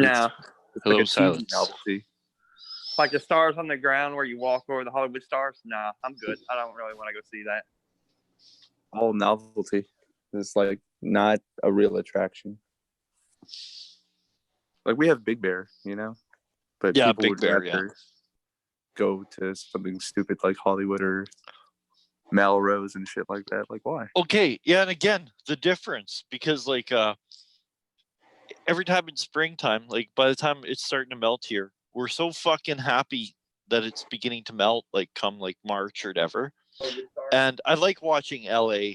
No. It's Hello, like a TV silence. novelty. Like the stars on the ground where you walk over the Hollywood stars? Nah, I'm good. I don't really want to go see that. All novelty. It's like not a real attraction. Like we have Big Bear, you know, but Yeah, people Big would Bear, rather go to something stupid like Hollywood or Melrose and shit like that. Like why? Okay, yeah, and again, the difference, because like every time in springtime, like by the time it's starting to melt here, we're so fucking happy that it's beginning to melt, like come like March or whatever. And I like watching LA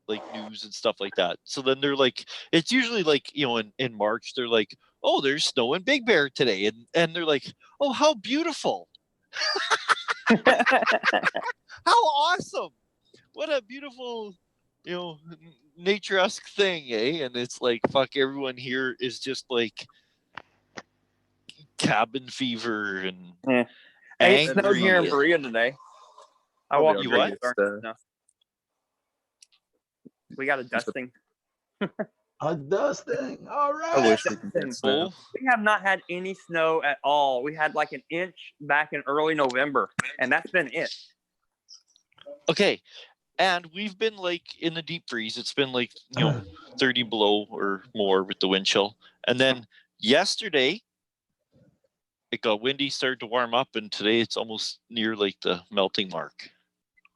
like news and stuff like that. So then they're like, it's usually like, you know, in March, they're like, oh, there's snow in Big Bear today. And they're like, oh, how beautiful. How awesome. What a beautiful, you know, nature-esque thing, eh? And it's like, fuck, everyone here is just like cabin fever and Hey, it snowed angry. here in Berea today. I walked You what? No. We got a dusting. A dusting. All I right. wish we could get snow. We have not had any snow at all. We had like an inch back in early November, and that's been it. Okay. And we've been like in the deep freeze. It's been like, you know, 30 below or more with the wind chill. And then yesterday, it got windy, started to warm up, and today it's almost near like the melting mark.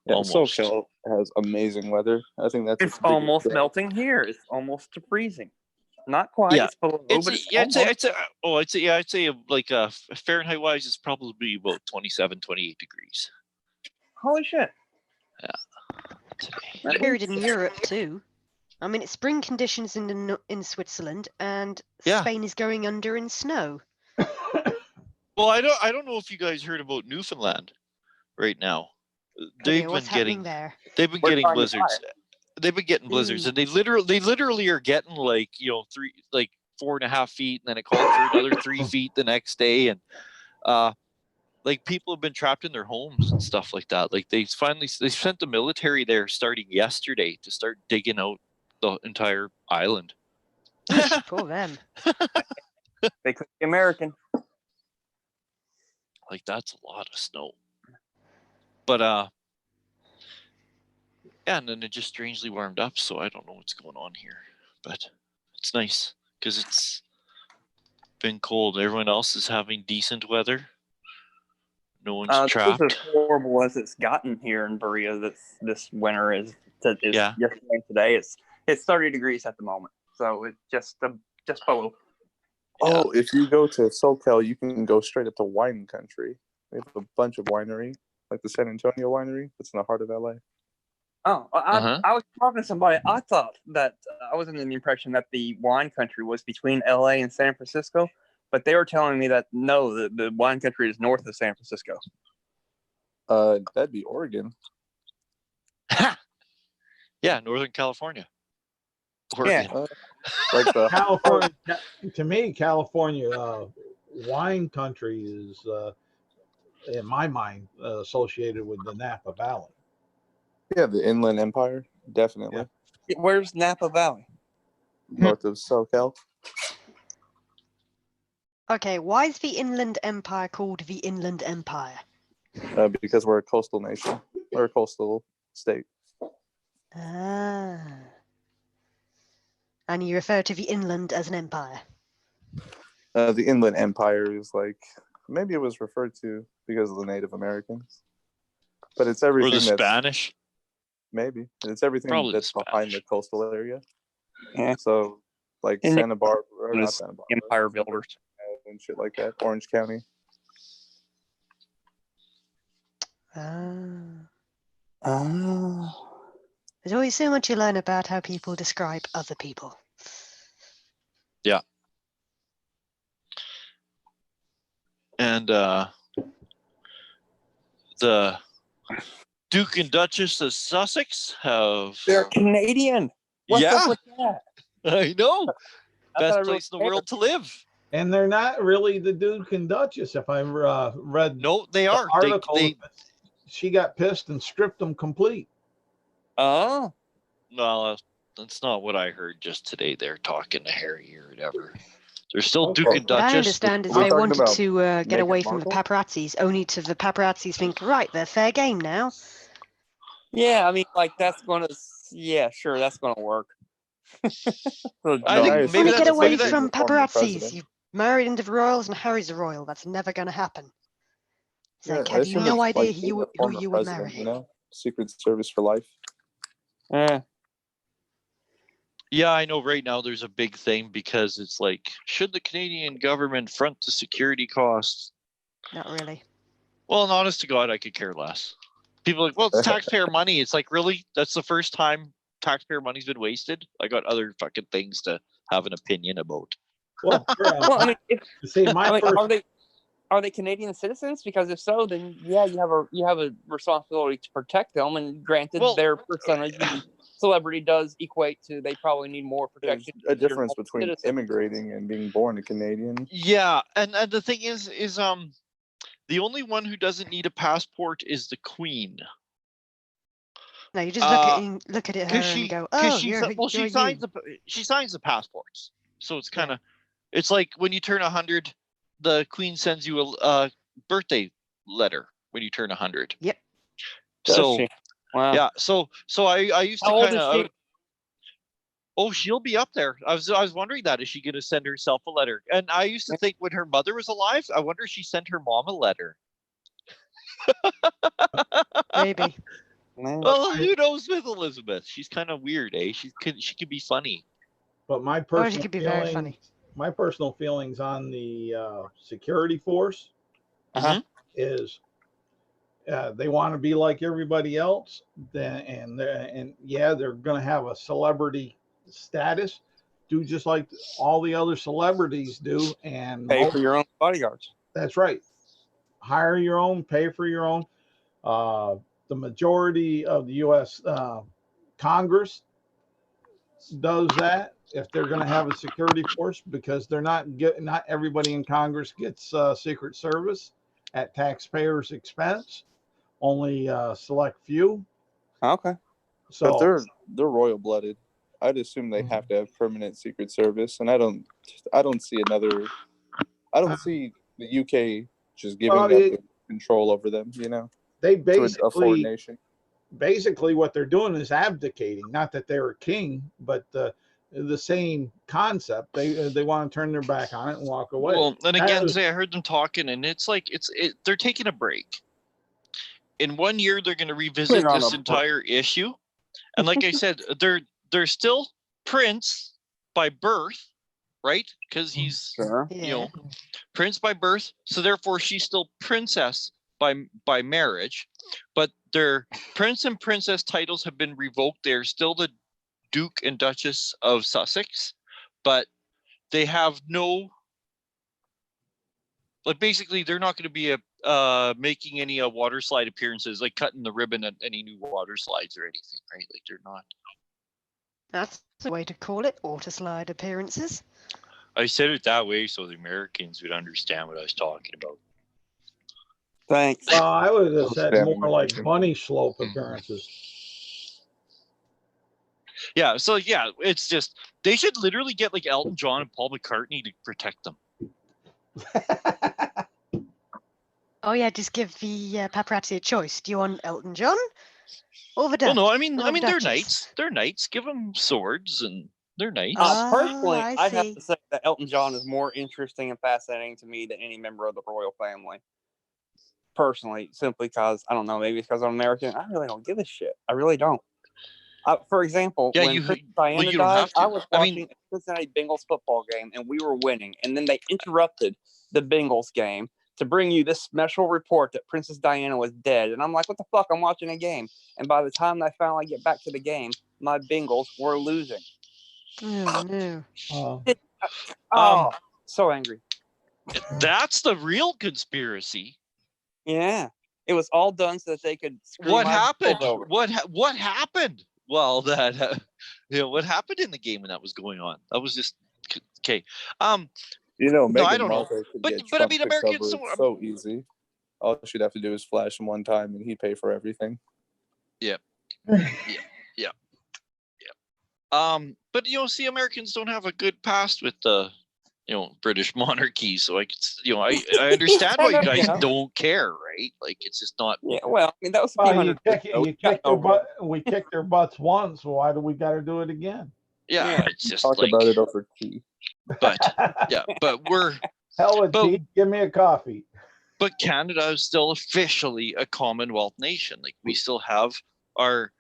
Yeah, Almost. SoCal has amazing weather. I think that's It's almost melting here. It's almost to freezing. Not quite. Yeah. It's below, It's but a, it's yeah, almost. I'd say like Fahrenheit wise, it's probably about 27, 28 degrees. Holy shit. Today. Period in Europe too. I mean, it's spring conditions in Switzerland, and Yeah. Spain is going under in snow. Well, I don't know if you guys heard about Newfoundland right now. Okay, what's happening there? They've been We're getting trying to blizzards. They've been getting blizzards, and they literally are getting like, you know, 4.5 feet, and then it called for another 3 feet the next day, and like people have been trapped in their homes and stuff like that. Like they sent the military there starting yesterday to start digging out the entire island. For them. They could be American. Like that's a lot of snow. But yeah, and then it just strangely warmed up, so I don't know what's going on here. But it's nice because it's been cold. Everyone else is having decent weather. No one's trapped. This is as horrible as it's gotten here in Berea. This winter is Yeah. yesterday and today. It's 30 degrees at the moment, so it's just below. Oh, if you go to SoCal, you can go straight up to wine country. We have a bunch of winery, like the San Antonio winery. It's in the heart of LA. Oh, I was talking to somebody. I thought that I was under the impression that the wine country was between LA and San Francisco, but they were telling me that no, the wine country is north of San Francisco. That'd be Oregon. Yeah, Northern California. Oregon. Yeah. Like the California, to me, California wine country is, in my mind, associated with the Napa Valley. Yeah, the Inland Empire, definitely. Yeah. Where's Napa Valley? North of SoCal. Okay, why is the Inland Empire called the Inland Empire? Because we're a coastal nation. We're a coastal state. Ah. And you refer to the inland as an empire? The Inland Empire is like, maybe it was referred to because of the Native Americans. But it's everything Or the Spanish. Maybe. It's everything Probably that's the behind the Spanish. coastal area. Yeah. So, like And Santa Barbara, or not was Santa Barbara. Empire builders. And shit like that. Orange County. There's always so much you learn about how people describe other people. Yeah. And the Duke and Duchess of Sussex have... They're Canadian. What's Yeah. up with that? I know. I Best thought I place in the really world to live. And they're not really the Duke and Duchess. If I read No, they the are. article, They she got pissed and stripped them complete. Oh. No, that's not what I heard just today. They're talking to Harry or whatever. They're still Okay. Duke and What I Duchess. understand is We're they talking wanted about to get Meghan away from the Markle? paparazzis, only to the paparazzis think, right, they're fair game now. Yeah, I mean, like that's gonna. Yeah, sure, that's gonna work. I No, think I You maybe want to assume get that's away maybe that. from the former paparazzis. president. You married into the royals and Harry's a royal. That's never going to happen. So Yeah, they I have assume no it's idea like being a who former you would president, marry. you know? Secret Service for life. Yeah. Yeah, I know. Right now, there's a big thing because it's like, should the Canadian government front the security costs? Not really. Well, and honest to God, I could care less. People are like, well, it's taxpayer money. It's like, really? That's the first time taxpayer money's been wasted? I got other fucking things to have an opinion about. Well, Well, I mean, see, my I mean, first, are they Canadian citizens? Because if so, then yeah, you have a responsibility to protect them. And granted, Well, their percentage of celebrity does equate to they probably need more There's protection. a if you're difference not a between citizen. immigrating and being born a Canadian. yeah, and the thing is the only one who doesn't need a passport is the Queen. No, you just look at it her Because and she, go, because oh, she, you're well, she you. signs the passports. So it's kind of, it's like when you turn 100, the Queen sends you a birthday letter when you turn 100. Yep. Does So she? Wow. yeah, so I used to How old kind is of. she? Oh, she'll be up there. I was wondering that, is she going to send herself a letter? And I used to think when her mother was alive, I wonder if she sent her mom a letter. Maybe. Well, who knows with Elizabeth? She's kind of weird, eh? She could be funny. but my Or she personal could be very feelings, funny. my personal feelings on the security force Uh-huh. is they want to be like everybody else, and yeah, they're going to have a celebrity status, do just like all the other celebrities do, and Pay for your own bodyguards. that's right. Hire your own, pay for your own. The majority of the U.S. Congress does that if they're going to have a security force, because they're not everybody in Congress gets Secret Service at taxpayers' expense. Only select few. Okay. But So they're royal blooded. I'd assume they have to have permanent Secret Service, and I don't see the UK just giving Well, up the control over them, you know, they to a foreign nation. basically what they're doing is abdicating. Not that they're a king, but the same concept. They want to turn their back on it and walk away. Well, and That again, was- say I heard them talking, and it's like they're taking a break. In 1 year, they're going to revisit They're on this a break. entire issue, and like I said, they're still prince by birth, right? Because he's Sure. Yeah. Prince by birth, so therefore she's still princess by marriage, but their prince and princess titles have been revoked. They're still the Duke and Duchess of Sussex, but they have no, like, basically they're not going to be making any water slide appearances, like cutting the ribbon at any new water slides or anything, right? Like, they're not. That's the way to call it, water slide appearances. I said it that way so the Americans would understand what I was talking about. Thanks. Well, I would have said Understand more like American. bunny slope appearances. Yeah, so yeah, it's just they should literally get like Elton John and Paul McCartney to protect them. Oh yeah, just give the paparazzi a choice. Do you want Elton John or the Well, Duchess? no, I mean or the they're Duchess? knights. They're knights. Give them swords and they're knights. Personally, I I'd have see. to say that Elton John is more interesting and fascinating to me than any member of the royal family. Personally, simply because I don't know, maybe it's because I'm American. I really don't give a shit. I really don't. For example, Yeah, when Princess Diana you don't died, have to. I was I watching mean- a Cincinnati Bengals football game and we were winning, and then they interrupted the Bengals game to bring you this special report that Princess Diana was dead. And I'm like, what the fuck? I'm watching a game. And by the time I finally get back to the game, my Bengals were losing. Oh no. Oh, so angry. That's the real conspiracy. Yeah. It was all done so that they could screw What my happened? Bengals over. What happened? Well, that what happened in the game when that was going on? That was just okay. You know, No, I Meghan don't know. Markle could But- get but I Trump mean, to Americans cover it don't- so easy. All she'd have to do is flash him one time, and he'd pay for everything. But see, Americans don't have a good past with the British monarchy. So I could, I understand why you guys don't care, right? Like it's just not. Yeah, well, I mean that was a few Well, hundred years ago. you kicked their butt. We kicked their butts once. So why do we got to do it again? Yeah, it's just Talk like. about it over tea. But yeah, but we're. Hell with But- tea. Give me a coffee. But Canada is still officially a Commonwealth nation. Like we still have our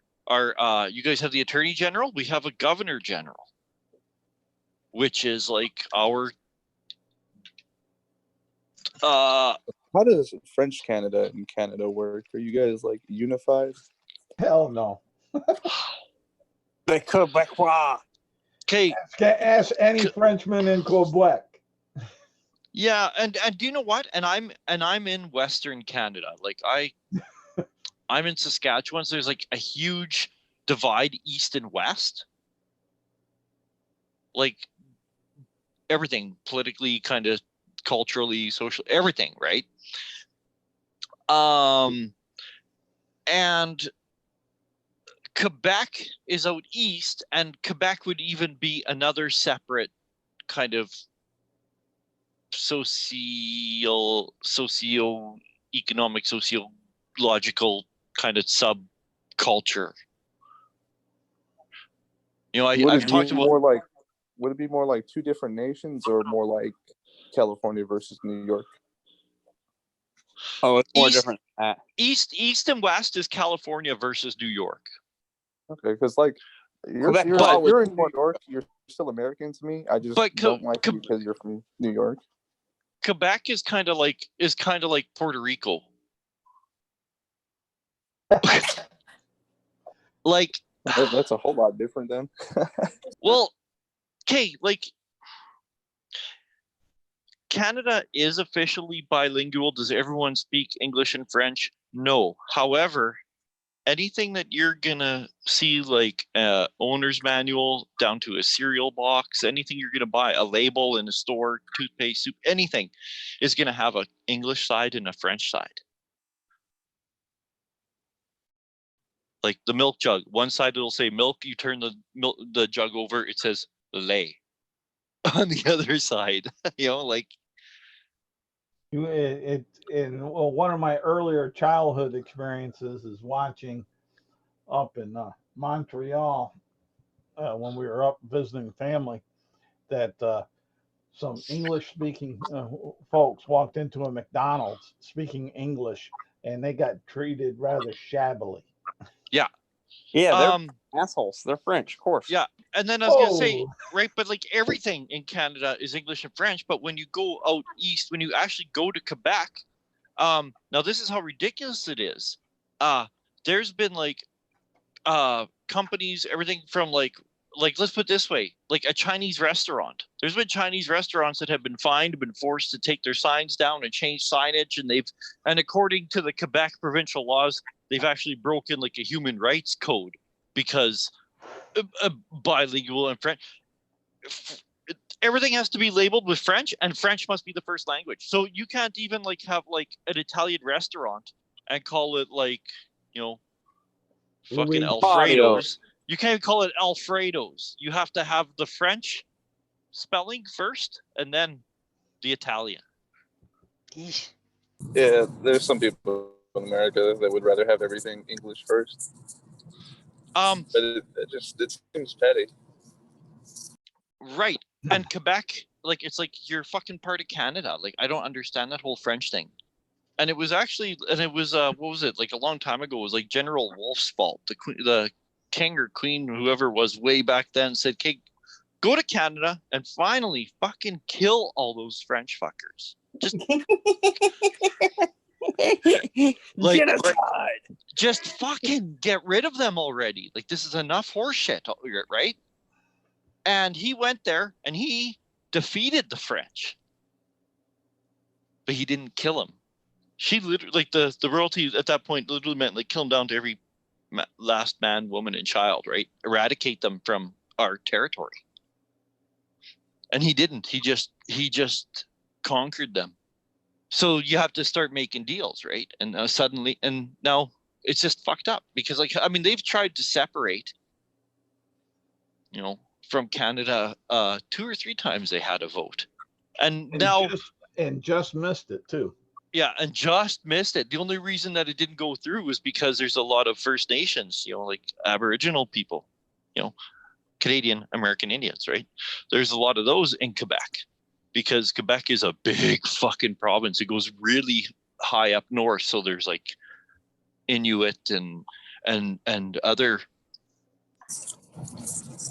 you guys have the Attorney General, we have a Governor General, which is like our How does French Canada and Canada work? Are you guys like unified? Hell no. The Quebecois. okay. Ask any Frenchman in Quebec. Yeah, and do you know what? And I'm in Western Canada. Like I'm in Saskatchewan, so there's like a huge divide east and west. Like everything politically, kind of culturally, social, everything, right? And Quebec is out east, and Quebec would even be another separate kind of socio-economic, sociological kind of subculture. I've talked about more like, would it be more like two different nations or more like California versus New York? Oh, it's more East- different than that. east and west is California versus New York. Okay, because like Quebec, you're but- in New York, you're still American to me. I just But don't like you because you're from New York. Quebec is kind of like Puerto Rico. Like, That's a whole lot different then. well, okay, like Canada is officially bilingual. Does everyone speak English and French? No. However, anything that you're gonna see, like owner's manual down to a cereal box, anything you're gonna buy, a label in a store, toothpaste, soup, anything is gonna have an English side and a French side. Like the milk jug, one side it'll say milk. You turn the jug over, it says lait. On the other side, like One of my earlier childhood experiences is watching up in Montreal when we were up visiting family, that some English-speaking folks walked into a McDonald's speaking English, and they got treated rather shabbily. Yeah, they're um assholes. They're French, of course. Yeah. And then I was gonna say, Oh. right, but like everything in Canada is English and French, but when you go out east, when you actually go to Quebec, now this is how ridiculous it is. There's been like companies, everything from like let's put it this way, like a Chinese restaurant. There's been Chinese restaurants that have been fined, been forced to take their signs down and change signage, and according to the Quebec provincial laws, they've actually broken like a human rights code because bilingual and French. Everything has to be labeled with French, and French must be the first language. So you can't even like have like an Italian restaurant and call it like, fucking Alfredo's. You can't even call it Alfredo's. You have to have the French spelling first and then the Italian. Yeesh. Yeah, there's some people in America that would rather have everything English first. But it seems petty. Right. And Quebec, like, it's like you're fucking part of Canada. Like, I don't understand that whole French thing. And it was what was it? Like a long time ago, it was like General Wolfe's fault. The king or queen, whoever it was way back then, said, "Okay, go to Canada and finally fucking kill all those French fuckers. Just like genocide. Just fucking get rid of them already. Like, this is enough horseshit, right?" And he went there and he defeated the French, but he didn't kill them. She literally, like the royalty at that point, literally meant like kill them down to every last man, woman, and child, right? Eradicate them from our territory. And he didn't. He just conquered them. So you have to start making deals, right? And suddenly, and now it's just fucked up because, like, I mean, they've tried to separate, from Canada 2 or 3 times they had a vote. And now, just missed it too. yeah, and just missed it. The only reason that it didn't go through was because there's a lot of First Nations, like Aboriginal people, Canadian American Indians, right? There's a lot of those in Quebec because Quebec is a big fucking province. It goes really high up north, so there's like Inuit and other.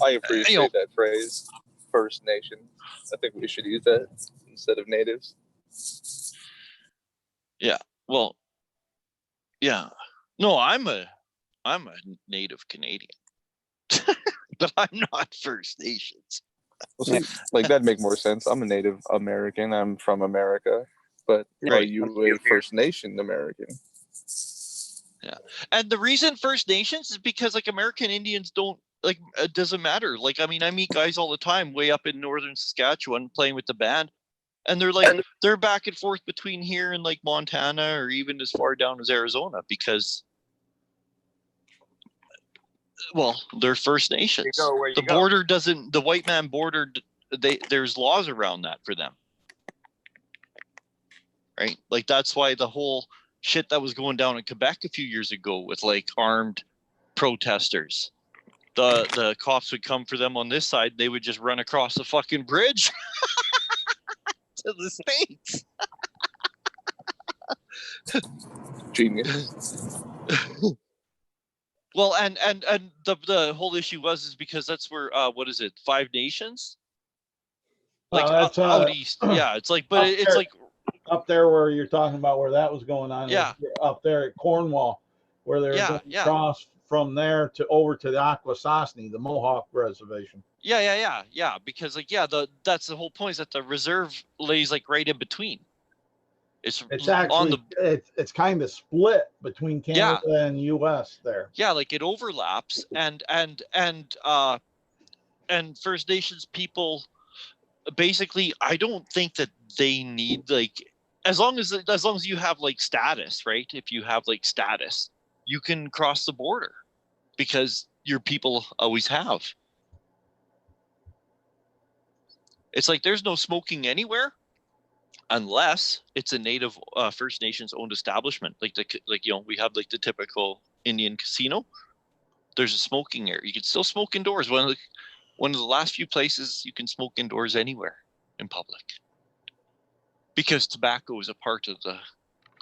I appreciate that phrase, First Nation. I think we should use that instead of natives. Yeah. Well, yeah. No, I'm a native Canadian. But I'm not First Nations. Well, see, like that'd make more sense. I'm a Native American. I'm from America, but Right. are you a First Nation American? Yeah. And the reason First Nations is because like American Indians don't like, it doesn't matter. Like, I mean, I meet guys all the time way up in northern Saskatchewan playing with the band. And they're like, they're back and forth between here and like Montana or even as far down as Arizona because, well, they're First Nations. The border doesn't, the white man border, there's laws around that for them. Right? Like, that's why the whole shit that was going down in Quebec a few years ago with like armed protesters. The cops would come for them on this side. They would just run across the fucking bridge to the States. Genius. Well, and the whole issue is because that's where what is it? 5 Nations? Like out east. Yeah, it's like, but it's like up there where you're talking about where that was going on. Yeah. Up there at Cornwall, where they're going to cross from there to over to the Akwesasne, the Mohawk Reservation. Yeah. Because like, that's the whole point is that the reserve lays like right in between. It's actually on it's kind of split between Canada and U.S. there. Yeah, like it overlaps, and First Nations people, basically, I don't think that they need like as long as you have like status, right? If you have like status, you can cross the border because your people always have. It's like there's no smoking anywhere unless it's a native First Nations owned establishment. Like we have like the typical Indian casino. There's a smoking area. You can still smoke indoors. One of the last few places you can smoke indoors anywhere in public. Because tobacco is a part of the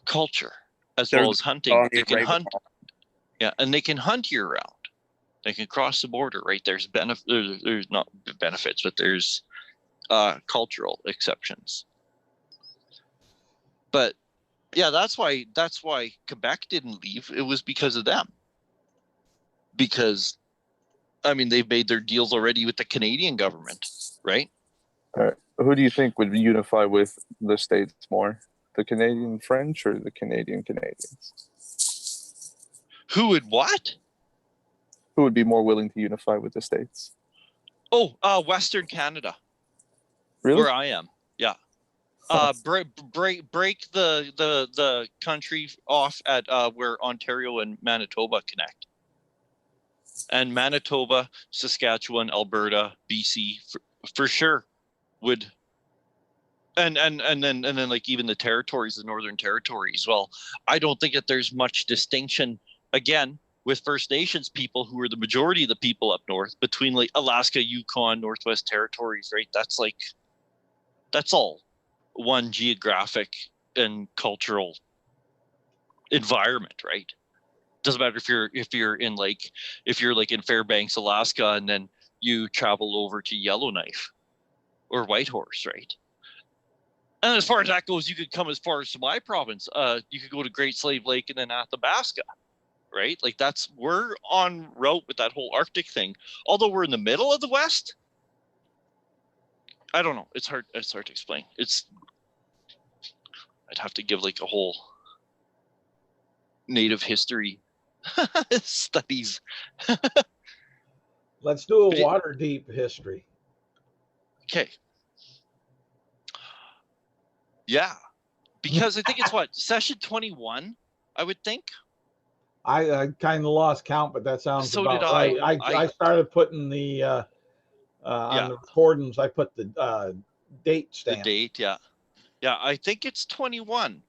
culture as well as hunting. They can hunt. Yeah, and they can hunt year round. They can cross the border, right? There's not benefits, but there's cultural exceptions. But yeah, that's why Quebec didn't leave. It was because of them. Because I mean, they've made their deals already with the Canadian government, right? All right. Who do you think would unify with the States more? The Canadian French or the Canadian Canadians? Who would what? Who would be more willing to unify with the States? Oh, Western Canada. Really? Where I am, yeah. Break the country off at where Ontario and Manitoba connect. And Manitoba, Saskatchewan, Alberta, BC, for sure would, and then like even the territories, the Northern Territory as well. I don't think that there's much distinction again with First Nations people who are the majority of the people up north between like Alaska, Yukon, Northwest Territories, right? That's all one geographic and cultural environment, right? Doesn't matter if you're in Fairbanks, Alaska, and then you travel over to Yellowknife or Whitehorse, right? And as far as that goes, you could come as far as to my province. You could go to Great Slave Lake and then Athabasca, right? Like we're on route with that whole Arctic thing. Although we're in the middle of the West, I don't know. It's hard to explain. I'd have to give like a whole Native history studies. Let's do a water deep history. Okay. Yeah, because I think it's session 21. I would think. I kind of lost count, but that sounds so about did right. I started putting the on the recordings. I put the date The stamp. date, yeah. Yeah, I think it's 21.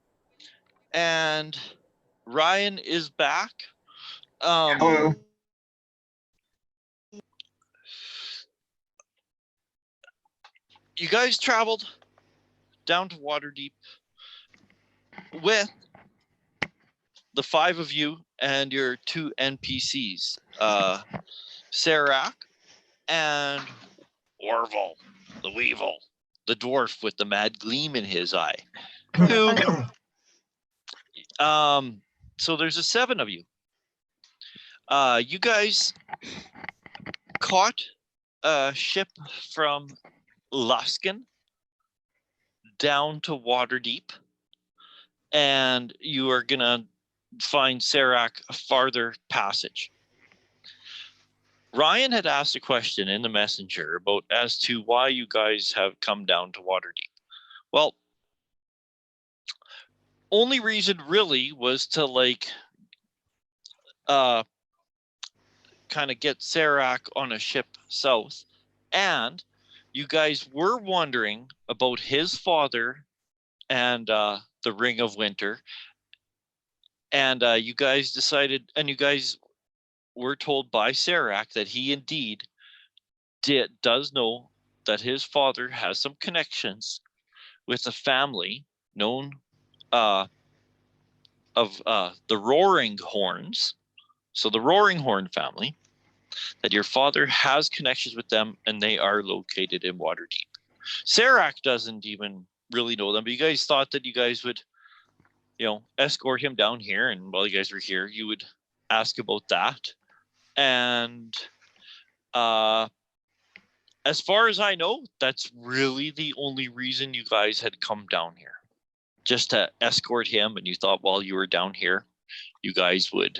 And Ryan is back. Hello. You guys traveled down to Waterdeep with the 5 of you and your 2 NPCs, Serac and Orville, the Weevil, the dwarf with the mad gleam in his eye. Who, so there's a 7 of you. You guys caught a ship from Luskin down to Waterdeep, and you are gonna find Serac a farther passage. Ryan had asked a question in the messenger about as to why you guys have come down to Waterdeep. Well, only reason really was to kind of get Serac on a ship south, and you guys were wondering about his father and the Ring of Winter, and you guys decided, and you guys were told by Serac that he indeed does know that his father has some connections with a family known of the Roaring Horns. So the Roaring Horn family, that your father has connections with them, and they are located in Waterdeep. Serac doesn't even really know them, but you guys thought that you guys would, escort him down here, and while you guys were here, you would ask about that. And as far as I know, that's really the only reason you guys had come down here, just to escort him. And you thought while you were down here, you guys would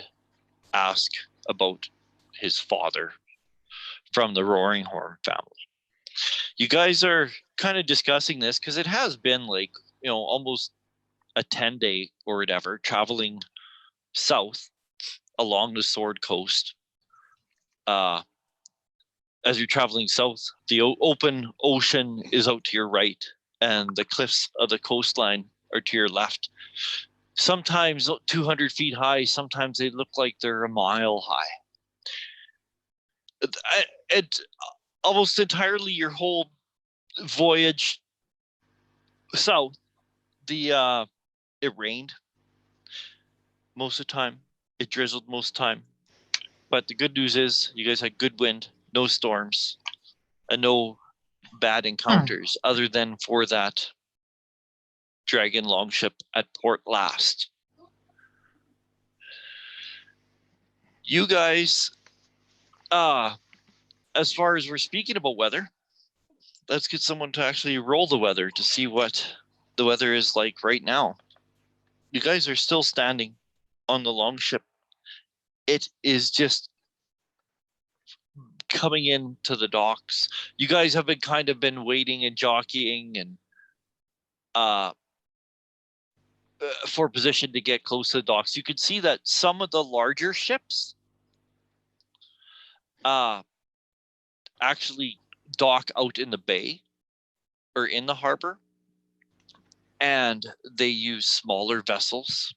ask about his father from the Roaring Horn family. You guys are kind of discussing this because it has been almost a 10-day or whatever, traveling south along the Sword Coast. As you're traveling south, the open ocean is out to your right, and the cliffs of the coastline are to your left. Sometimes 200 feet high, sometimes they look like they're a mile high. It almost entirely your whole voyage south, it rained most of the time. It drizzled most of the time. But the good news is you guys had good wind, no storms, and no bad encounters other than for that dragon longship at Port Last. You guys, as far as we're speaking about weather, let's get someone to actually roll the weather to see what the weather is like right now. You guys are still standing on the longship. It is just coming into the docks. You guys have been waiting and jockeying and for position to get close to the docks. You can see that some of the larger ships actually dock out in the bay or in the harbor, and they use smaller vessels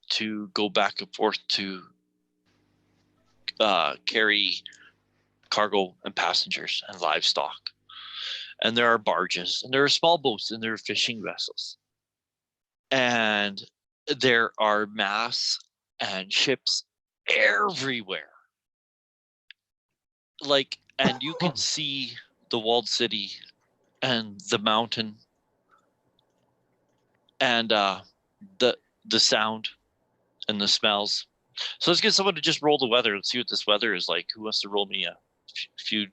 to go back and forth to carry cargo and passengers and livestock. And there are barges, and there are small boats, and there are fishing vessels. And there are masts and ships everywhere. And you can see the walled city and the mountain and the sound and the smells. So let's get someone to just roll the weather. Let's see what this weather is like. Who wants to roll me a few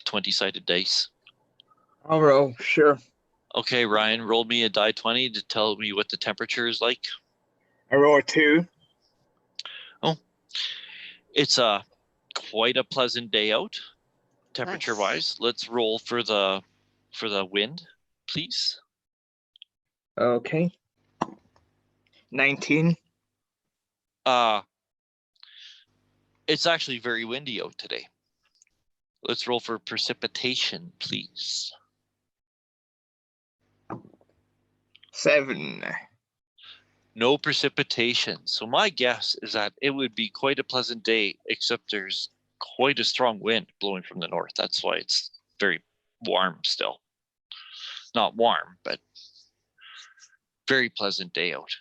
20-sided dice? I'll roll, sure. Okay, Ryan, roll me a die 20 to tell me what the temperature is like. I roll a 2. Oh, it's quite a pleasant day out, temperature-wise. Let's roll for the wind, please. Okay. 19. It's actually very windy out today. Let's roll for precipitation, please. 7. No precipitation. So my guess is that it would be quite a pleasant day, except there's quite a strong wind blowing from the north. That's why it's very warm still. Not warm, but very pleasant day out,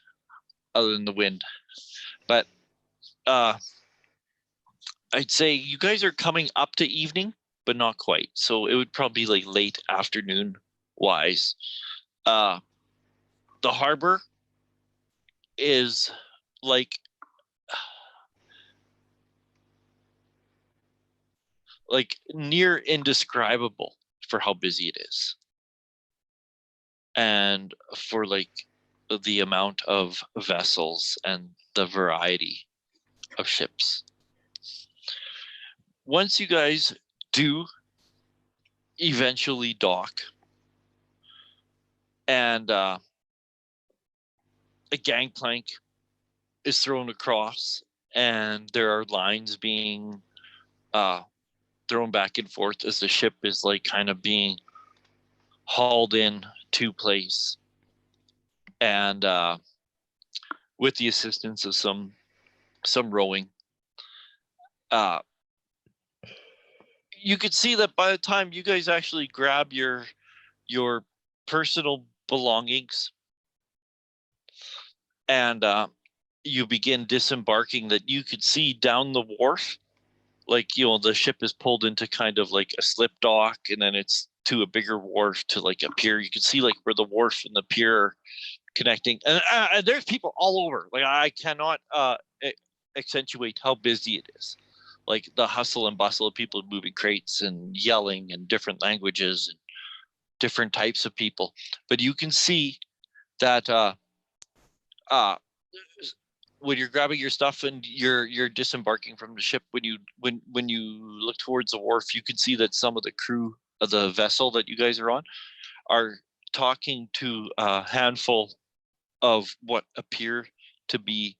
other than the wind. But I'd say you guys are coming up to evening, but not quite. So it would probably be like late afternoon wise. The harbor is like near indescribable for how busy it is, and for like the amount of vessels and the variety of ships. Once you guys do eventually dock, and a gangplank is thrown across, and there are lines being thrown back and forth as the ship is like kind of being hauled in to place, and with the assistance of some rowing, you could see that by the time you guys actually grab your personal belongings and you begin disembarking, that you could see down the wharf, like, you know, the ship is pulled into kind of like a slip dock, and then it's to a bigger wharf to like a pier. You can see like where the wharf and the pier are connecting, and there's people all over. Like, I cannot accentuate how busy it is. Like the hustle and bustle of people moving crates and yelling and different languages and different types of people. But you can see that when you're grabbing your stuff and you're disembarking from the ship, when you look towards the wharf, you can see that some of the crew of the vessel that you guys are on are talking to a handful of what appear to be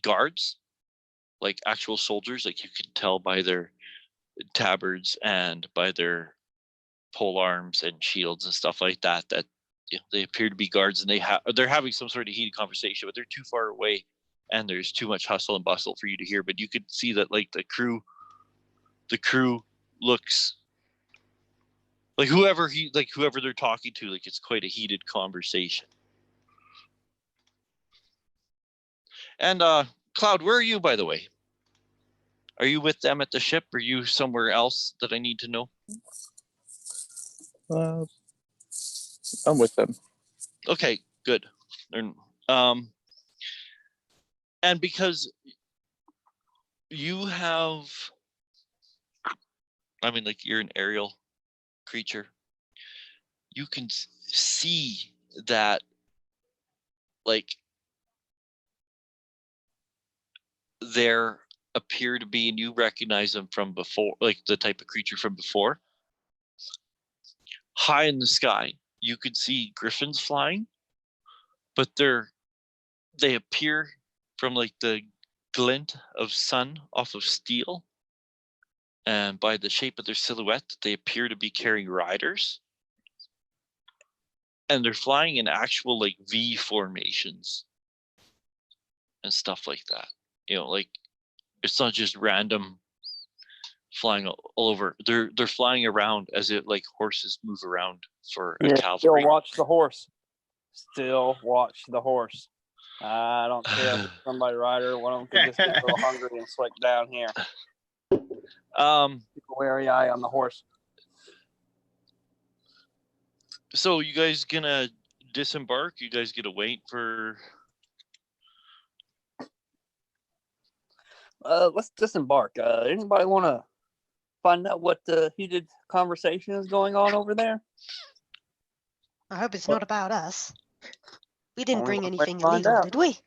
guards, like actual soldiers. Like, you can tell by their tabards and by their pole arms and shields and stuff like that, that, you know, they appear to be guards, and they're having some sort of heated conversation, but they're too far away and there's too much hustle and bustle for you to hear. But you could see that like the crew looks like whoever they're talking to, like it's quite a heated conversation. And Cloud, where are you, by the way? Are you with them at the ship? Or are you somewhere else that I need to know? I'm with them. Okay, good. And because you have, I mean, like, you're an aerial creature, you can see that, like, there appear to be, and you recognize them from before, like the type of creature from before. High in the sky, you could see griffins flying, but they appear from like the glint of sun off of steel, and by the shape of their silhouette, they appear to be carrying riders, and they're flying in actual like V formations and stuff like that. You know, like, it's not just random flying all over. They're flying around as if like horses move around for a cavalry. Still watch the horse. Still watch the horse. I don't care if it's somebody rider. One of them could just get a little hungry and slick down here. Keep a wary eye on the horse. So you guys gonna disembark? You guys gonna wait for? Let's disembark. Anybody want to find out what the heated conversation is going on over there? I hope it's not about us. We didn't Only bring one way to anything find illegal, out. did we?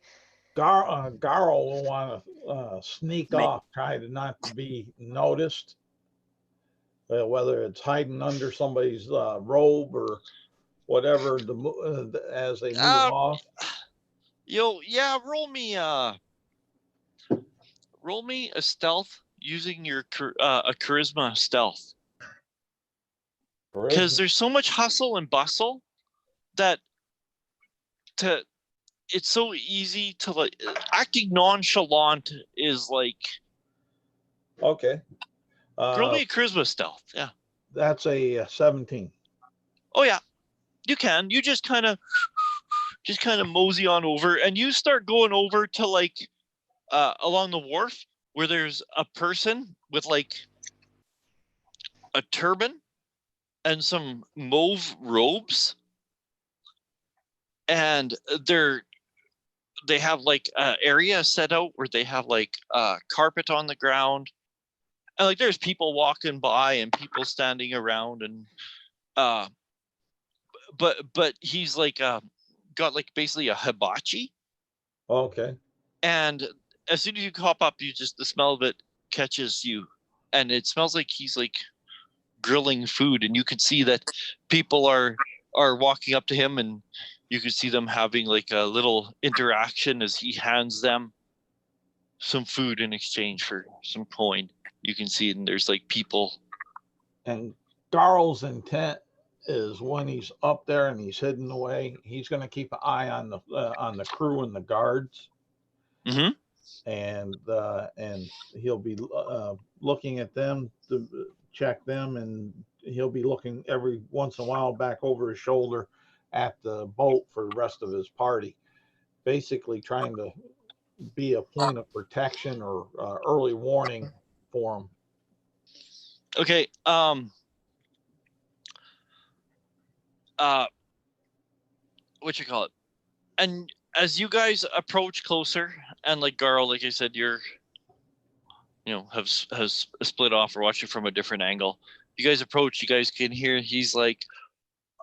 Garl will want to sneak Me. off, try to not to be noticed. Whether it's hiding under somebody's robe or whatever, as they move off. Yeah, roll me a stealth using your a charisma stealth, because there's so much hustle and bustle that it's so easy to like acting nonchalant is like Okay. roll me a charisma stealth. Yeah. That's a 17. Oh yeah, you can. You just kind of mosey on over, and you start going over to like along the wharf where there's a person with like a turban and some mauve robes, and they have like an area set out where they have like carpet on the ground, and like there's people walking by and people standing around, and but he's like got like basically a hibachi, Okay. and as soon as you hop up, you just the smell of it catches you, and it smells like he's like grilling food, and you can see that people are walking up to him, and you can see them having like a little interaction as he hands them some food in exchange for some coin. You can see, and there's like people. And Darrell's intent is when he's up there and he's hidden away, he's going to keep an eye on the crew and the guards. Mm-hmm. And he'll be looking at them to check them, and he'll be looking every once in a while back over his shoulder at the boat for the rest of his party, basically trying to be a point of protection or early warning for him. Okay. What you call it? And as you guys approach closer, and like Garl, like I said, you're, has split off or watching from a different angle. You guys approach. You guys can hear. He's like,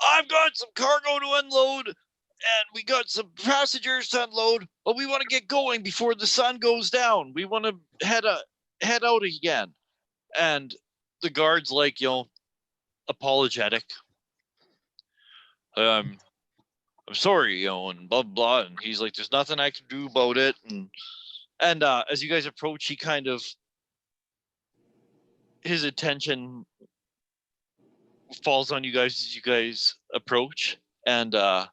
"I've got some cargo to unload, and we got some passengers to unload, but we want to get going before the sun goes down. We want to head out again." And the guard's like, apologetic. I'm sorry, and blah blah. And he's like, "There's nothing I can do about it." And as you guys approach, he kind of, his attention falls on you guys as you guys approach, and the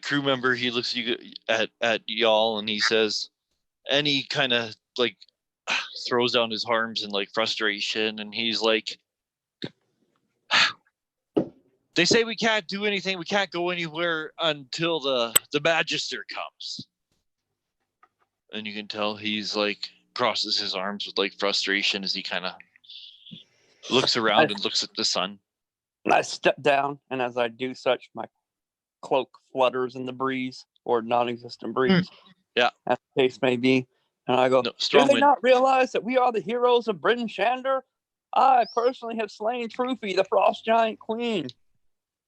crew member, he looks at y'all, and he says, and he kind of like throws down his arms in like frustration, and he's like, "They say we can't do anything, we can't go anywhere until the Magister comes." And you can tell he's like crosses his arms with like frustration as he kind of looks around and looks at the sun. I step down, and as I do such, my cloak flutters in the breeze, or non-existent breeze. Yeah. As the case may be. And I go, No, "Do they Strongman. not realize that we are the heroes of Britain Shander? I personally have slain Trufi, the Frost Giant Queen.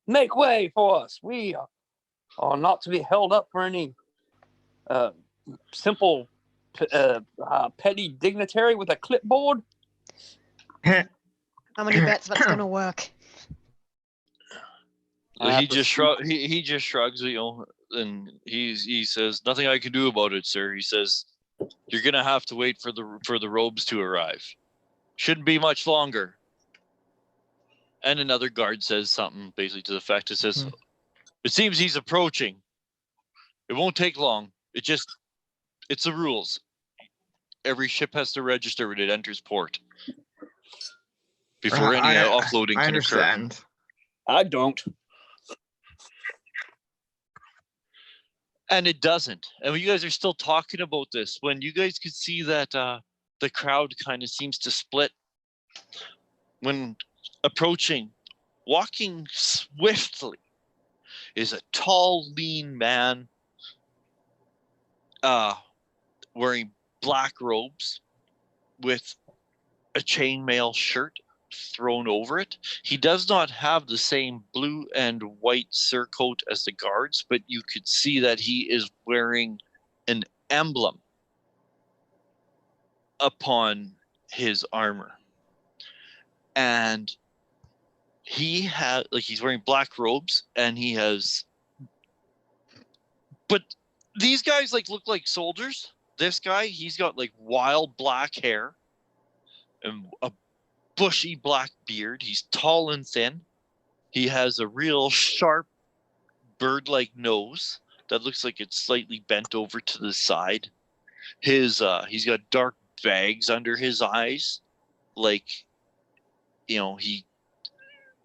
Make way for us. We are not to be held up for any simple petty dignitary with a clipboard." How many bets that's going to work? He just shrugs, and he says, "Nothing I can do about it, sir." He says, "You're gonna have to wait for the robes to arrive. Shouldn't be much longer." And another guard says something basically to the effect, it says, "It seems he's approaching. It won't take long. It's the rules. Every ship has to register when it enters port before any offloading can occur." I understand. I don't. And it doesn't. And when you guys are still talking about this, when you guys could see that the crowd kind of seems to split when approaching, walking swiftly, is a tall, lean man wearing black robes with a chainmail shirt thrown over it. He does not have the same blue and white surcoat as the guards, but you could see that he is wearing an emblem upon his armor. And he's wearing black robes, and he has, but these guys look like soldiers. This guy, he's got like wild black hair and a bushy black beard. He's tall and thin. He has a real sharp bird-like nose that looks like it's slightly bent over to the side. He's got dark bags under his eyes, like, you know, he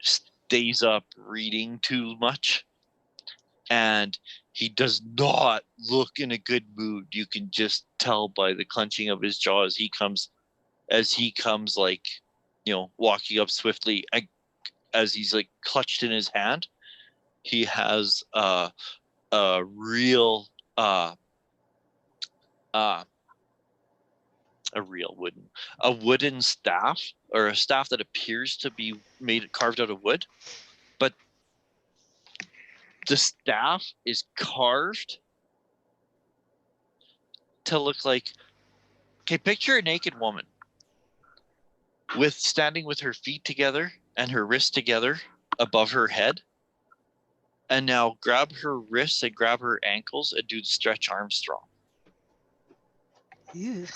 stays up reading too much, and he does not look in a good mood. You can just tell by the clenching of his jaws. He comes like, you know, walking up swiftly, as he's like clutched in his hand. He has a real wooden staff, or a staff that appears to be carved out of wood, but the staff is carved to look like, okay, picture a naked woman standing with her feet together and her wrists together above her head, and now grab her wrists and grab her ankles and do the stretch Armstrong. Ew.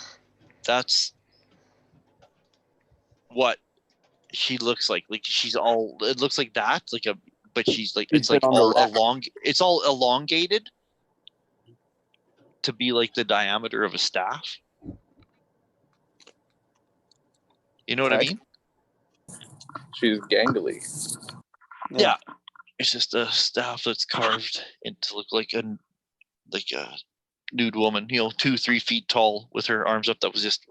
That's what she looks like. Like, she's all, it looks like that, but she's like, it's like it's all elongated to be like the diameter of a staff. You know what I mean? She's gangly. Yeah. It's just a staff that's carved to look like a nude woman, 2-3 feet tall, with her arms up, that was just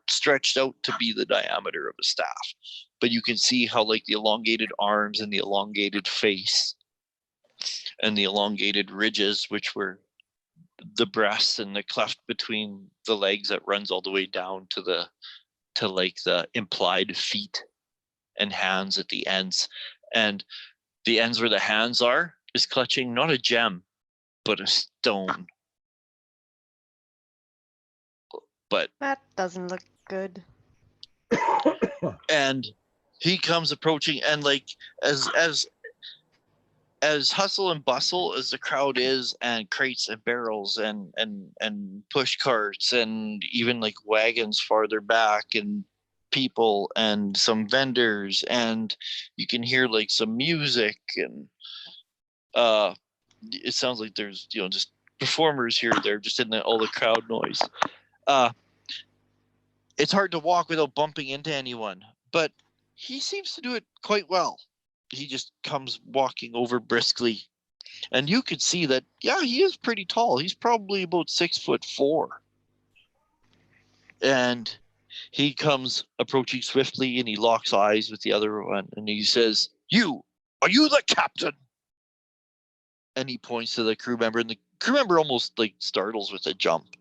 stretched out to be the diameter of a staff. But you can see how, like, the elongated arms and the elongated face and the elongated ridges, which were the breasts and the cleft between the legs that runs all the way down to the implied feet and hands at the ends. And the ends where the hands are is clutching not a gem, but a stone. But That doesn't look good. and he comes approaching, and like, as hustle and bustle as the crowd is, and crates and barrels and push carts and even like wagons farther back, and people and some vendors, and you can hear like some music, and it sounds like there's just performers here or there, just in all the crowd noise. It's hard to walk without bumping into anyone, but he seems to do it quite well. He just comes walking over briskly, and you could see that, yeah, he is pretty tall. He's probably about 6'4", and he comes approaching swiftly, and he locks eyes with the other one, and he says, "Are you the captain?" And he points to the crew member, and the crew member almost like startles with a jump,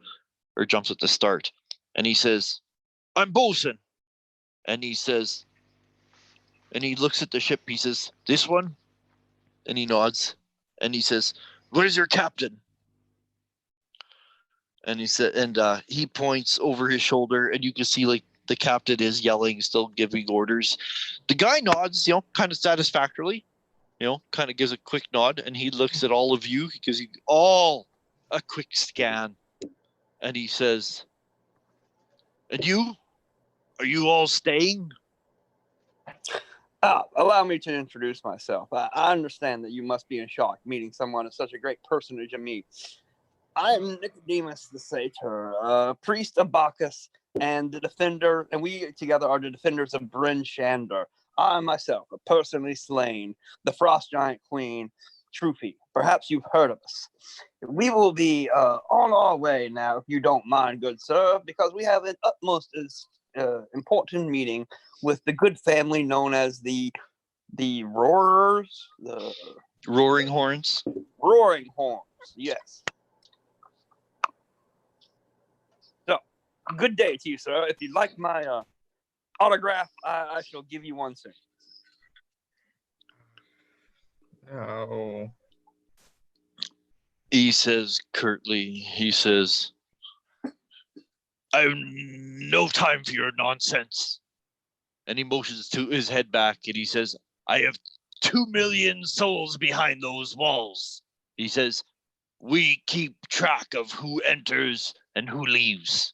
or jumps at the start, and he says, "I'm bosun." And he says, and he looks at the ship pieces. "This one?" And he nods, and he says, "Where's your captain?" And he said, and he points over his shoulder, and you can see like the captain is yelling, still giving orders. The guy nods, kind of satisfactorily, kind of gives a quick nod, and he looks at all of you, because you all a quick scan, and he says, "And you? Are you all staying?" Allow me to introduce myself. I understand that you must be in shock meeting someone of such a great personage as me. I am Nicodemus the Satyr, priest of Bacchus, and the defender, and we together are the defenders of Bryn Shander. I myself have personally slain the Frost Giant Queen, Trufi. Perhaps you've heard of us. We will be on our way now, if you don't mind, good sir, because we have an utmost important meeting with the good family known as the Roarers, the Roaring Horns. Roaring Horns. Yes. So, good day to you, sir. If you'd like my autograph, I shall give you one soon. No. He says curtly, "I have no time for your nonsense." And he motions to his head back, and he says, "I have 2 million souls behind those walls." He says, "We keep track of who enters and who leaves."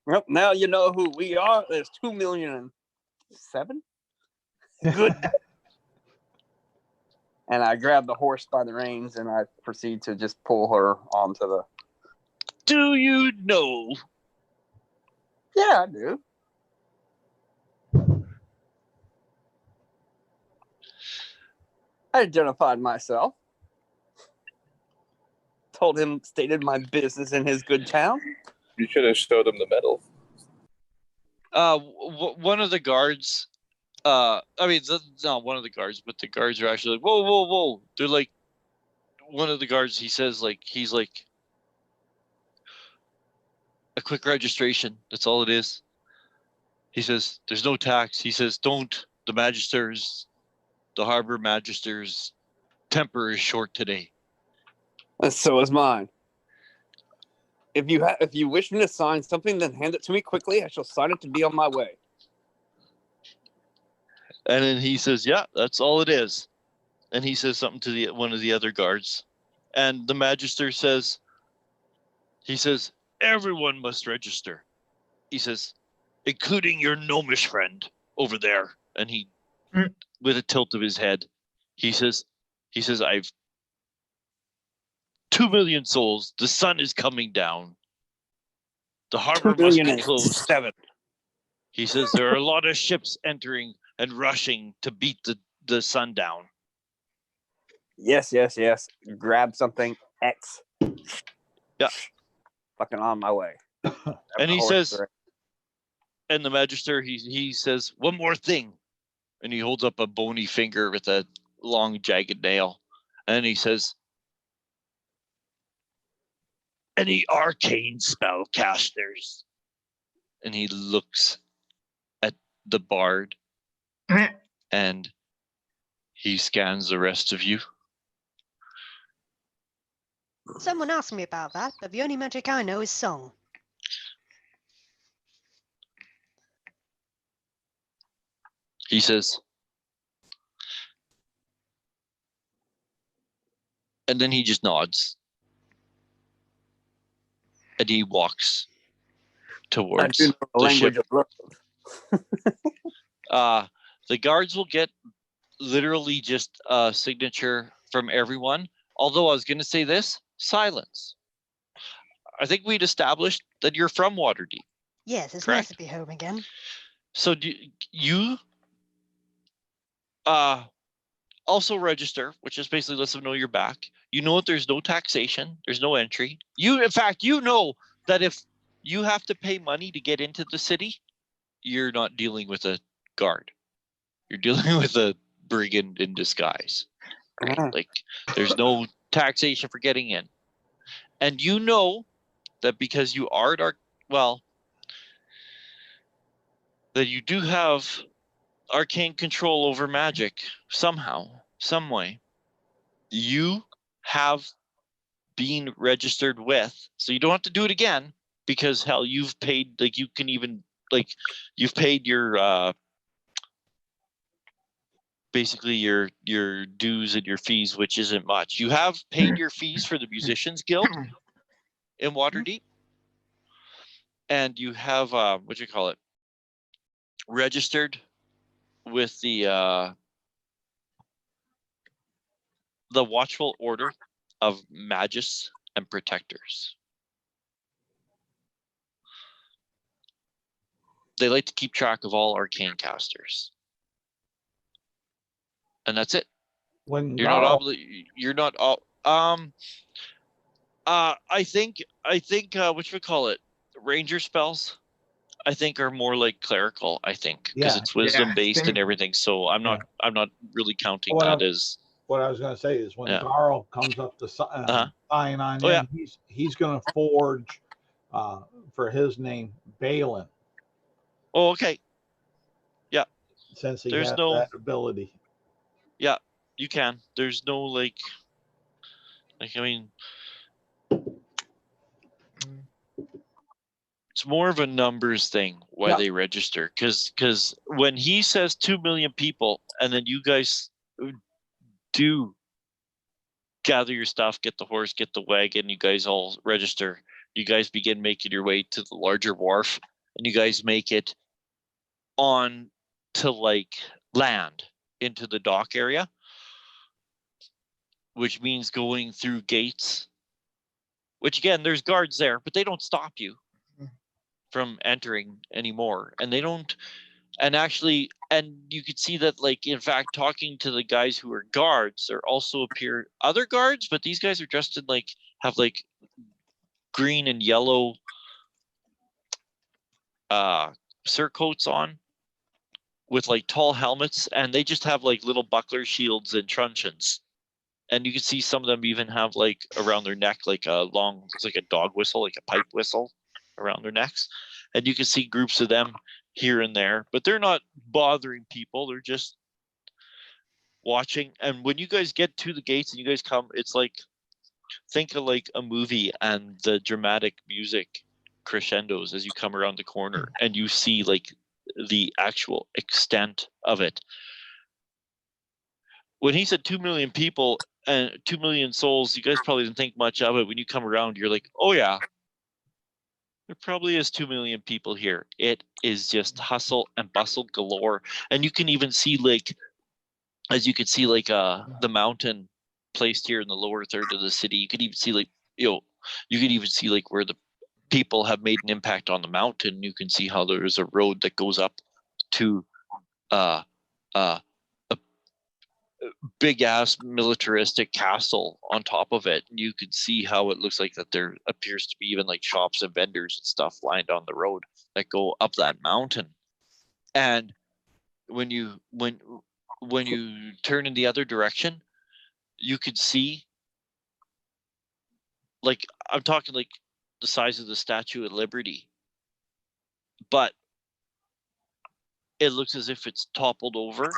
Well, now you know who we are. There's 2,000,007. Good. And I grab the horse by the reins and I proceed to just pull her onto the. Do you know? Yeah, I do. I identified myself. Told him, stated my business in his good town. You should have showed him the medal. One of the guards. I mean, not one of the guards, but the guards are actually like, whoa, whoa, whoa. They're like, one of the guards. He says, like, he's like, a quick registration. That's all it is. He says, there's no tax. He says, don't. The harbor magister's temper is short today. And so is mine. If you wish me to sign something, then hand it to me quickly. I shall sign it to be on my way. And then he says, yeah, that's all it is. And he says something to one of the other guards. And the magister says, everyone must register. He says, including your gnomish friend over there. And he, with a tilt of his head, he says, I've 2 million souls. The sun is coming down. The harbor must be closed. 7. He says there are a lot of ships entering and rushing to beat the sun down. Yes. Grab something. X. Yeah. Fucking on my way. And he says, and the magister, he says, one more thing. And he holds up a bony finger with a long jagged nail. And he says, any arcane spellcasters. And he looks at the bard and he scans the rest of you. Someone asked me about that, but the only magic I know is song. He says, and then he just nods. And he walks towards I do know the language ship. of love. The guards will get literally just a signature from everyone. Although I was going to say this, silence. I think we'd established that you're from Waterdeep. Yes, it's Correct. nice to be home again. So do you also register, which is basically lets them know you're back. You know that there's no taxation, there's no entry. In fact, you know that if you have to pay money to get into the city, you're not dealing with a guard. You're dealing with a brigand in disguise. Mhm. Like there's no taxation for getting in. And you know that because you are that you do have arcane control over magic somehow, some way. You have been registered with, so you don't have to do it again because hell, you've paid, like you can even, like you've paid your basically your dues and your fees, which isn't much. You have paid your fees for the Musicians Guild in Waterdeep, and you have registered with the Watchful Order of Magus and Protectors. They like to keep track of all arcane casters. And that's it. When You're not obligated. You're not all. I think what you call it, ranger spells. I think are more like clerical. I think because Yeah. it's wisdom based same. and everything. So I'm not really counting that as. What I was going to say is when Yeah. Garl comes up to sign on Oh, in, he's going to forge for his name Balin, Oh, okay. since he There's has no- that ability. Yeah, you can. There's no like I mean, it's more of a numbers thing why Yeah. they register. Because when he says 2 million people, and then you guys do gather your stuff, get the horse, get the wagon, you guys all register. You guys begin making your way to the larger wharf, and you guys make it on to like land into the dock area. which means going through gates, which again, there's guards there, but they don't stop you from entering anymore. And they don't, and actually, and you could see that, like, in fact, talking to the guys who are guards, there also appear other guards, but these guys are dressed in like, have like green and yellow surcoats on with like tall helmets, and they just have like little buckler shields and truncheons. And you can see some of them even have like around their neck like a long, it's like a dog whistle, like a pipe whistle around their necks. And you can see groups of them here and there, but they're not bothering people. They're just watching. And when you guys get to the gates and you guys come, it's like, think of like a movie and the dramatic music crescendos as you come around the corner and you see like the actual extent of it. When he said 2 million people and 2 million souls, you guys probably didn't think much of it. When you come around, you're like, oh yeah, there probably is 2 million people here. It is just hustle and bustle galore. And you can even see like, as you can see like the mountain placed here in the lower third of the city, you could even see like, you could even see like where the people have made an impact on the mountain. You can see how there's a road that goes up to a big ass militaristic castle on top of it. You can see how it looks like that there appears to be even like shops and vendors and stuff lined on the road that go up that mountain. And when you turn in the other direction, you could see, like, I'm talking like the size of the Statue of Liberty, but it looks as if it's toppled over,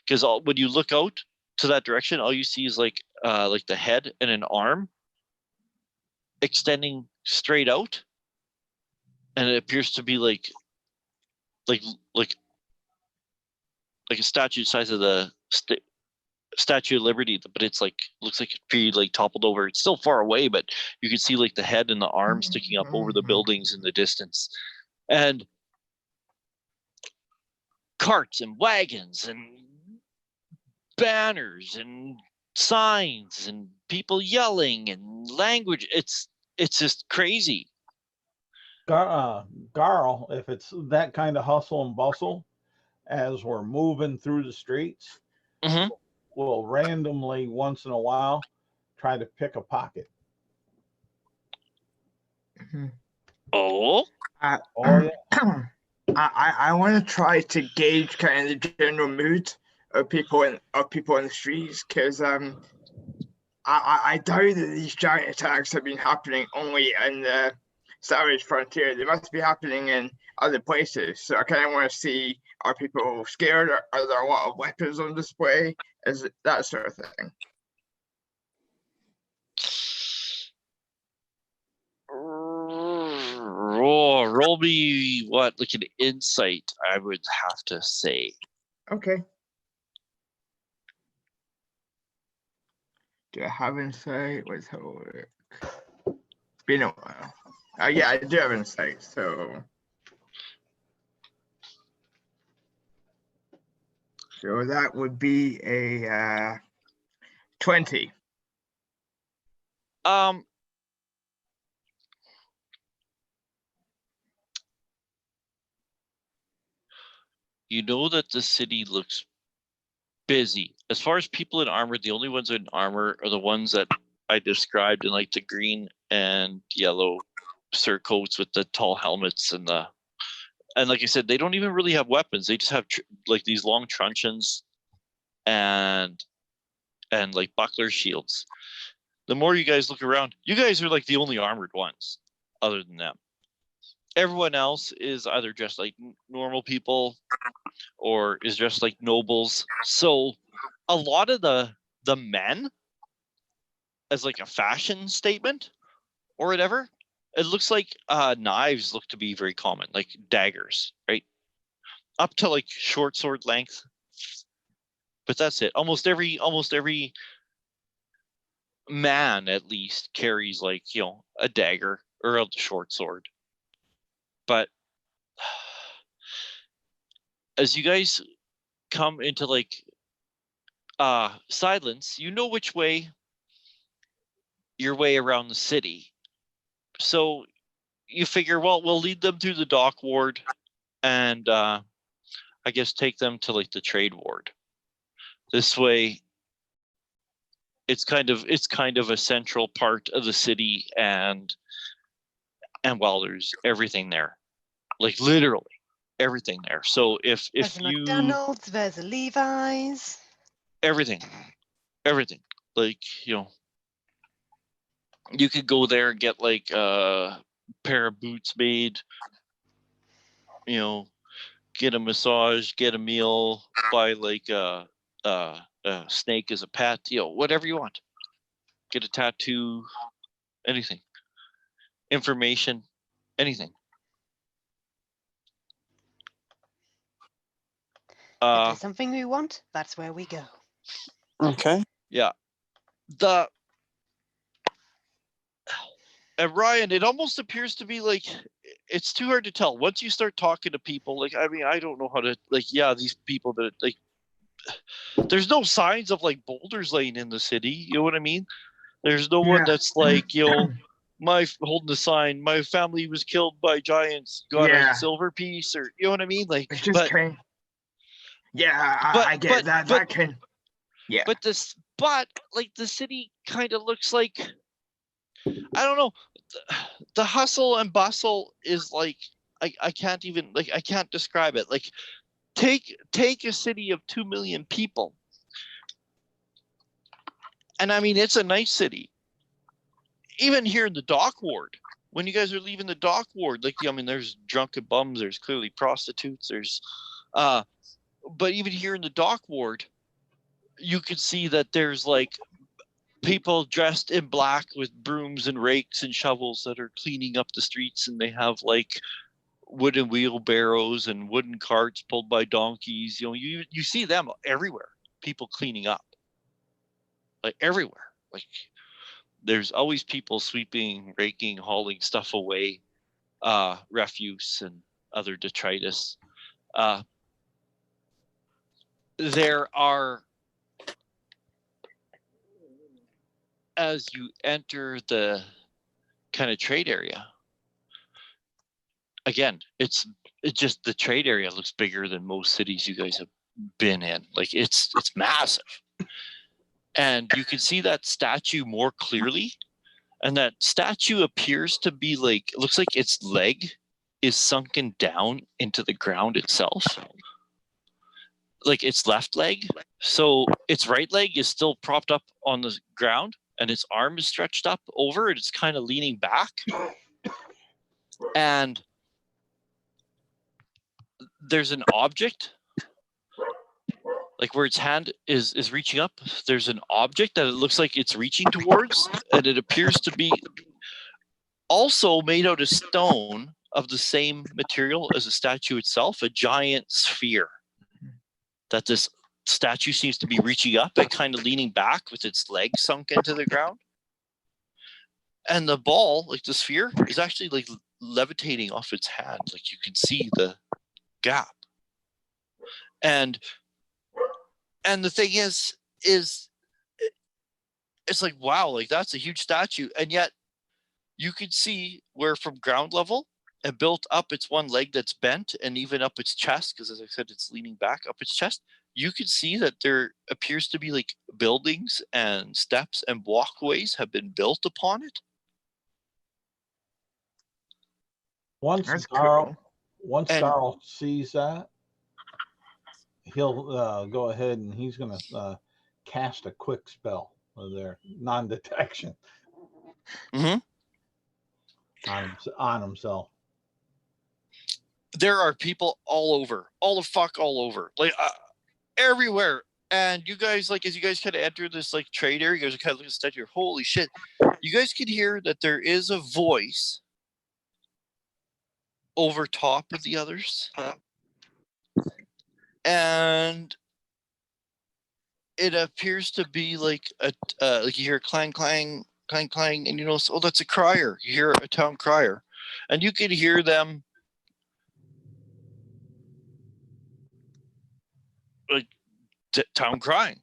because when you look out to that direction, all you see is like the head and an arm extending straight out, and it appears to be like a statue the size of the Statue of Liberty, but it's like, looks like it's pretty like toppled over. It's still far away, but you can see like the head and the arm sticking up over the buildings in the distance, and carts and wagons and banners and signs and people yelling and language. It's just crazy. Garl, if it's that kind of hustle and bustle as we're moving through the streets, we'll randomly once in a while try to pick a pocket. Oh, Oh yeah. I want to try to gauge kind of the general mood of people in the streets, because I doubt that these giant attacks have been happening only in the Savage Frontier. They must be happening in other places. So I kind of want to see, are people scared? Are there a lot of weapons on display? Is it that sort of thing? Roll me like an insight, I would have to say. Okay. Do I have insight? Let's have a look. It's been a while. Yeah, I do have insight. So that would be a 20. You know that the city looks busy. As far as people in armor, the only ones in armor are the ones that I described in like the green and yellow surcoats with the tall helmets and like I said, they don't even really have weapons. They just have like these long truncheons and like buckler shields. The more you guys look around, you guys are like the only armored ones other than them. Everyone else is either dressed like normal people or is dressed like nobles. So a lot of the men, as like a fashion statement or whatever, it looks like knives look to be very common, like daggers, right? Up to like short sword length. But that's it. Almost every man at least carries like, a dagger or a short sword. But as you guys come into like silence, you know which way your way around the city. So you figure, well, we'll lead them through the dock ward and I guess take them to like the trade ward. This way it's kind of a central part of the city, and well, there's everything there. Like literally everything there. So if There's a you McDonald's, there's a Levi's. everything. Like, you know, you could go there and get like a pair of boots made, you know, get a massage, get a meal, buy like a snake as a pet, you know, whatever you want. Get a tattoo, anything. Information, anything. If there's something we want, that's where we go. Okay. Yeah. And Ryan, it almost appears to be like it's too hard to tell. Once you start talking to people, like, I mean, I don't know how to, like, yeah, these people that like, there's no signs of like boulders laying in the city. You know what I mean? There's no one that's like, you know, holding the sign, my family was killed by giants, got a silver piece, or you know what I mean? Like, It's just kind. Yeah, I get that. That can. Yeah. But like the city kind of looks like, I don't know, the hustle and bustle is like, I can't even, like, I can't describe it. Like, take a city of 2 million people, and I mean, it's a nice city. Even here in the dock ward, when you guys are leaving the dock ward, like, I mean, there's drunken bums, there's clearly prostitutes, there's but even here in the dock ward, you could see that there's like people dressed in black with brooms and rakes and shovels that are cleaning up the streets, and they have like wooden wheelbarrows and wooden carts pulled by donkeys. You know, you see them everywhere, people cleaning up, like everywhere. Like, there's always people sweeping, raking, hauling stuff away, refuse and other detritus. There are, as you enter the kind of trade area, again, it's just, the trade area looks bigger than most cities you guys have been in. Like, it's massive. And you can see that statue more clearly. And that statue appears to be like, it looks like its leg is sunken down into the ground itself. Like its left leg. So its right leg is still propped up on the ground, and its arm is stretched up over it. It's kind of leaning back. And there's an object, like where its hand is reaching up, there's an object that it looks like it's reaching towards, and it appears to be also made out of stone of the same material as the statue itself, a giant sphere that this statue seems to be reaching up and kind of leaning back with its legs sunk into the ground. And the ball, like the sphere, is actually like levitating off its hand. Like, you can see the gap. And the thing is it's like, wow, like that's a huge statue. And yet you could see where from ground level and built up its one leg that's bent, and even up its chest, because as I said, it's leaning back up its chest. You could see that there appears to be like buildings and steps and walkways have been built upon it. Once Darrell sees that, he'll go ahead and he's going to cast a quick spell of their non-detection on himself. There are people all over, all over, like everywhere. And you guys, like, as you guys kind of enter this like trade area, you guys are kind of looking at the statue. Holy shit! You guys can hear that there is a voice over top of the others, and it appears to be like like you hear clang clang clang clang, and you know, oh, that's a crier. You hear a town crier, and you can hear them like town crying.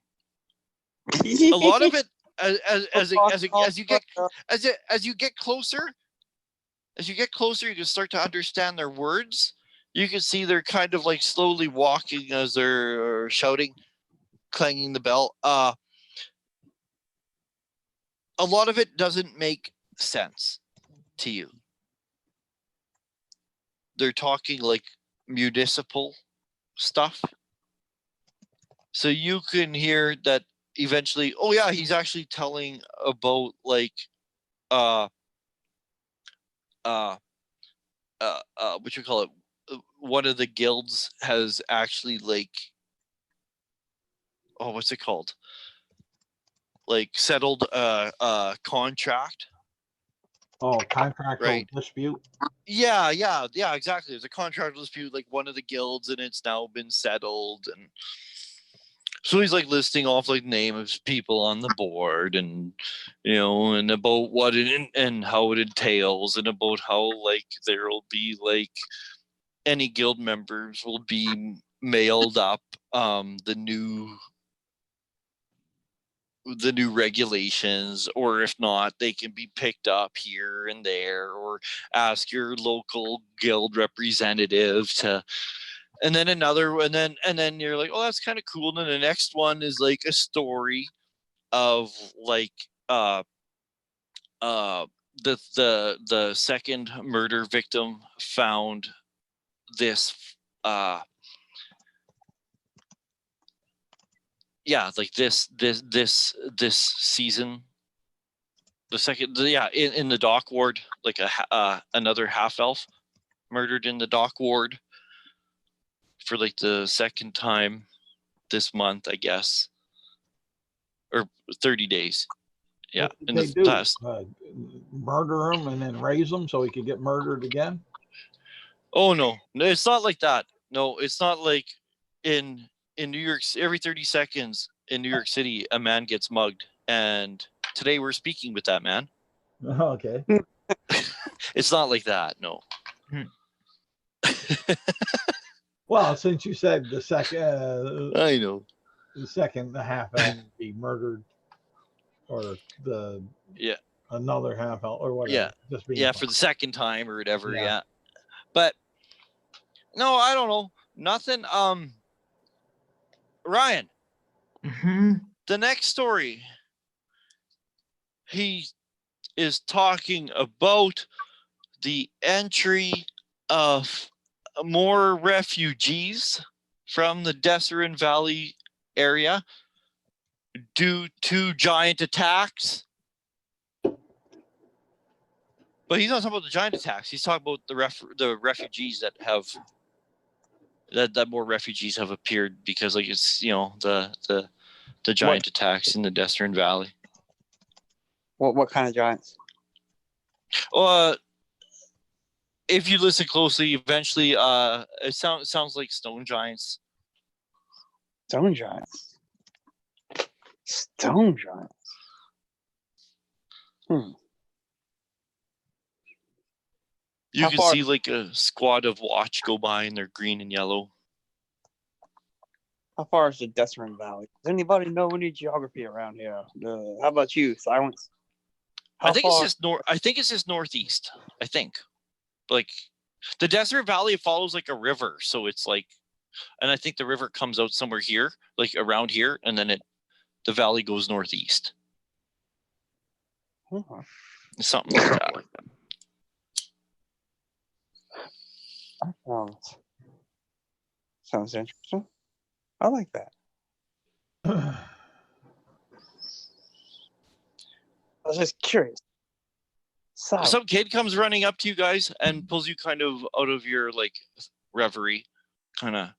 A lot of it you get closer, you can start to understand their words. You can see they're kind of like slowly walking as they're shouting, clanging the bell. A lot of it doesn't make sense to you. They're talking like municipal stuff. So you can hear that eventually, oh yeah, he's actually telling about like what you call it, one of the guilds has actually like, oh, what's it called, like settled a contract. Oh, contractual Right. dispute. Yeah, exactly. There's a contract dispute, like one of the guilds, and it's now been settled. And so he's like listing off like name of people on the board, and and about what it and how it entails, and about how like there will be like any guild members will be mailed up the new regulations, or if not, they can be picked up here and there, or ask your local guild representative to. And then and then you're like, oh, that's kind of cool. And then the next one is like a story of like the second murder victim found this like this season, the second, in the dock ward, like another half elf murdered in the dock ward for like the second time this month, I guess, or 30 days. Yeah, What did in they the do? past. Murder him and then raise him so he could get murdered again? Oh no, it's not like that. No, it's not like in New York. Every 30 seconds in New York City, a man gets mugged, and today we're speaking with that man. Okay. It's not like that. No. Well, since you said the second, I know. the half elf be murdered, or another half elf or whatever. Yeah, for the second time or whatever. Yeah. But no, I don't know. Nothing. Ryan. Mm-hmm. The next story. He is talking about the entry of more refugees from the Desserin Valley area due to giant attacks. But he's not talking about the giant attacks. He's talking about the refugees that have that more refugees have appeared because like it's the giant attacks in the Desserin Valley. What kind of giants? If you listen closely, eventually it sounds like stone giants. Stone giants. Stone giants. You can see like a squad of watch go by, and they're green and yellow. How far is the Desserin Valley? Does anybody know any geography around here? How about you, Silence? I think it's just northeast. I think, like, the Desert Valley follows like a river, so it's like, and I think the river comes out somewhere here, like around here, and then the valley goes northeast. Something like that. Sounds interesting. I like that. I was just curious. Some kid comes running up to you guys and pulls you kind of out of your like reverie, kind of,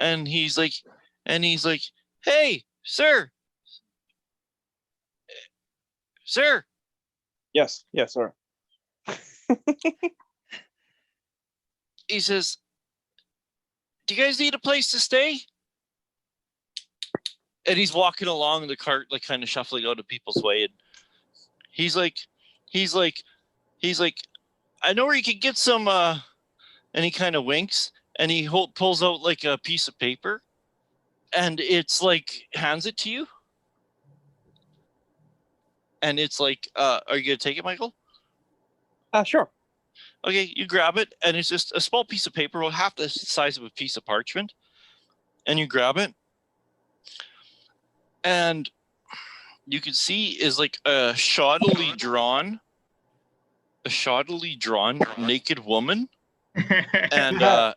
and he's like, "Hey, sir, sir." Yes, sir. He says, "Do you guys need a place to stay?" And he's walking along the cart, like kind of shuffling out of people's way, and he's like, "I know where you can get some." And he kind of winks, and he pulls out like a piece of paper, and it's like hands it to you. and it's like, are you gonna take it, Michael? Sure. Okay, you grab it, and it's just a small piece of paper, about half the size of a piece of parchment, and you grab it, and you can see is like a shoddily drawn naked woman, and a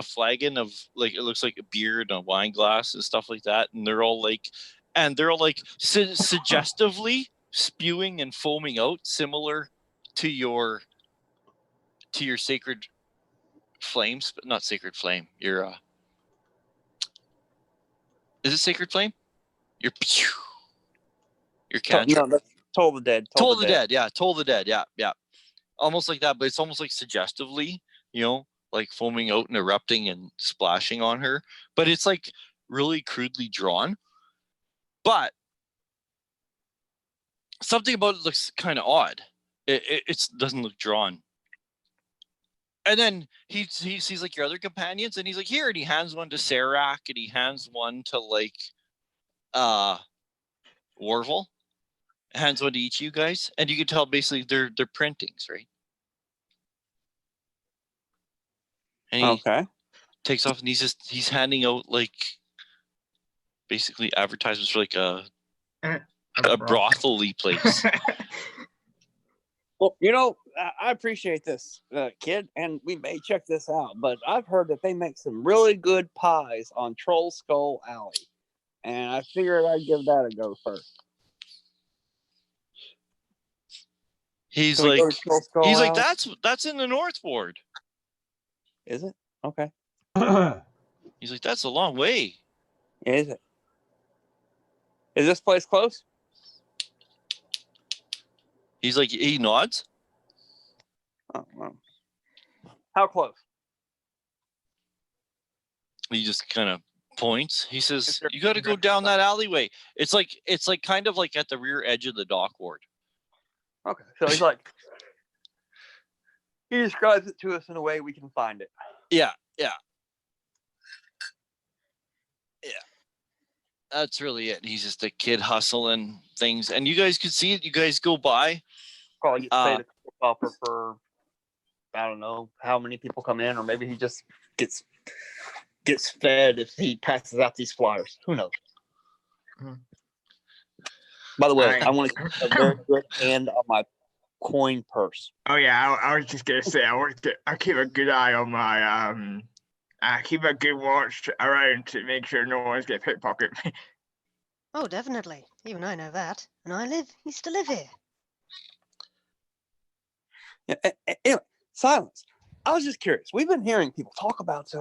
flagon of, like, it looks like a beer and a wine glass and stuff like that, and they're all like suggestively spewing and foaming out, similar to your sacred flames, but not sacred flame. Your is it sacred flame? Your cantrip. No, that's Toll the Dead. Toll the Dead. Yeah, Toll the Dead. Yeah, yeah. Almost like that, but it's almost like suggestively, like foaming out and erupting and splashing on her. But it's like really crudely drawn. But something about it looks kind of odd. It doesn't look drawn. And then he sees like your other companions, and he's like, here, and he hands one to Serac, and he hands one to like Warvel. Hands one to each of you guys, and you can tell basically they're printings, right? And he takes off, and he's handing out like basically advertisements for like a brothel-y place. Well, I appreciate this, kid, and we may check this out, but I've heard that they make some really good pies on Troll Skull Alley, and I figured I'd give that a go first. He's Can we like, go to Troll Skull Alley? that's in the North Ward. Is it? Okay. He's like, that's a long way. Is it? Is this place close? He's like, he nods. Oh, well. How close? He just kind of points. He says, you got to go down that alleyway. It's like kind of like at the rear edge of the dock ward. Okay, so he's like, he describes it to us in a way we can find it. Yeah. That's really it. He's just a kid hustling things, and you guys could see it. You guys go by. Probably get paid a offer for, I don't know how many people come in, or maybe he just gets fed if he passes out these flyers. Who knows? By the way, I want to keep a very good hand on my coin purse. Oh yeah, I was just gonna say I keep a good eye on my I keep a good watch around to make sure no one's get pickpocketed. Oh, definitely. Even I know that, and I used to live here. Yeah, anyway, silence. I was just curious. We've been hearing people talk about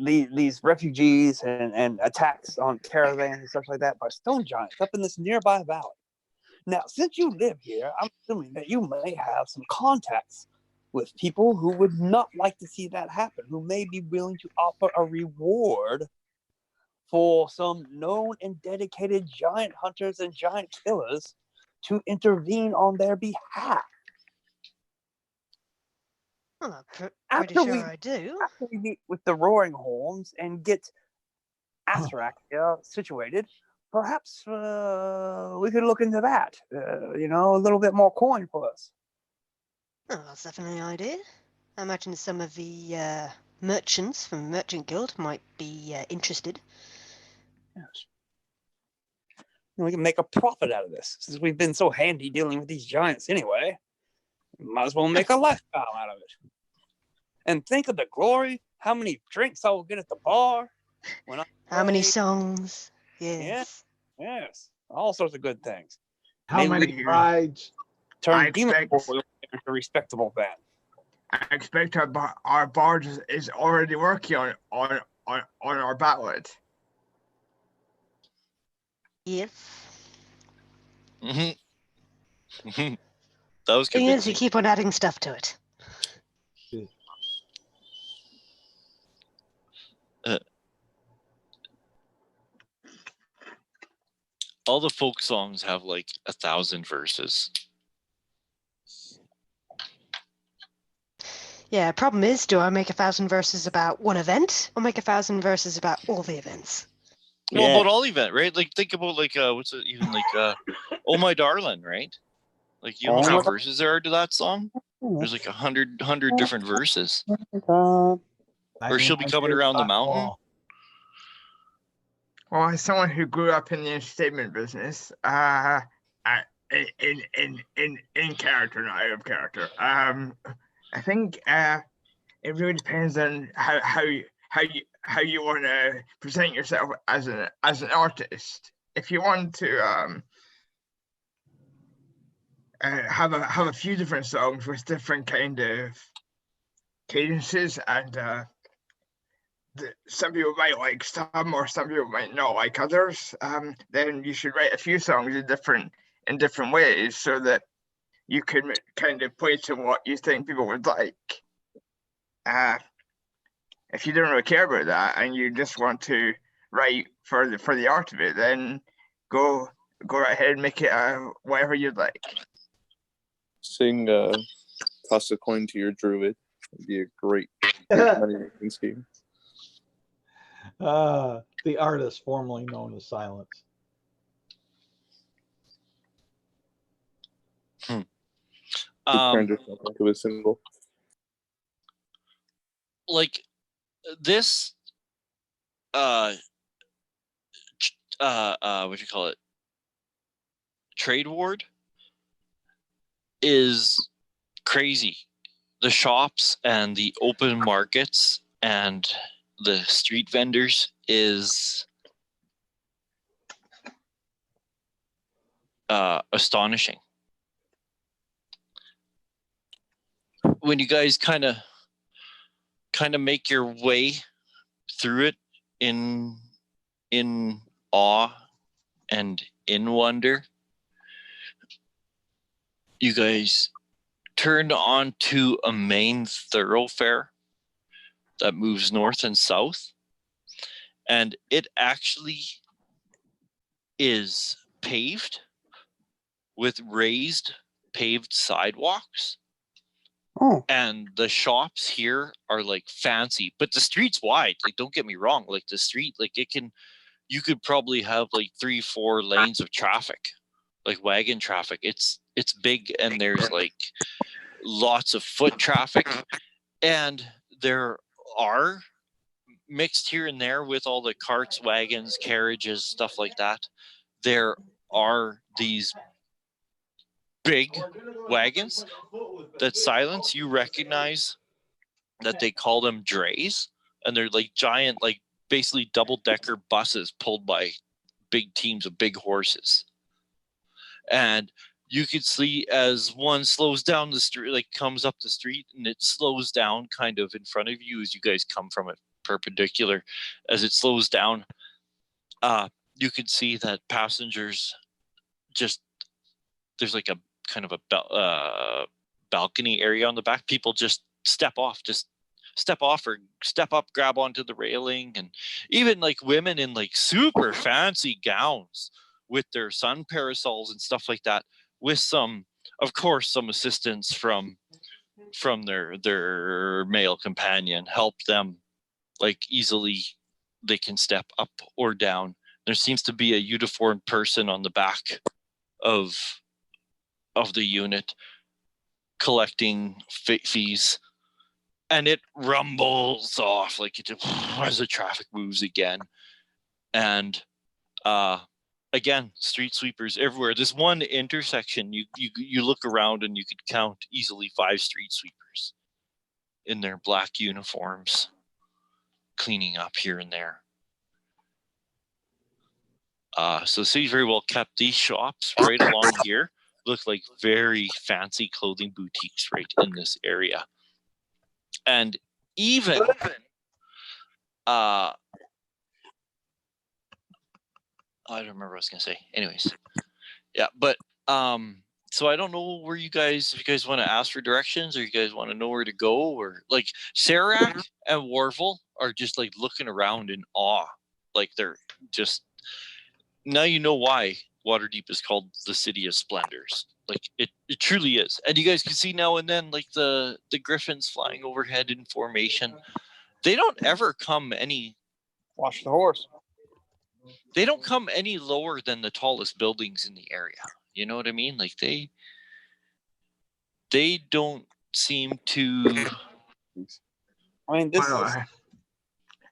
these refugees and attacks on caravans and stuff like that by stone giants up in this nearby valley. Now, since you live here, I'm assuming that you may have some contacts with people who would not like to see that happen, who may be willing to offer a reward for some known and dedicated giant hunters and giant killers to intervene on their behalf. Well, I'm pretty sure I do. After we meet with the Roaring Horns and get Asarak situated, perhaps we could look into that. A little bit more coin for us. Oh, that's definitely an idea. I imagine some of the merchants from Merchant Guild might be interested. Yes. We can make a profit out of this, since we've been so handy dealing with these giants anyway. Might as well make a lifestyle out of it. And think of the glory, how many drinks I will get at the bar. How many songs? Yes. Yes. All sorts of good things. How many rides? Turn demon into a respectable band. I expect our bard is already working on our ballad. Yes. Mm-hmm. That was thing is, you keep on adding stuff to it. All the folk songs have like 1,000 verses. Yeah, problem is, do I make 1,000 verses about one event or make 1,000 verses about all the events? Well, Yeah. about all event, right? Like think about like what's it even like Oh My Darling, right? Like you know Oh how my many verses there are to that song? There's like 100 different verses. God. Or she'll be coming around the mountain. Well, as someone who grew up in the entertainment business, in character, not out of character, I think it really depends on how you want to present yourself as an artist. If you want to have a few different songs with different kind of cadences, and some people might like some, or some people might not like others, then you should write a few songs in different ways, so that you can kind of play to what you think people would like. If you don't really care about that and you just want to write for the art of it, then go right ahead and make it whatever you'd like. Sing Toss a Coin to Your Druid. It'd be a great money-making scheme. The artist formerly known as Silence. Turned yourself into a symbol. Like this what you call it, trade ward is crazy. The shops and the open markets and the street vendors is astonishing. When you guys kind of make your way through it in awe and in wonder, you guys turned onto a main thoroughfare that moves north and south, and it actually is paved with raised paved sidewalks. Oh. And the shops here are like fancy, but the street's wide. Like, don't get me wrong, like the street, like you could probably have like 3-4 lanes of traffic, like wagon traffic. It's big, and there's like lots of foot traffic, and there are mixed here and there with all the carts, wagons, carriages, stuff like that. There are these big wagons that Silence, you recognize that they call them drays, and they're like giant, like basically double-decker buses pulled by big teams of big horses. And you could see as one slows down the street, like comes up the street, and it slows down kind of in front of you as you guys come from it perpendicular. As it slows down, you could see that passengers just, there's like a kind of a balcony area on the back. People just step off or step up, grab onto the railing, and even like women in like super fancy gowns with their sun parasols and stuff like that, with some, of course, some assistance from their male companion, help them, like easily they can step up or down. There seems to be a uniformed person on the back of the unit collecting fees, and it rumbles off like it just, as the traffic moves again. And again, street sweepers everywhere. This one intersection, you look around and you could count easily 5 street sweepers in their black uniforms cleaning up here and there. So the city's very well kept. These shops right along here look like very fancy clothing boutiques right in this area. And even I don't remember what I was gonna say. Anyways, yeah, but so I don't know where you guys, if you guys want to ask for directions, or you guys want to know where to go, or like Sarac and Warville are just like looking around in awe, like they're just, now you know why Waterdeep is called the City of Splendors. Like it truly is. And you guys can see now and then like the griffins flying overhead in formation. They don't ever come any Watch the horse. they don't come any lower than the tallest buildings in the area. You know what I mean? Like they don't seem to. I mean, this Well, is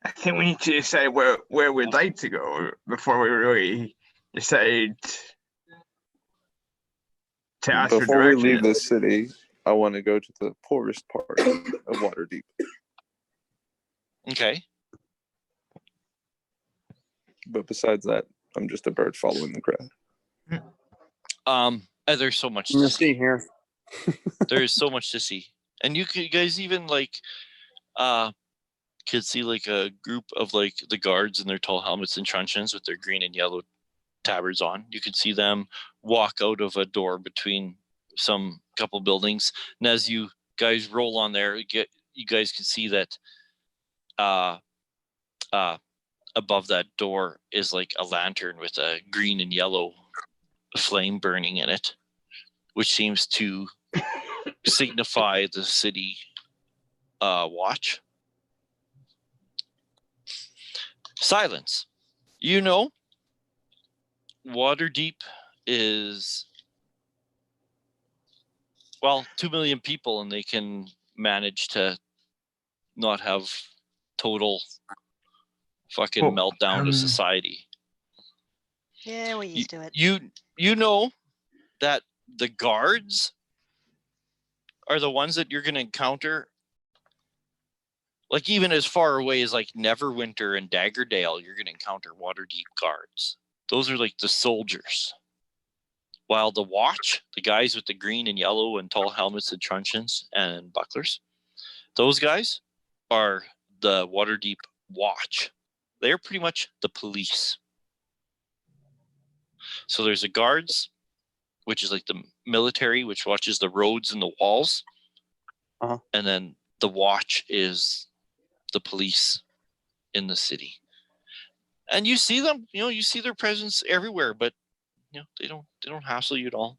I think we need to decide where we'd like to go before we really decide to ask for Before we leave directions. the city, I want to go to the poorest part of Waterdeep. Okay. But besides that, I'm just a bird following the crowd. There's so much you to see see. here. There's so much to see, and you guys even like could see like a group of like the guards in their tall helmets and truncheons with their green and yellow tabards on. You could see them walk out of a door between some couple buildings, and as you guys roll on there, you guys can see that above that door is like a lantern with a green and yellow flame burning in it, which seems to signify the city watch. Silence. You know, Waterdeep is, well, 2 million people, and they can manage to not have total fucking meltdown of society. Yeah, we're used to it. You know that the guards are the ones that you're going to encounter, like even as far away as like Neverwinter and Daggerdale. You're going to encounter Waterdeep guards. Those are like the soldiers. While the watch, the guys with the green and yellow and tall helmets and truncheons and bucklers, those guys are the Waterdeep watch. They're pretty much the police. So there's the guards, which is like the military, which watches the roads and the walls. Uh-huh. And then the watch is the police in the city. And you see them, you see their presence everywhere, but they don't hassle you at all.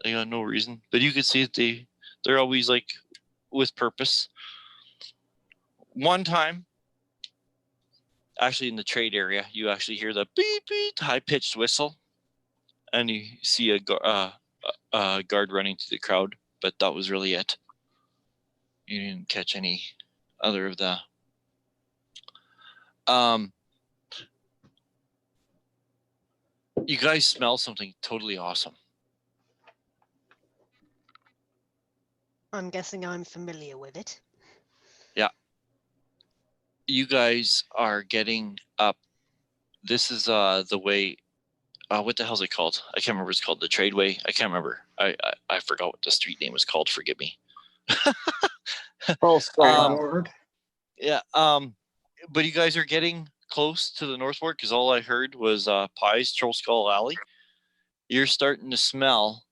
They got no reason. But you can see that they're always like with purpose. One time, actually in the trade area, you actually hear the beep beep high-pitched whistle, and you see a guard running through the crowd, but that was really it. You didn't catch any other of the you guys smell something totally awesome. I'm guessing I'm familiar with it. Yeah. You guys are getting up. This is the way. What the hell's it called? I can't remember. It's called the Tradeway. I can't remember. I forgot what the street name was called. Forgive me. Yeah. But you guys are getting close to the North Ward, because all I heard was Pie's Troll Skull Alley. You're starting to smell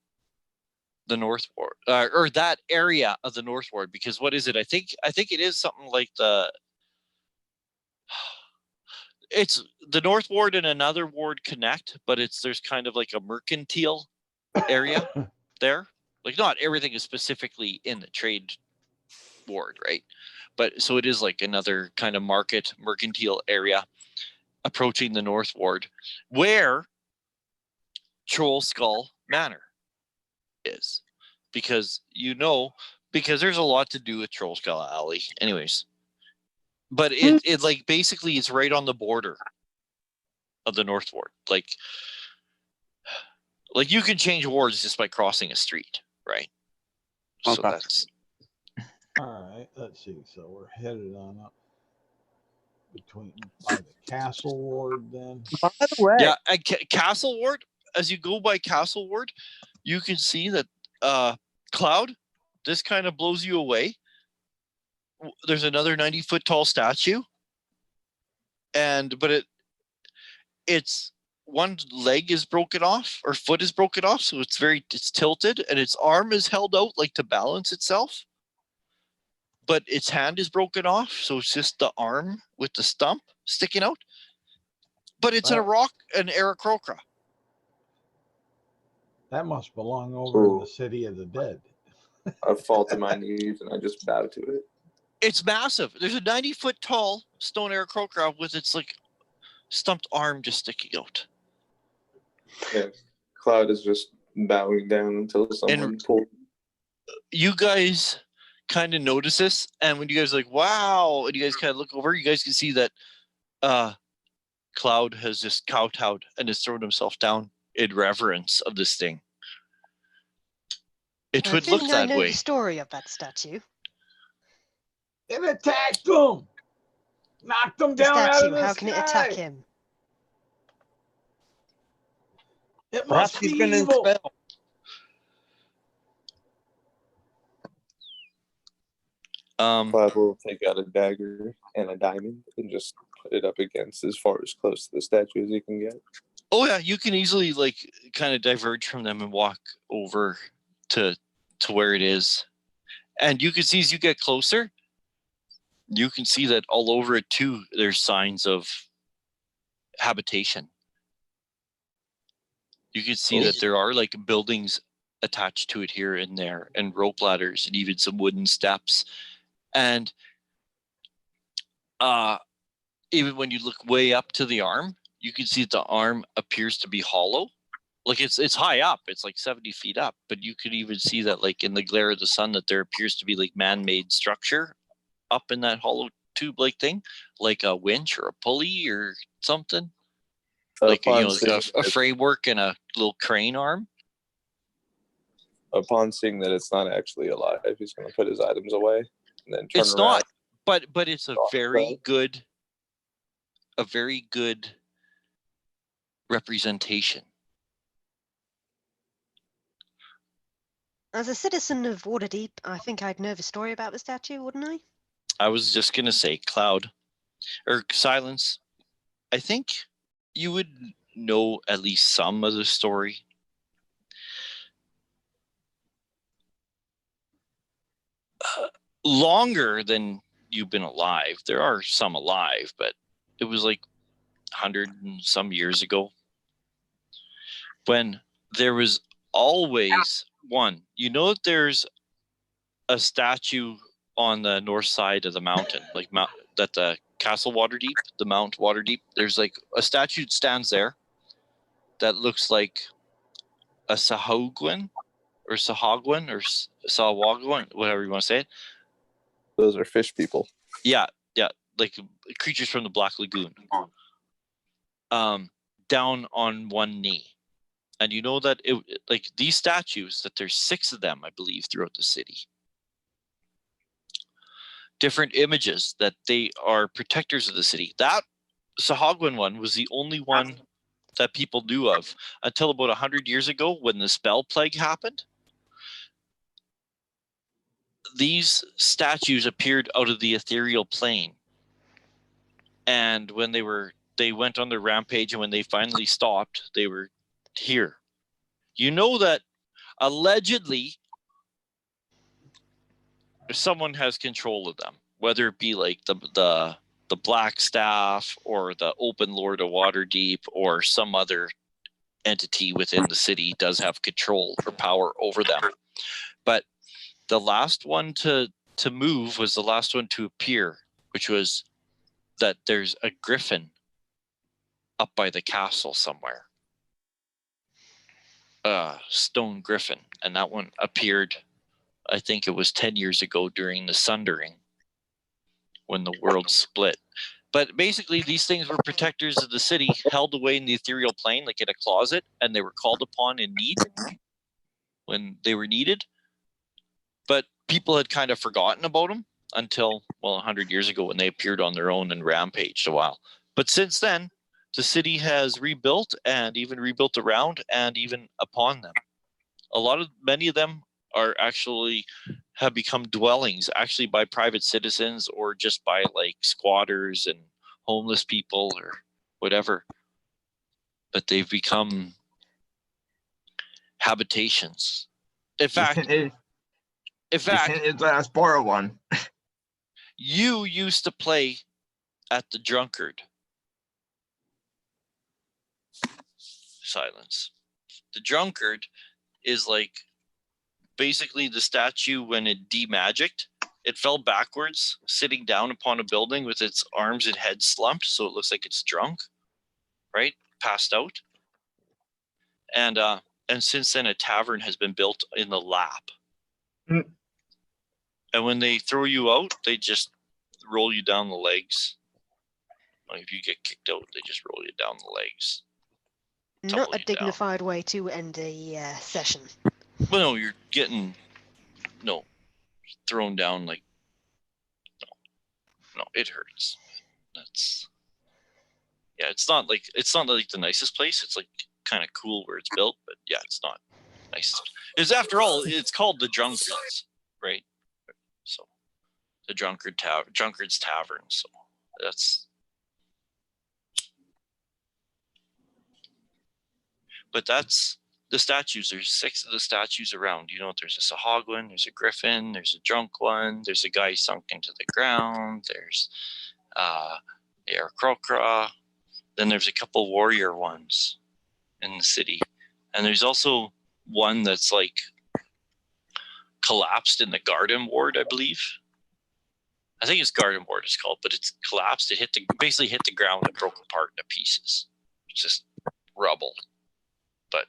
the North Ward, or that area of the North Ward, because what is it? I think it is something like it's the North Ward and another ward connect, but there's kind of like a mercantile area there. Like not everything is specifically in the trade ward, right? But so it is like another kind of mercantile area approaching the North Ward, where Troll Skull Manor is, because there's a lot to do with Troll Skull Alley anyways. But it like basically it's right on the border of the North Ward. Like you can change wards just by crossing a street, right? So Okay. that's All right, let's see. So we're headed on up by the Castle Ward then. By the way, yeah. And Castle Ward, as you go by Castle Ward, you can see that Cloud, this kind of blows you away. There's another 90-foot tall statue, but it's one leg is broken off, or foot is broken off, so it's tilted, and its arm is held out like to balance itself, but its hand is broken off, so it's just the arm with the stump sticking out. But it's an Aarakocra. That must belong over in the City of the Dead. I fall to my knees and I just bow to it. It's massive. There's a 90-foot tall stone Aarakocra with its like stumped arm just sticking out. Yeah. Cloud is just bowing down until someone pulls. You guys kind of notice this, and when you guys are like, wow, and you guys kind of look over, you guys can see that Cloud has just kowtowed and has thrown himself down in reverence of this thing. It would look I that know way. the story of that statue. It attacked him. Knocked him The down out statue, of the how can it attack sky. him? It Perhaps must be he's going to evil. expel. Cloud will take out a dagger and a diamond and just put it up against as far as close to the statue as he can get. Oh yeah, you can easily like kind of diverge from them and walk over to where it is. And you can see as you get closer, you can see that all over it too, there's signs of habitation. You can see that there are like buildings attached to it here and there, and rope ladders, and even some wooden steps. And even when you look way up to the arm, you can see that the arm appears to be hollow. Like it's high up, it's like 70 feet up, but you could even see that like in the glare of the sun that there appears to be like man-made structure up in that hollow tube-like thing, like a winch or a pulley or something. Like, you know, like a framework and a little crane arm. Upon seeing that it's not actually alive, he's going to put his items away and then turn It's around. not, but it's a very good representation. As a citizen of Waterdeep, I think I'd know the story about the statue, wouldn't I? I was just gonna say Cloud or Silence. I think you would know at least some of the story. Longer than you've been alive. There are some alive, but it was like 100 and some years ago when there was always one. You know that there's a statue on the north side of the mountain, like that the Castle Waterdeep, the Mount Waterdeep. There's like a statue that stands there that looks like a Sahagwin or Sahagwin or Sawagwin, whatever you want to say it. Those are fish people. Yeah, like creatures from the Black Lagoon. Down on one knee. And you know that it like these statues, that there's 6 of them, I believe, throughout the city. Different images that they are protectors of the city. That Sahagwin one was the only one that people knew of until about 100 years ago when the spell plague happened. These statues appeared out of the ethereal plane. And when they went on their rampage, and when they finally stopped, they were here. You know that allegedly someone has control of them, whether it be like the Black Staff or the Open Lord of Waterdeep or some other entity within the city does have control or power over them. But the last one to move was the last one to appear, which was that there's a griffin up by the castle somewhere. Stone griffin. And that one appeared, I think it was 10 years ago during the Sundering, when the world split. But basically, these things were protectors of the city, held away in the ethereal plane, like in a closet, and they were called upon in need when they were needed. But people had kind of forgotten about them until, 100 years ago when they appeared on their own and rampaged a while. But since then, the city has rebuilt and even rebuilt around and even upon them. Many of them are actually have become dwellings actually by private citizens or just by like squatters and homeless people or whatever. But they've become habitations. In fact, let us borrow one. You used to play at the Drunkard. Silence. The Drunkard is like basically the statue when it demagicked. It fell backwards, sitting down upon a building with its arms and head slumped, so it looks like it's drunk. right? Passed out. And since then a tavern has been built in the lap. Mm. And when they throw you out, they just roll you down the legs. Like if you get kicked out, they just roll you down the legs. Not tumble a you down. dignified way to end a session. Well, no, you're getting thrown down like no, it hurts. That's it's not like the nicest place. It's like kind of cool where it's built, but yeah, it's not nice. Because after all, it's called the Drunkards, right? So the Drunkard's Tavern. So that's. But that's the statues. There's 6 of the statues around. You know, there's a Sahagwin, there's a Griffin, there's a drunk one, there's a guy sunk into the ground, there's Aarakocra. Then there's a couple warrior ones in the city. And there's also one that's like collapsed in the garden ward, I believe. I think it's garden ward it's called, but it's collapsed. It basically hit the ground and broke apart into pieces. It's just rubble. But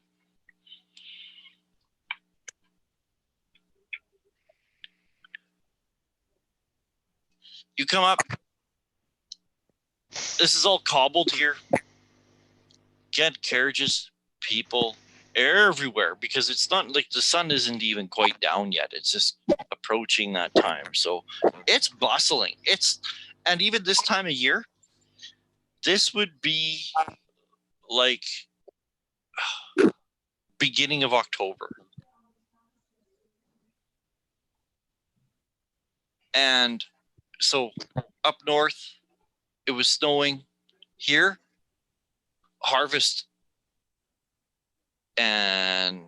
you come up. This is all cobbled here. Get carriages, people everywhere because it's not like the sun isn't even quite down yet. It's just approaching that time. So it's bustling. And even this time of year, this would be like beginning of October. And so up north, it was snowing. Here, harvest. And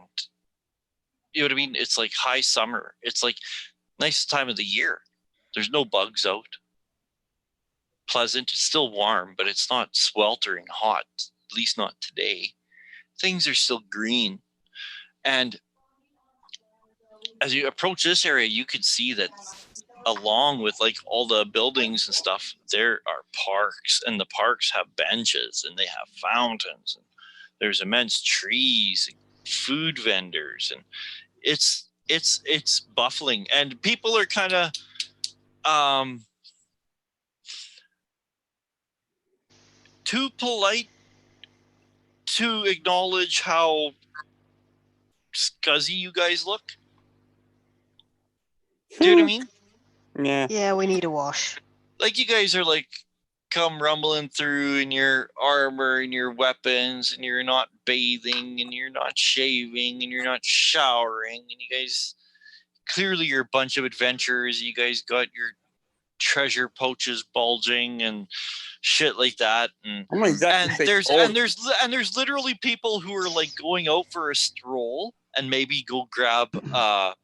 you know what I mean? It's like high summer. It's like nicest time of the year. There's no bugs out. Pleasant. It's still warm, but it's not sweltering hot. At least not today. Things are still green. And as you approach this area, you could see that along with like all the buildings and stuff, there are parks, and the parks have benches and they have fountains, and there's immense trees and food vendors, and it's buffling, and people are kind of too polite to acknowledge how scuzzy you guys look. Do you know what I mean? Yeah. Yeah, we need a wash. Like you guys are like come rumbling through in your armor and your weapons, and you're not bathing and you're not shaving and you're not showering, and you guys clearly you're a bunch of adventurers. You guys got your treasure pouches bulging and shit like that, and I'm not exactly and there's literally people who are like going out for a stroll and maybe go grab a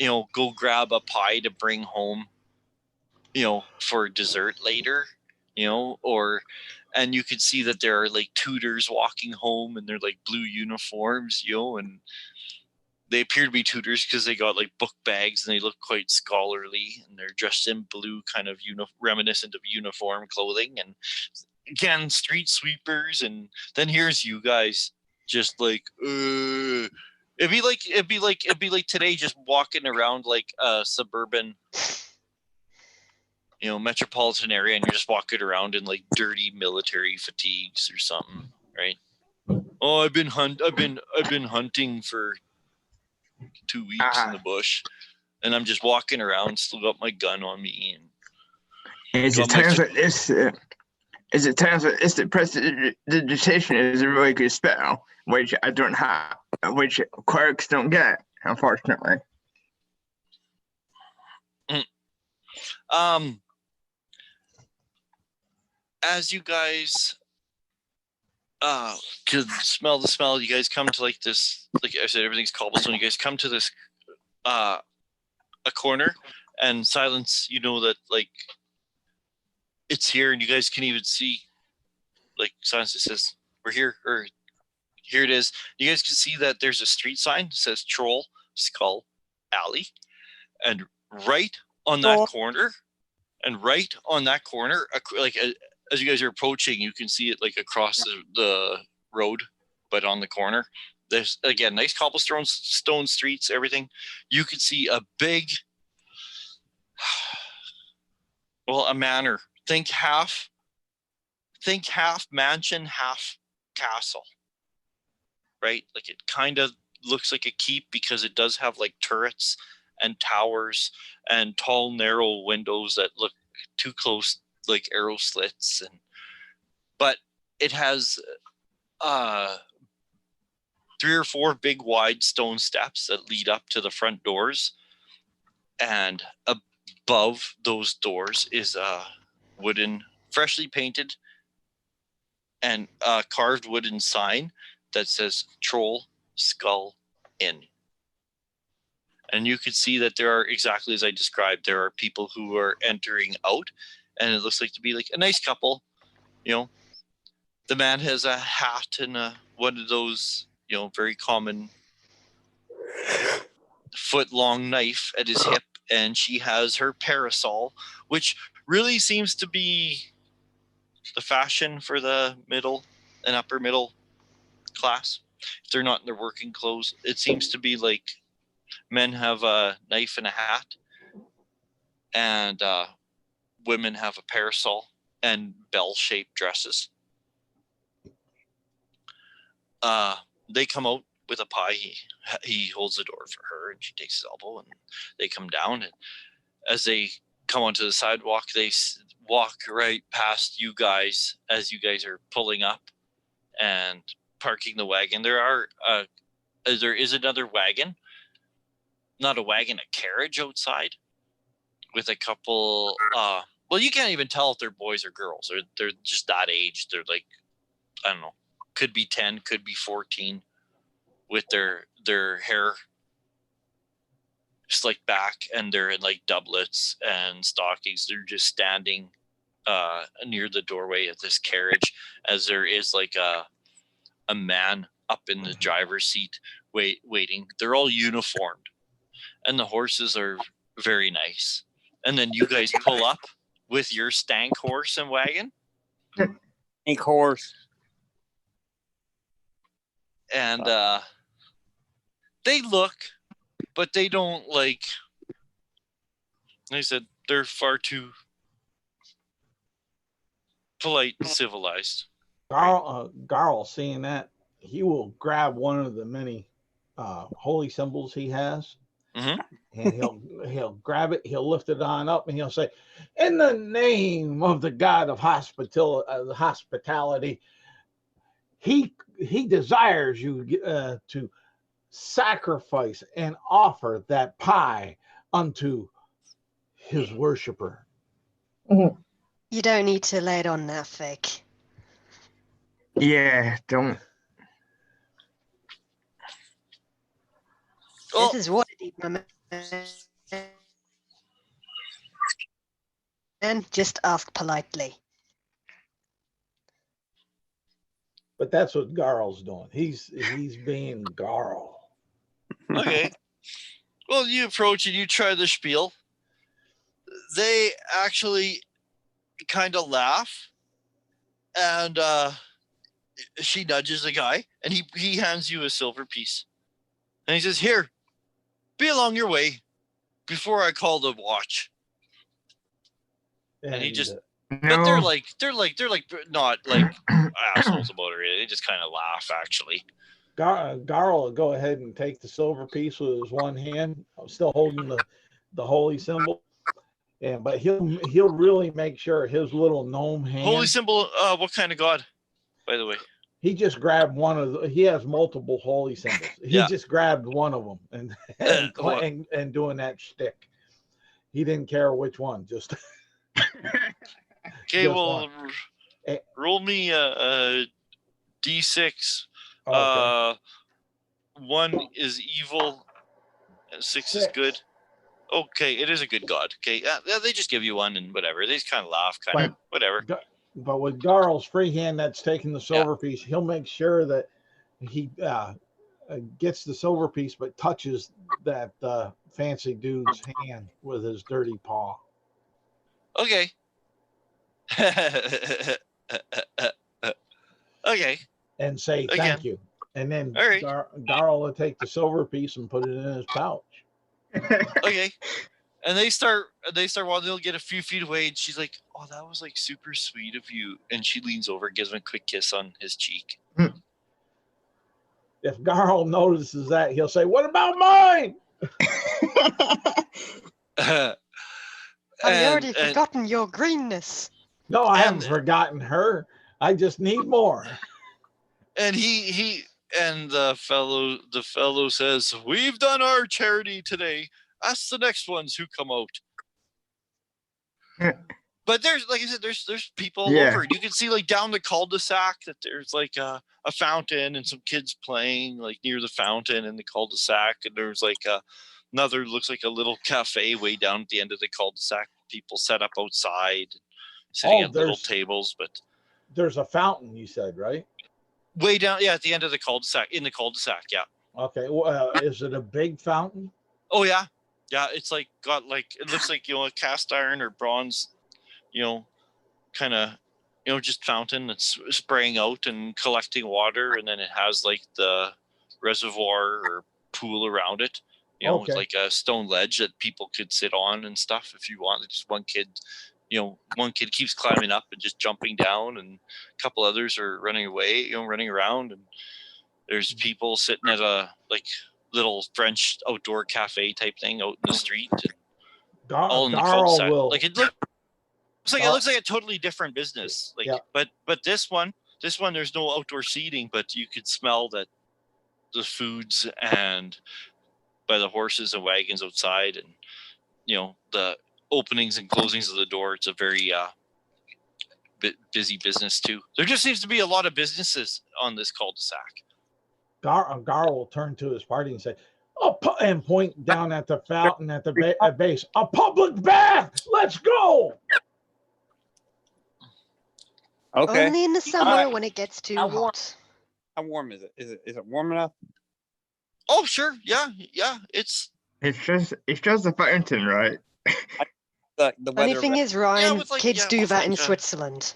pie to bring home, for dessert later, and you could see that there are like tutors walking home in their like blue uniforms, and they appear to be tutors because they got like book bags and they look quite scholarly, and they're dressed in blue kind of reminiscent of uniform clothing, and again street sweepers. And then here's you guys just like it'd be like today just walking around like a suburban metropolitan area, and you're just walking around in like dirty military fatigues or something, right? Oh, I've been hunting for 2 weeks in the bush, and I'm just walking around, still got my gun on me. And is it times like this? Is it times like this that prestidigitation is a really good spell, which I don't have, which clerics don't get, unfortunately. As you guys could smell the smell, you guys come to like this, like I said, everything's cobblestone. You guys come to this a corner, and Silence, that like it's here, and you guys can even see like Silence that says we're here, or here it is. You guys can see that there's a street sign that says Troll Skull Alley, and right on that corner, like as you guys are approaching, you can see it like across the road, but on the corner. There's again nice cobblestone stone streets, everything. You can see a big, well, a manor. Think half mansion, half castle. Right? Like it kind of looks like a keep because it does have like turrets and towers and tall, narrow windows that look too close, like arrow slits, but it has 3 or 4 big wide stone steps that lead up to the front doors, and above those doors is a wooden, freshly painted and carved wooden sign that says Troll Skull Inn. And you can see that there are, exactly as I described, there are people who are entering out, and it looks like to be like a nice couple. You know, the man has a hat and one of those, you know, very common foot-long knife at his hip, and she has her parasol, which really seems to be the fashion for the middle and upper middle class. If they're not in their working clothes, it seems to be like men have a knife and a hat, and women have a parasol and bell-shaped dresses. They come out with a pie. He holds the door for her, and she takes his elbow, and they come down. And as they come onto the sidewalk, they walk right past you guys as you guys are pulling up and parking the wagon. There is another wagon, not a wagon, a carriage outside with a couple. Well, you can't even tell if they're boys or girls. They're just that age. They're like, I don't know, could be 10, could be 14, with their hair slicked back, and they're in like doublets and stockings. They're just standing near the doorway of this carriage, as there is like a man up in the driver's seat waiting. They're all uniformed, and the horses are very nice. And then you guys pull up with your stank horse and wagon. Stank horse. And they look, but they don't like I said, they're far too polite and civilized. Garl, seeing that, he will grab one of the many holy symbols he has, Mhm. and he'll grab it, he'll lift it on up, and he'll say, "In the name of the God of hospitality, he desires you to sacrifice and offer that pie unto his worshiper." You don't need to lay it on that thick. Yeah, don't. Oh, This is what it is, my man. And just ask politely. But that's what Garl's doing. He's being Garl. okay. Well, you approach and you try the spiel. They actually kind of laugh, and she nudges the guy, and he hands you a silver piece, and he says, "Here, be along your way before I call the watch." And he just, but No. they're like not like assholes about it. They just kind of laugh, actually. Garl will go ahead and take the silver piece with his one hand, still holding the holy symbol, but he'll really make sure his little gnome hand. Holy symbol. What kind of god, by the way? He just grabbed one of he has multiple holy symbols. He Yeah. just grabbed one of them and doing that shtick. He didn't care which one. Just Okay, just well, one. roll me a D6. Okay. 1 is evil, and 6 is good. Okay, it is a good god. Okay, they just give you one and whatever. They just kind of laugh, kind of whatever. But with Garl's free hand that's taking the silver piece, he'll make sure that he gets the silver piece, but touches that fancy dude's hand with his dirty paw. Okay. Okay. and say Again. thank you. And then All right. Garl will take the silver piece and put it in his pouch. Okay. And they start while they'll get a few feet away, and she's like, "Oh, that was like super sweet of you." And she leans over, gives him a quick kiss on his cheek. If Garl notices that, he'll say, "What about mine?" Have you already forgotten your greenness? No, I haven't forgotten her. I just need more. And the fellow says, "We've done our charity today. Ask the next ones who come out." But there's, like I said, there's people all over. You can see like down the cul-de-sac that there's like a fountain and some kids playing like near the fountain in the cul-de-sac, and there's like another, looks like a little cafe way down at the end of the cul-de-sac. People set up outside, sitting at little tables. But there's a fountain, you said, right? Way down, yeah, at the end of the cul-de-sac, in the cul-de-sac, yeah. Okay, well, is it a big fountain? Oh yeah, yeah. It's like got like, it looks like, a cast iron or bronze, kind of, just fountain that's spraying out and collecting water, and then it has like the reservoir or pool around it. With like a stone ledge that people could sit on and stuff if you want. Just one kid keeps climbing up and just jumping down, and a couple others are running away, running around, and there's people sitting at a like little French outdoor cafe type thing out in the street. All in the cul-de-sac. Like it looks like a totally different business. Like, but this one, there's no outdoor seating, but you could smell that the foods and by the horses and wagons outside, and the openings and closings of the door. It's a very busy business too. There just seems to be a lot of businesses on this cul-de-sac. Gar will turn to his party and say, and point down at the fountain at the base. "A public bath! Let's go!" Okay. Only in the summer when it gets too hot. How warm is it? Is it warm enough? Oh sure, yeah. It's just a fountain, right? The Funny thing is, Ryan, like, kids do that in like, Switzerland.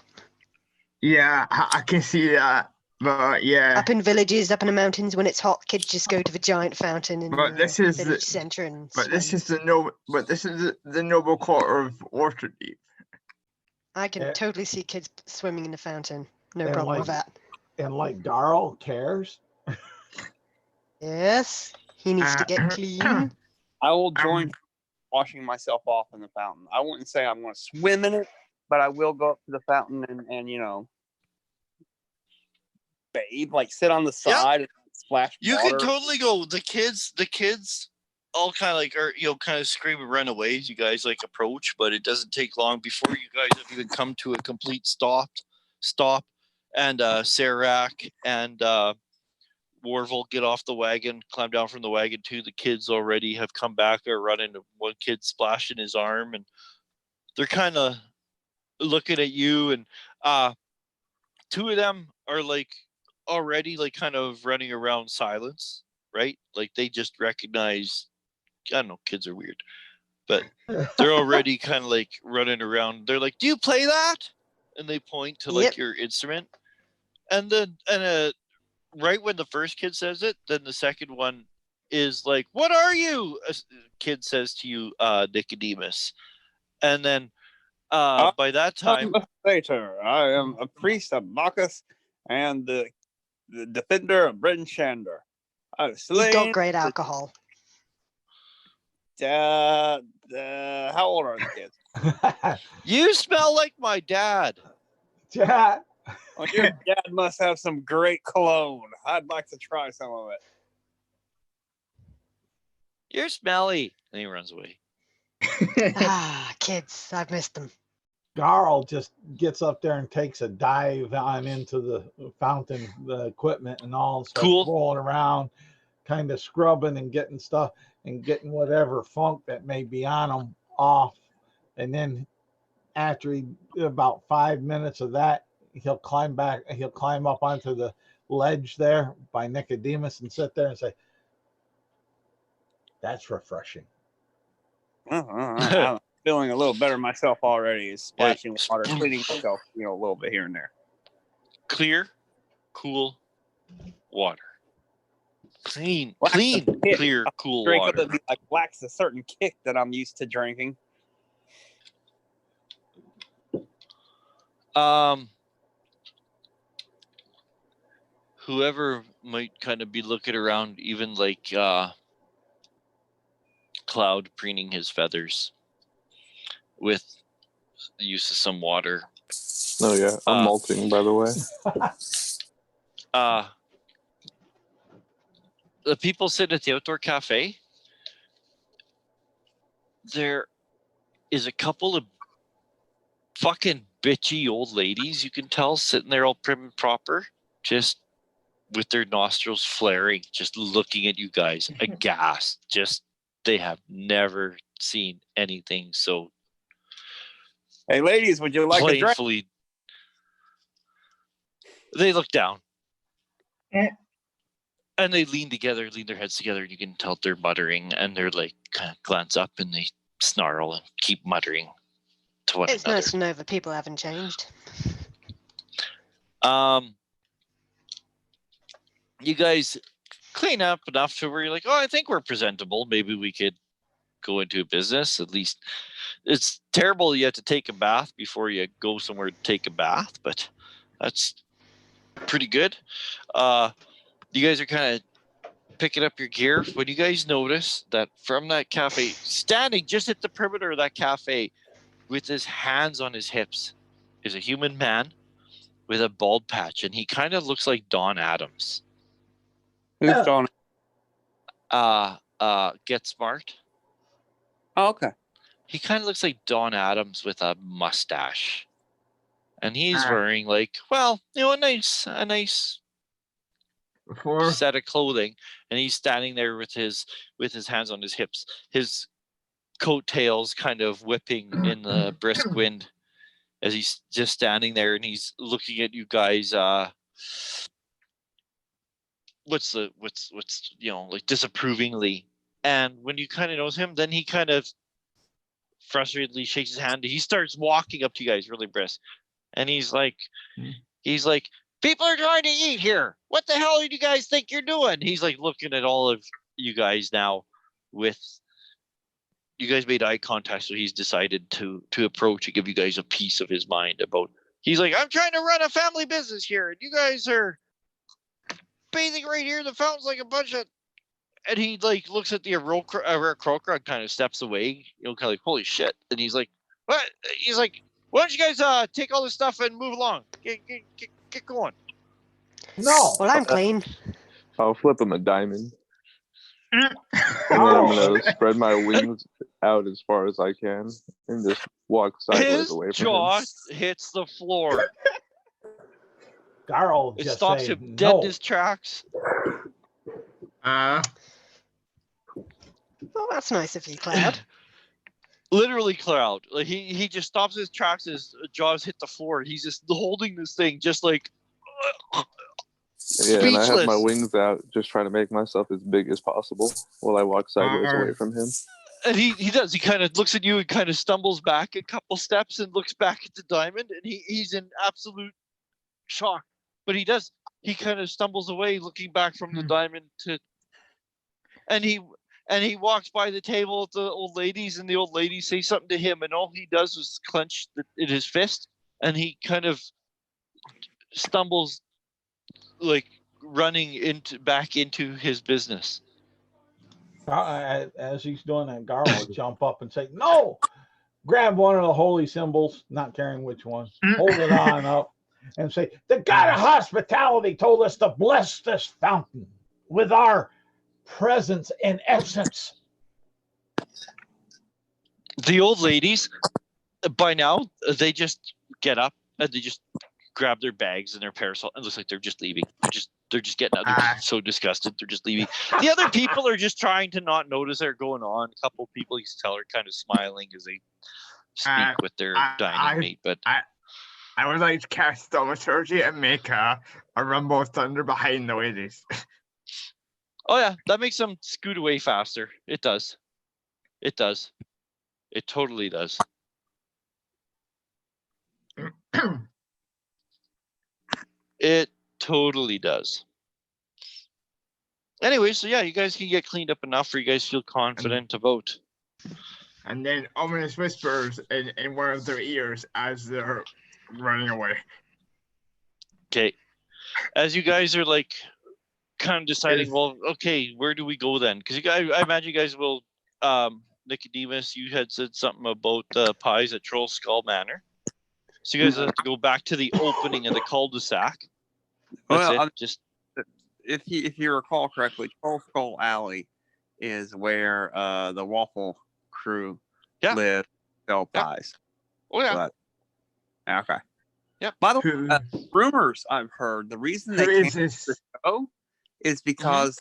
Yeah, I can see that. But yeah, Up in villages, up in the mountains, when it's hot, kids just go to the giant fountain in the village center and swim. This is the noble quarter of Waterdeep. I can totally see kids swimming in the fountain. No problem with that. And like Garl cares. Yes, he needs to get clean. I will join washing myself off in the fountain. I wouldn't say I'm going to swim in it, but I will go up to the fountain and bathe, like sit on the side and splash water. You can totally go. The kids all kind of like are kind of scream and run away as you guys like approach, but it doesn't take long before you guys have even come to a complete stop. And Serac and Warville get off the wagon, climb down from the wagon too. The kids already have come back. They're running. One kid splashing his arm, and they're kind of looking at you. And two of them are like already like kind of running around silence, right? Like they just recognize, I don't know, kids are weird, but they're already kind of like running around. They're like, "Do you play that?" And they point to like your instrument. And then right when the first kid says it, then the second one is like, "What are you?" A kid says to you, Nicodemus. And then by that time, I am a priest of Bacchus and the defender of Bryn Shander. He's got great alcohol. How old are the kids? You smell like my dad. Dad. Well, your dad must have some great cologne. I'd like to try some of it. You're smelly. And he runs away. Kids, I've missed them. Garl just gets up there and takes a dive on into the fountain, the equipment and all, and starts rolling around, kind of scrubbing and getting stuff and getting whatever funk that may be on him off. And then after about 5 minutes of that, he'll climb up onto the ledge there by Nicodemus and sit there and say, "That's refreshing." I feeling a little better myself already. Is Yeah. splashing water, cleaning myself, a little bit here and there. Clear, cool water. Clean, Wax clean, the kick. clear, cool Drink water. of it like lacks a certain kick that I'm used to drinking. Whoever might kind of be looking around, even like Cloud preening his feathers with the use of some water. Oh yeah, I'm molting, by the way. The people sit at the outdoor cafe. There is a couple of fucking bitchy old ladies, you can tell, sitting there all prim and proper, just with their nostrils flaring, just looking at you guys aghast. Just, they have never seen anything so Hey, ladies, would you like a drink? plainfully. They look down. And they lean their heads together, and you can tell they're muttering, and they're like kind of glance up and they snarl and keep muttering to one It's another. nice to know that people haven't changed. You guys clean up enough to where you're like, oh, I think we're presentable. Maybe we could go into a business. At least it's terrible you have to take a bath before you go somewhere to take a bath, but that's pretty good. You guys are kind of picking up your gear when you guys notice that from that cafe, standing just at the perimeter of that cafe with his hands on his hips, is a human man with a bald patch, and he kind of looks like Don Adams. Who's Don? Get Smart. Oh, okay. He kind of looks like Don Adams with a mustache, and he's wearing like, well, a nice set of clothing, and he's standing there with his hands on his hips, his coattails kind of whipping in the brisk wind as he's just standing there, and he's looking at you guys. What's like disapprovingly, and when you kind of knows him, then he kind of frustratedly shakes his hand. He starts walking up to you guys really brisk, and he's like, people are trying to eat here. What the hell do you guys think you're doing? He's like looking at all of you guys now. With you guys made eye contact, so he's decided to approach and give you guys a piece of his mind about. He's like, I'm trying to run a family business here, and you guys are bathing right here in the fountains like a bunch of. And he like looks at the rare croaker and kind of steps away, kind of like, holy shit. And he's like, what? He's like, why don't you guys take all this stuff and move along? Get going. No. Well, I'm clean. I'll flip him a diamond. And then I'm gonna spread my wings out as far as I can and just walk sideways His away from jaw him. hits the floor. Garl It just stops say him dead no. in his tracks. Well, that's nice of you, Cloud. Literally, Cloud. Like he just stops his tracks. His jaws hit the floor. He's just holding this thing, just like Yeah, and I have my speechless. wings out, just trying to make myself as big as possible while I walk sideways away from him. And he does. He kind of looks at you and kind of stumbles back a couple steps and looks back at the diamond, and he's in absolute shock. But he does. He kind of stumbles away, looking back from the diamond to, and he walks by the table with the old ladies, and the old ladies say something to him, and all he does is clench in his fist, and he kind of stumbles, like running back into his business. As he's doing that, Garl will jump up and say, no! Grab one of the holy symbols, not caring which one, hold it on up, and say, the God of hospitality told us to bless this fountain with our presence and essence. The old ladies, by now, they just get up and they just grab their bags and their parasol. It looks like they're just leaving. They're just getting out. They're just so disgusted. They're just leaving. The other people are just trying to not notice they're going on. A couple of people you can tell are kind of smiling as they speak with their dining mate. But I would like to cast thaumaturgy and make a rumble of thunder behind the ladies. oh yeah, that makes them scoot away faster. It does. It It totally does. It totally does. Anyway, so yeah, you guys can get cleaned up enough for you guys feel confident to vote. And then ominous whispers in one of their ears as they're running away. Okay. As you guys are like kind of deciding, Is- well, okay, where do we go then? Because I imagine you guys will. Nicodemus, you had said something about the pies at Troll Skull Manor. So you guys have to go back to the opening of the cul-de-sac. That's Well, it. Just if you recall correctly, Troll Skull Alley is where the Waffle crew Yeah. live, sell Yeah. pies. oh yeah. But, okay. Yep. By the way, Who, rumors I've heard the reason who they is canceled this? the show is because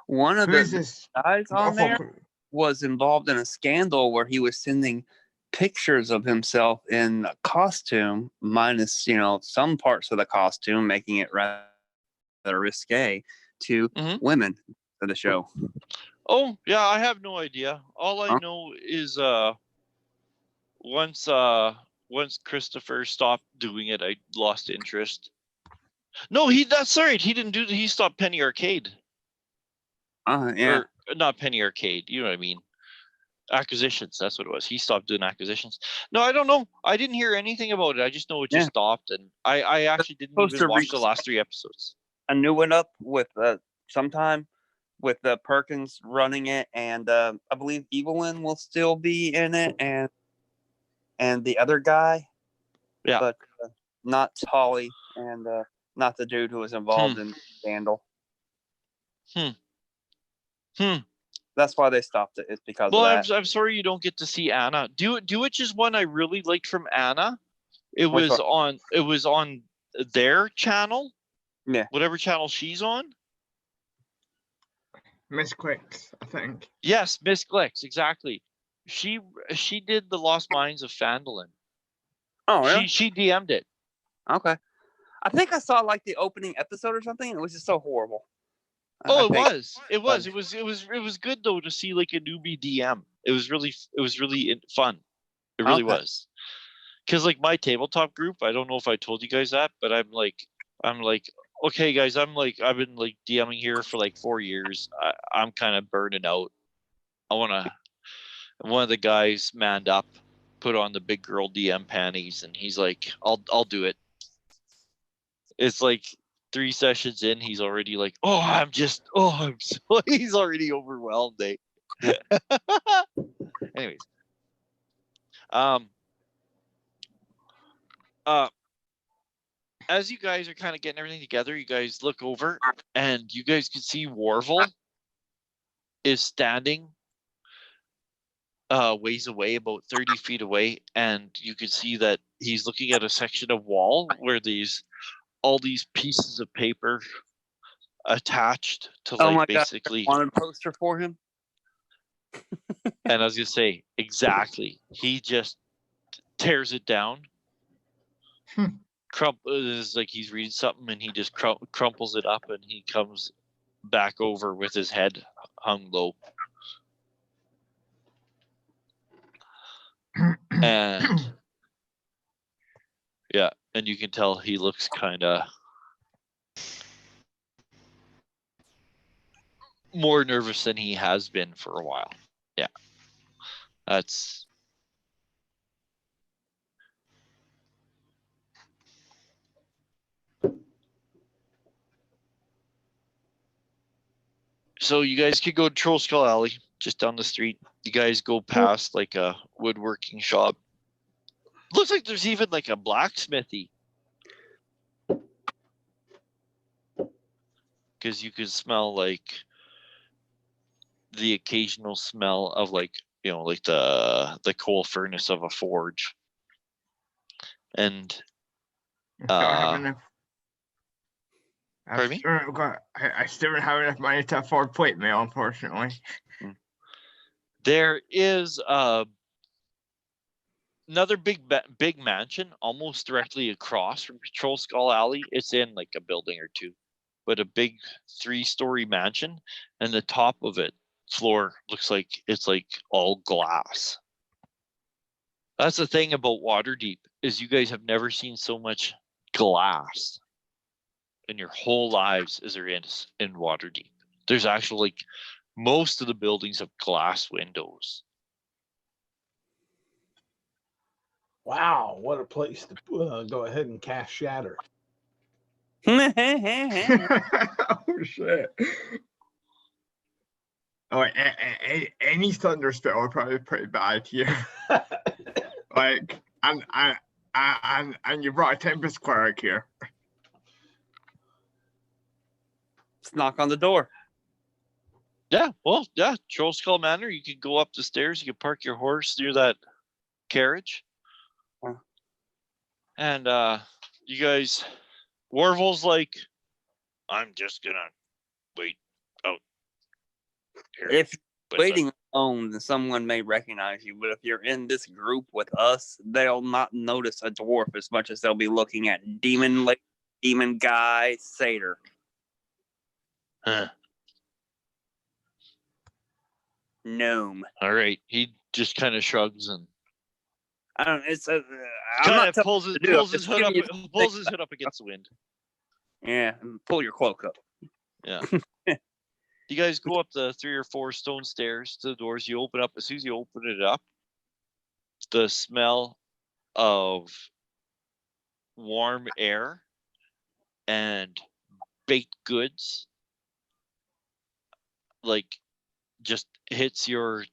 one of Who is the this? guys on Waffle there crew? was involved in a scandal where he was sending pictures of himself in a costume minus some parts of the costume, making it rather risque to women for the show. Oh yeah, I have no idea. All I know is once Christopher stopped doing it, I lost interest. No, that's right. He didn't do. He stopped Penny Arcade. Yeah. Or not Penny Arcade. You know what I mean? Acquisitions. That's what it was. He stopped doing acquisitions. No, I don't know. I didn't hear anything about it. I just know it just stopped, and I actually didn't supposed even to watch the reach- last 3 episodes. A new one up with sometime with Perkins running it, and I believe Evelyn will still be in it, and the other guy, but not Holly, and not the dude who was involved in the scandal. That's why they stopped it. It's because Well, of that. I'm sorry you don't get to see Anna. Do which is one I really liked from Anna. It Which was one? on their channel. Yeah. Whatever channel she's on. Miss Clicks, I think. Yes, Miss Glex, exactly. She did the Lost Mines of Phandalin. Oh, really? She DM'd it. Okay. I think I saw like the opening episode or something, and it was just so horrible. Oh, I it think- was. It was good though to see like a newbie DM. It was really fun. It really Okay. was. Because like my tabletop group, I don't know if I told you guys that, but I'm like, okay, guys, I've been like DMing here for like 4 years. I'm kind of burning out. One of the guys manned up, put on the big girl DM panties, and he's like, I'll do it. It's like 3 sessions in, he's already like, he's already overwhelmed. Anyways, as you guys are kind of getting everything together, you guys look over and you guys can see Warvel is standing ways away, about 30 feet away, and you can see that he's looking at a section of wall where all these pieces of paper attached to Oh my like God, basically. wanted a poster for him. And I was gonna say exactly, he just tears it down. Is like he's reading something and he just crumples it up and he comes back over with his head hung low. And yeah, and you can tell he looks kind of more nervous than he has been for a while. Yeah, that's. So you guys could go to Troll Skull Alley, just down the street. You guys go past like a woodworking shop. Looks like there's even like a blacksmithy. Because you could smell like the occasional smell of like, like the coal furnace of a forge. And Pardon me? I still don't have enough money to afford plate mail, unfortunately. there is another big mansion almost directly across from Troll Skull Alley. It's in like a building or two, but a big 3-story mansion, and the top of it floor looks like it's like all glass. That's the thing about Waterdeep, is you guys have never seen so much glass in your whole lives as there is in Waterdeep. There's actually like most of the buildings have glass windows. Wow, what a place to go ahead and cast Shatter. Oh shit. Oh, any thunder spell would probably be pretty bad here. Like, and you brought a Tempest Cleric here. Let's knock on the door. Yeah, well, yeah, Troll Skull Manor. You could go up the stairs. You could park your horse near that carriage, and you guys. Warvel's like, I'm just gonna wait out here. If But, waiting alone, then someone may recognize you. But if you're in this group with us, they'll not notice a dwarf as much as they'll be looking at demon guy, satyr. Huh. Gnome. All right, he just kind of shrugs and I don't. It's. I'm kind not of telling pulls you his to do it. hood Just up, give me- pulls his hood up against the wind. Yeah, and pull your cloak up. Yeah. You guys go up the 3 or 4 stone stairs to the doors. You open up. As soon as you open it up, the smell of warm air and baked goods like just hits your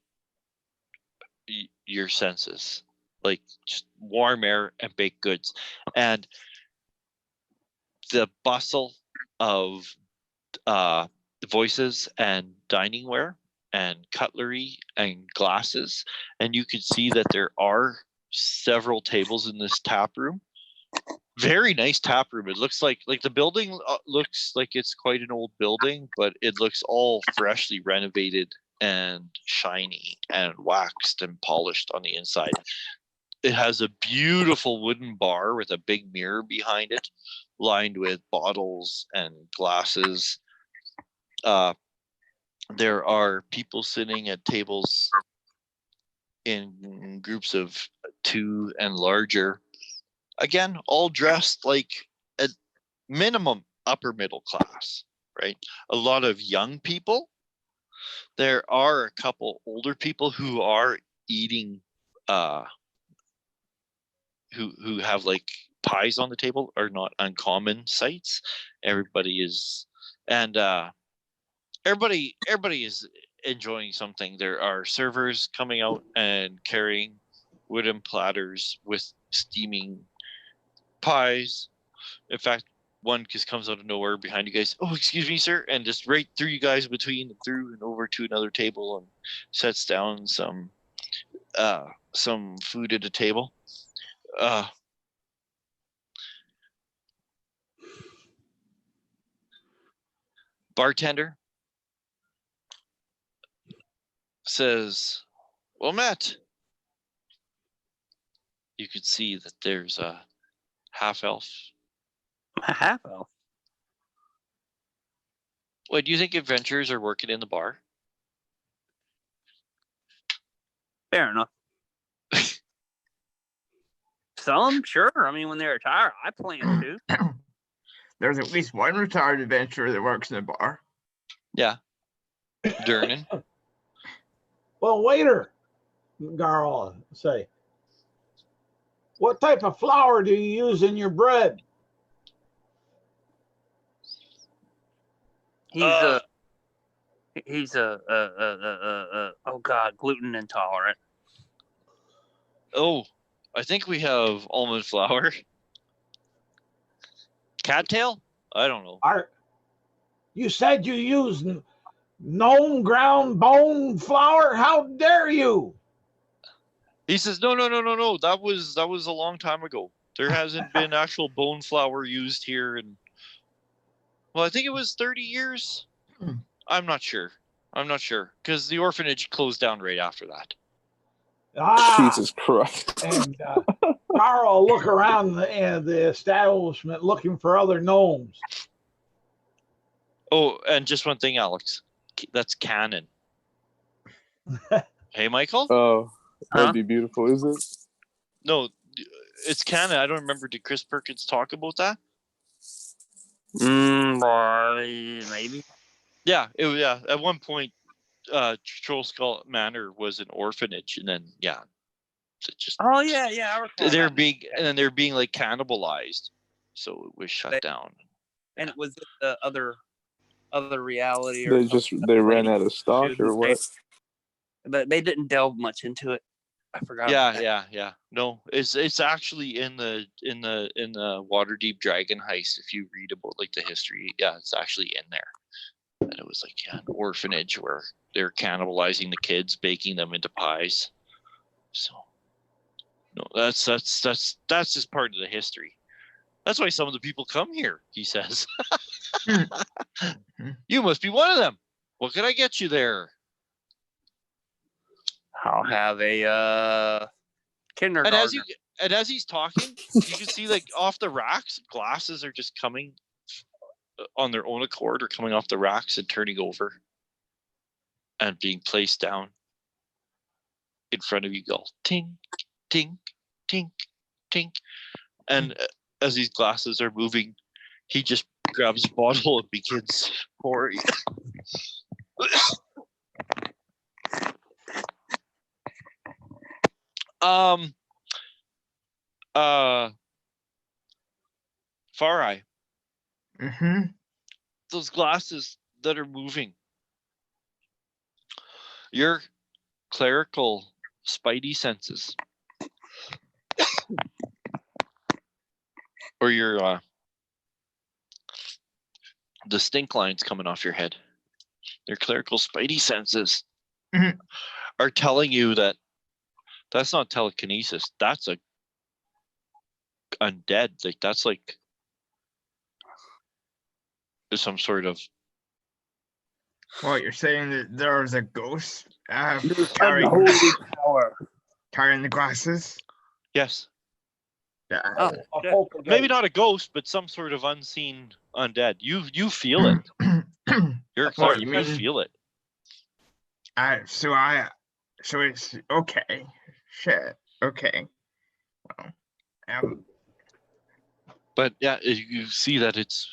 senses, like just warm air and baked goods, and the bustle of voices and diningware and cutlery and glasses, and you could see that there are several tables in this tap room. Very nice tap room. It looks like the building looks like it's quite an old building, but it looks all freshly renovated and shiny and waxed and polished on the inside. It has a beautiful wooden bar with a big mirror behind it, lined with bottles and glasses. There are people sitting at tables in groups of 2 and larger. Again, all dressed like a minimum upper middle class, right? A lot of young people. There are a couple older people who are eating, who have like pies on the table, are not uncommon sights. Everybody is, and everybody is enjoying something. There are servers coming out and carrying wooden platters with steaming pies. In fact, one just comes out of nowhere behind you guys. Oh, excuse me, sir, and just right through you guys, between and through and over to another table, and sets down some food at a table. Bartender says, "Well, Matt." You could see that there's a half elf. A half elf. Wait, do you think adventurers are working in the bar? Fair enough. Some, sure. I mean, when they retire, I plan to. There's at least one retired adventurer that works in a bar. Yeah. Durnan. Well, waiter, Garl, say, what type of flour do you use in your bread? He's oh god, gluten intolerant. Oh, I think we have almond flour. Cattail? I don't know. You said you use gnome ground bone flour? How dare you? He says, no. That was a long time ago. There hasn't been actual bone flour used here in, well, I think it was 30 years. I'm not sure. Because the orphanage closed down right after that. Jesus Christ. And Carl look around the establishment looking for other gnomes. Oh, and just one thing, Alex. That's canon. Hey, Michael? Oh, that'd Huh? be beautiful, is it? No, it's Canada. I don't remember. Did Chris Perkins talk about that? Maybe. Yeah, yeah. At one point, Troll Skull Manor was an orphanage, and then it just Oh yeah, I recall they're that. being and then they're being like cannibalized, so it was shut down. And it was the other reality or They something. just they ran out of stock Dude, or what? But they didn't delve much into it. I forgot. about that. Yeah. No, it's actually in the Waterdeep Dragon Heist. If you read about like the history, yeah, it's actually in there. And it was like an orphanage where they're cannibalizing the kids, baking them into pies. So no, that's just part of the history. That's why some of the people come here, he says. You must be one of them. What can I get you there? I'll have a kindergarten. And as he's talking, you can see like off the racks, glasses are just coming on their own accord, or coming off the racks and turning over and being placed down in front of you. Go tink, tink, tink, tink, and as these glasses are moving, he just grabs a bottle and begins pouring. Far Eye. Mm-hmm. Those glasses that are moving. Your clerical spidey senses, or your the stink lines coming off your head. Your clerical spidey senses are telling you that that's not telekinesis. That's a undead. Like that's like some sort of. Well, you're saying that there's a ghost Unholy carrying power. the glasses? Yes. Yeah. Oh, A yeah. poltergeist. Maybe not a ghost, but some sort of unseen undead. You feel it. You're a What, cleric. you You mean- feel it. So it's okay. Shit. Okay. Well, But yeah, you see that it's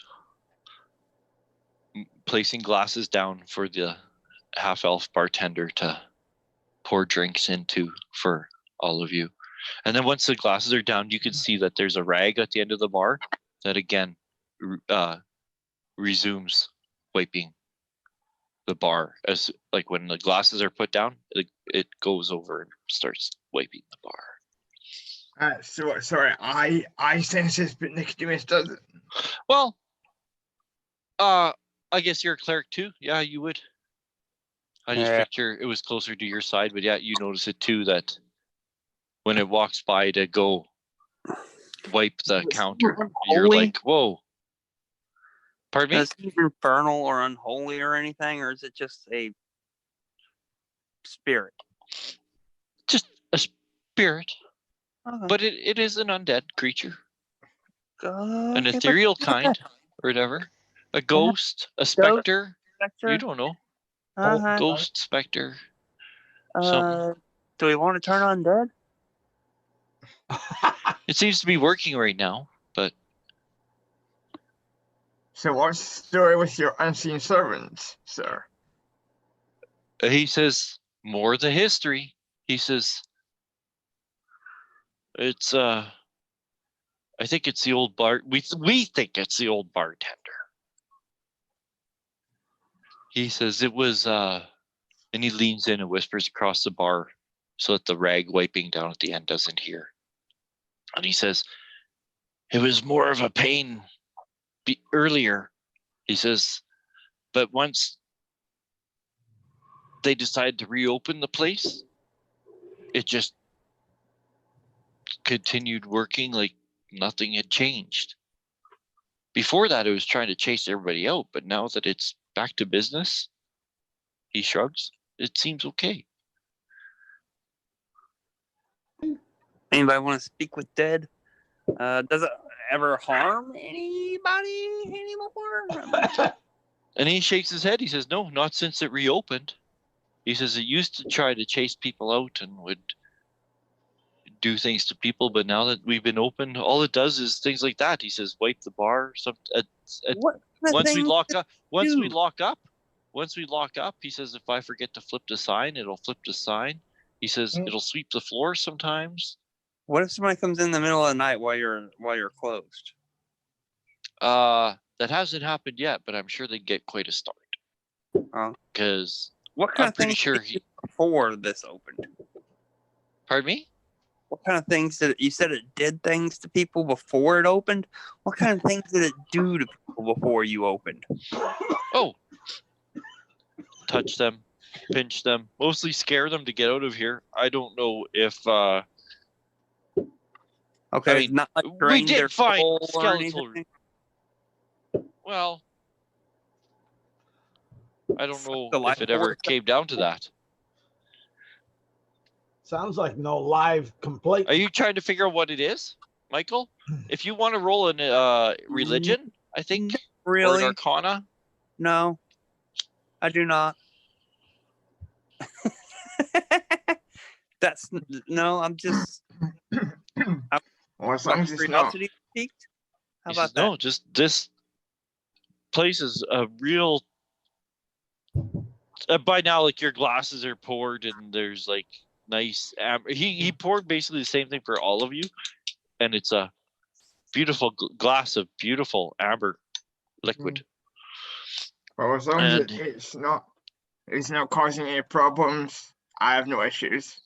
placing glasses down for the half-elf bartender to pour drinks into for all of you. And then once the glasses are down, you can see that there's a rag at the end of the bar that again resumes wiping the bar. As like when the glasses are put down, it goes over and starts wiping the bar. so sorry, I sense this, but Nicodemus doesn't. Well, I guess you're a cleric too. Yeah, you would. I just Yeah. picture it was closer to your side, but yeah, you notice it too, that when it walks by to go wipe the counter, you're Unholy? like, whoa. Pardon me? Is it infernal or unholy or anything, or is it just a spirit? Just a spirit. Okay. But it is an undead creature. An Okay, but- ethereal kind, or whatever. A ghost, a specter. Spectre? You don't know. Uh-huh. Ghost, specter. something. Do we want to turn undead? It seems to be working right now, but So what's the story with your unseen servants, sir? he says more the history. He says it's I think it's the old bar. We think it's the old bartender. He says it was and he leans in and whispers across the bar so that the rag wiping down at the end doesn't hear. And he says it was more of a pain earlier. He says, but once they decided to reopen the place, it just continued working like nothing had changed. Before that, it was trying to chase everybody out, but now that it's back to business, he shrugs, it seems okay. Anybody want to speak with dead? Does it ever harm anybody anymore? And he shakes his head. He says, no, not since it reopened. He says it used to try to chase people out and would do things to people, but now that we've been open, all it does is things like that. He says wipe the bar. What kind of Once we thing lock does up, once we lock up, he says if I forget to flip the sign, it'll flip the sign. He says it'll sweep the floor sometimes. What if somebody comes in the middle of the night while you're closed? That hasn't happened yet, but I'm sure they get quite a start. Because what kind I'm of pretty things sure did it do before this opened? Pardon me? What kind of things did you said it did things to people before it opened? What kind of things did it do to people before you opened? Oh, touch them, pinch them, mostly scare them to get out of here. I don't know if Okay, I mean, not like we drain did their find soul or skeletal. anything? Well, I don't know The if life it ever force. came down to that. Sounds like no live complaint. Are you trying to figure out what it is, Michael? If you want to roll in religion, I think, or an Really? arcana. No, I do not. That's no. I'm just. Well, as My long as it's not. curiosity peaked. How He about says, that? no, just this place is a real. By now, like your glasses are poured and there's like nice amber. He poured basically the same thing for all of you, and it's a beautiful glass of beautiful amber liquid. Well, as long as And it's not causing any problems, I have no issues.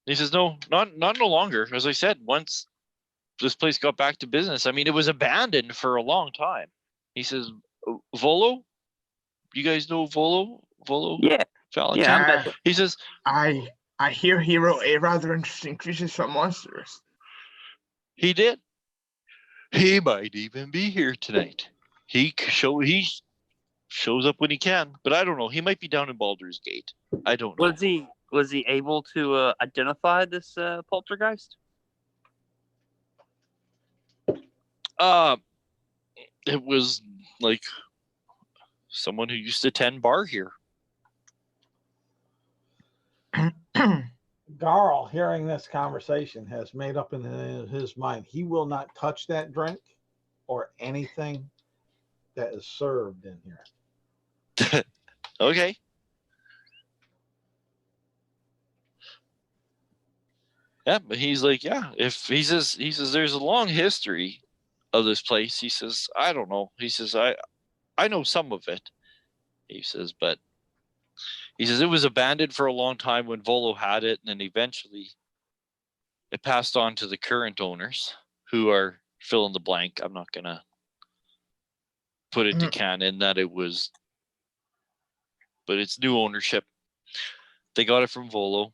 he says, no, not no longer. As I said, once this place got back to business, I mean, it was abandoned for a long time. He says, Volo, you guys know Volo? Yeah. Valentine? Yeah. I bet. He says, I hear he wrote a rather interesting Creatures from Monsters. he did. He might even be here tonight. He shows up when he can, but I don't know. He might be down in Baldur's Gate. I don't know. Was he able to identify this poltergeist? It was like someone who used to tend bar here. Garl, hearing this conversation, has made up in his mind he will not touch that drink or anything that is served in here. Okay. Yeah, but he's like, yeah, if he says there's a long history of this place. He says, I don't know. He says, I know some of it. He says, but he says it was abandoned for a long time when Volo had it, and then eventually it passed on to the current owners, who are fill in the blank. I'm not gonna put it to canon that it was, but it's new ownership. They got it from Volo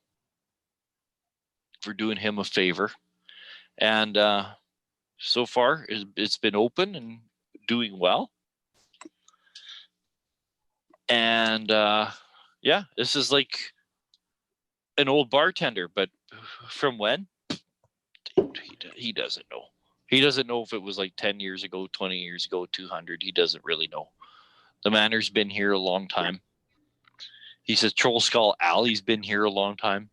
for doing him a favor, and so far it's been open and doing well. And yeah, this is like an old bartender, but from when? He doesn't know. He doesn't know if it was like 10 years ago, 20 years ago, 200. He doesn't really know. The manor's been here a long time. He says Troll Skull Alley's been here a long time.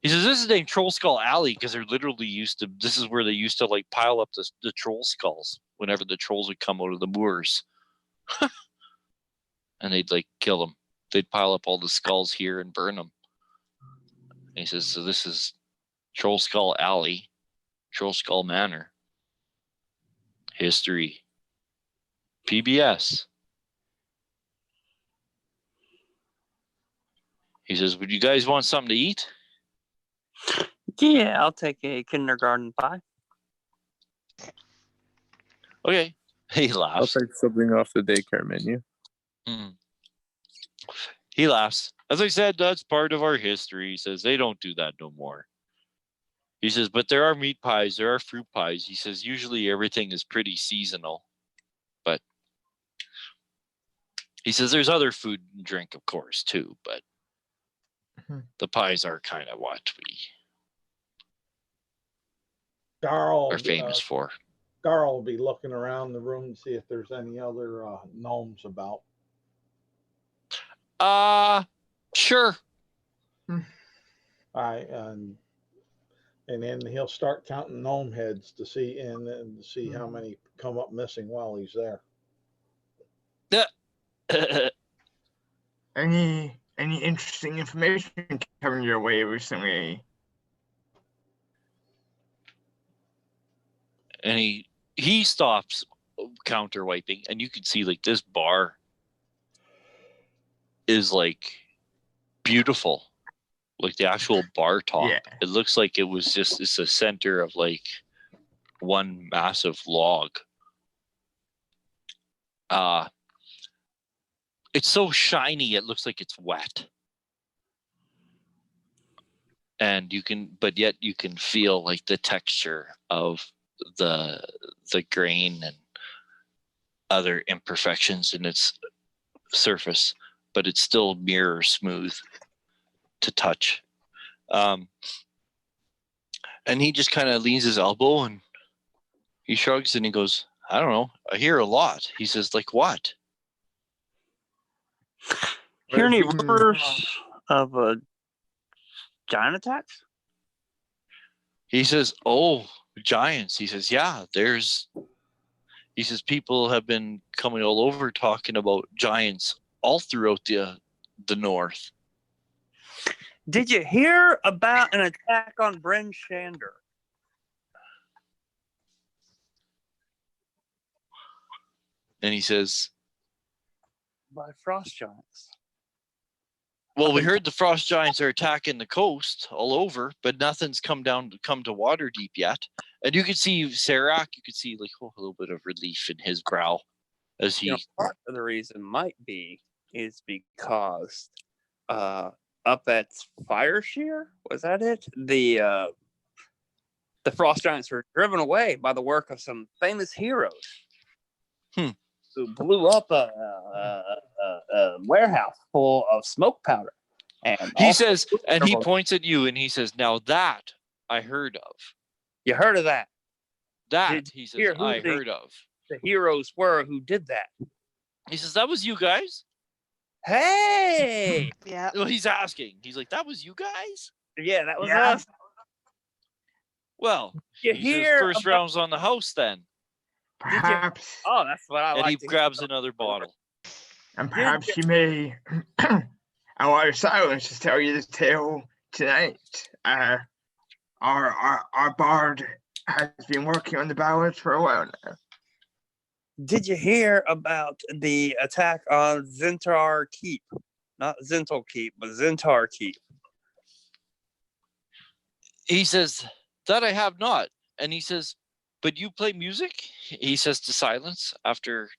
He says this is named Troll Skull Alley because they're literally this is where they used to like pile up the troll skulls whenever the trolls would come out of the moors. And they'd like kill them. They'd pile up all the skulls here and burn them. And he says, so this is Troll Skull Alley, Troll Skull Manor. History. PBS. He says, would you guys want something to eat? Yeah, I'll take a kindergarten pie. Okay. He I'll laughs. take something off the daycare menu. He laughs. As I said, that's part of our history. He says, they don't do that no more. He says, but there are meat pies, there are fruit pies. He says, usually everything is pretty seasonal. But he says, there's other food and drink, of course, too. But the pies are kind of what we Garl are famous for. Garl will be looking around the room to see if there's any other gnomes about. Sure. And then he'll start counting gnome heads to see and see how many come up missing while he's there. Any interesting information coming your way recently? And he stops counter wiping, and you can see like this bar is like beautiful, like the actual bar top. Yeah. It looks like it's the center of like one massive log. It's so shiny it looks like it's wet, and but yet you can feel like the texture of the grain and other imperfections in its surface, but it's still mirror smooth to touch. And he just kind of leans his elbow and he shrugs and he goes, I don't know, I hear a lot. He says, like what? Hear any Well, rumors of giant attacks? He says, oh, giants. He says, yeah, he says people have been coming all over talking about giants all throughout the north. Did you hear about an attack on Bryn Shander? And he says, By frost giants. well, we heard the frost giants are attacking the coast all over, but nothing's come to Waterdeep yet. And you can see Serac, you can see like a little bit of relief in his brow as he. Part of the reason might be is because up at Fireshear, was that it? The frost giants were driven away by the work of some famous heroes who blew up a warehouse full of smoke powder. And He says, and he points at you and he says, now that I heard of. You heard of that? That, he says, I heard of. The heroes were who did that. He says, that was you guys? Hey! Yeah. Well, he's asking. He's like, that was you guys? Yeah, that was Yeah. us. Well, You he says, hear first about- round's on the house then. Perhaps, Oh, that's what I And like. he to hear. grabs another bottle. and perhaps you may allow silence to tell you the tale tonight. Our bard has been working on the ballads for a while now. Did you hear about the attack on Zentar Keep? Not Zental Keep, but Zentar Keep. He says, that I have not. And he says, but you play music? He says to silence after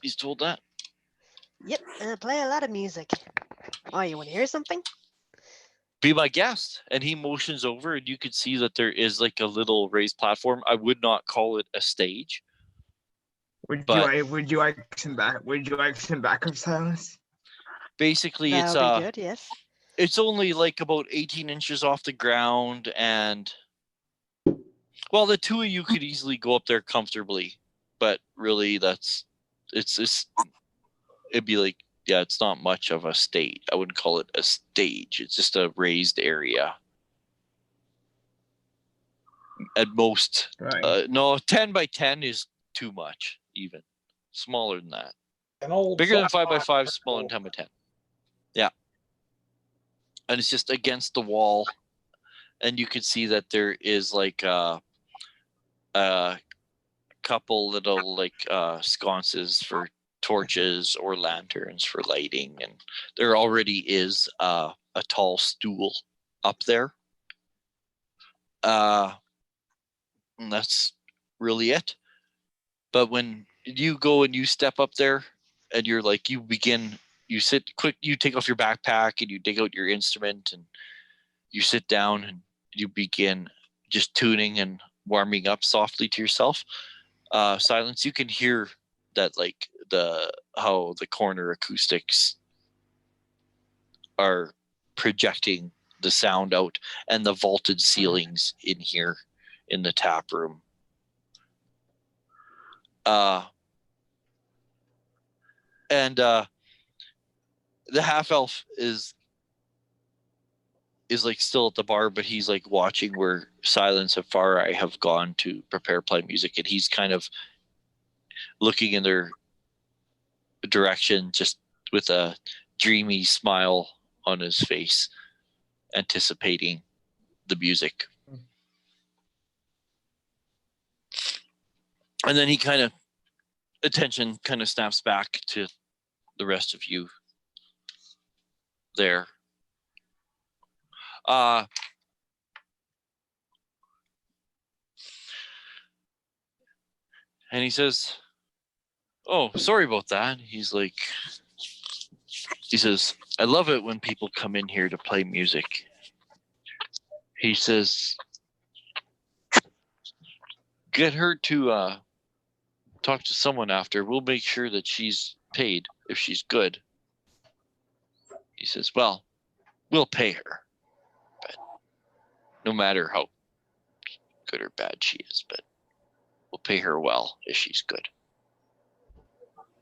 he's told that. Yep. I play a lot of music. Oh, you want to hear something? Be my guest. And he motions over and you could see that there is like a little raised platform. I would not call it a stage. Would But- you like some backup silence? Basically, That'll be good. Yes. it's only like about 18 inches off the ground, and well, the two of you could easily go up there comfortably, but really it'd be like, yeah, it's not much of a stage. I wouldn't call it a stage. It's just a raised area. At most, Right. no, 10 by 10 is too much, even. Smaller than that. An old Bigger than sci-fi 5 by 5, smaller than circle. 10 by 10. Yeah. And it's just against the wall. And you can see that there is like a couple little like sconces for torches or lanterns for lighting. And there already is a tall stool up there. And that's really it. But when you go and you step up there and you're like, you sit quick, you take off your backpack and you dig out your instrument and you sit down and you begin just tuning and warming up softly to yourself. Silence, you can hear that like how the corner acoustics are projecting the sound out and the vaulted ceilings in here in the tap room. And the half elf is is like still at the bar, but he's like watching where Silence and Far Eye have gone to prepare play music, and he's kind of looking in their direction just with a dreamy smile on his face, anticipating the music. And then he attention kind of snaps back to the rest of you there. And he says, "Oh, sorry about that." He says, "I love it when people come in here to play music." He says, "Get her to talk to someone after. We'll make sure that she's paid if she's good." He says, "Well, we'll pay her, but no matter how good or bad she is, but we'll pay her well if she's good."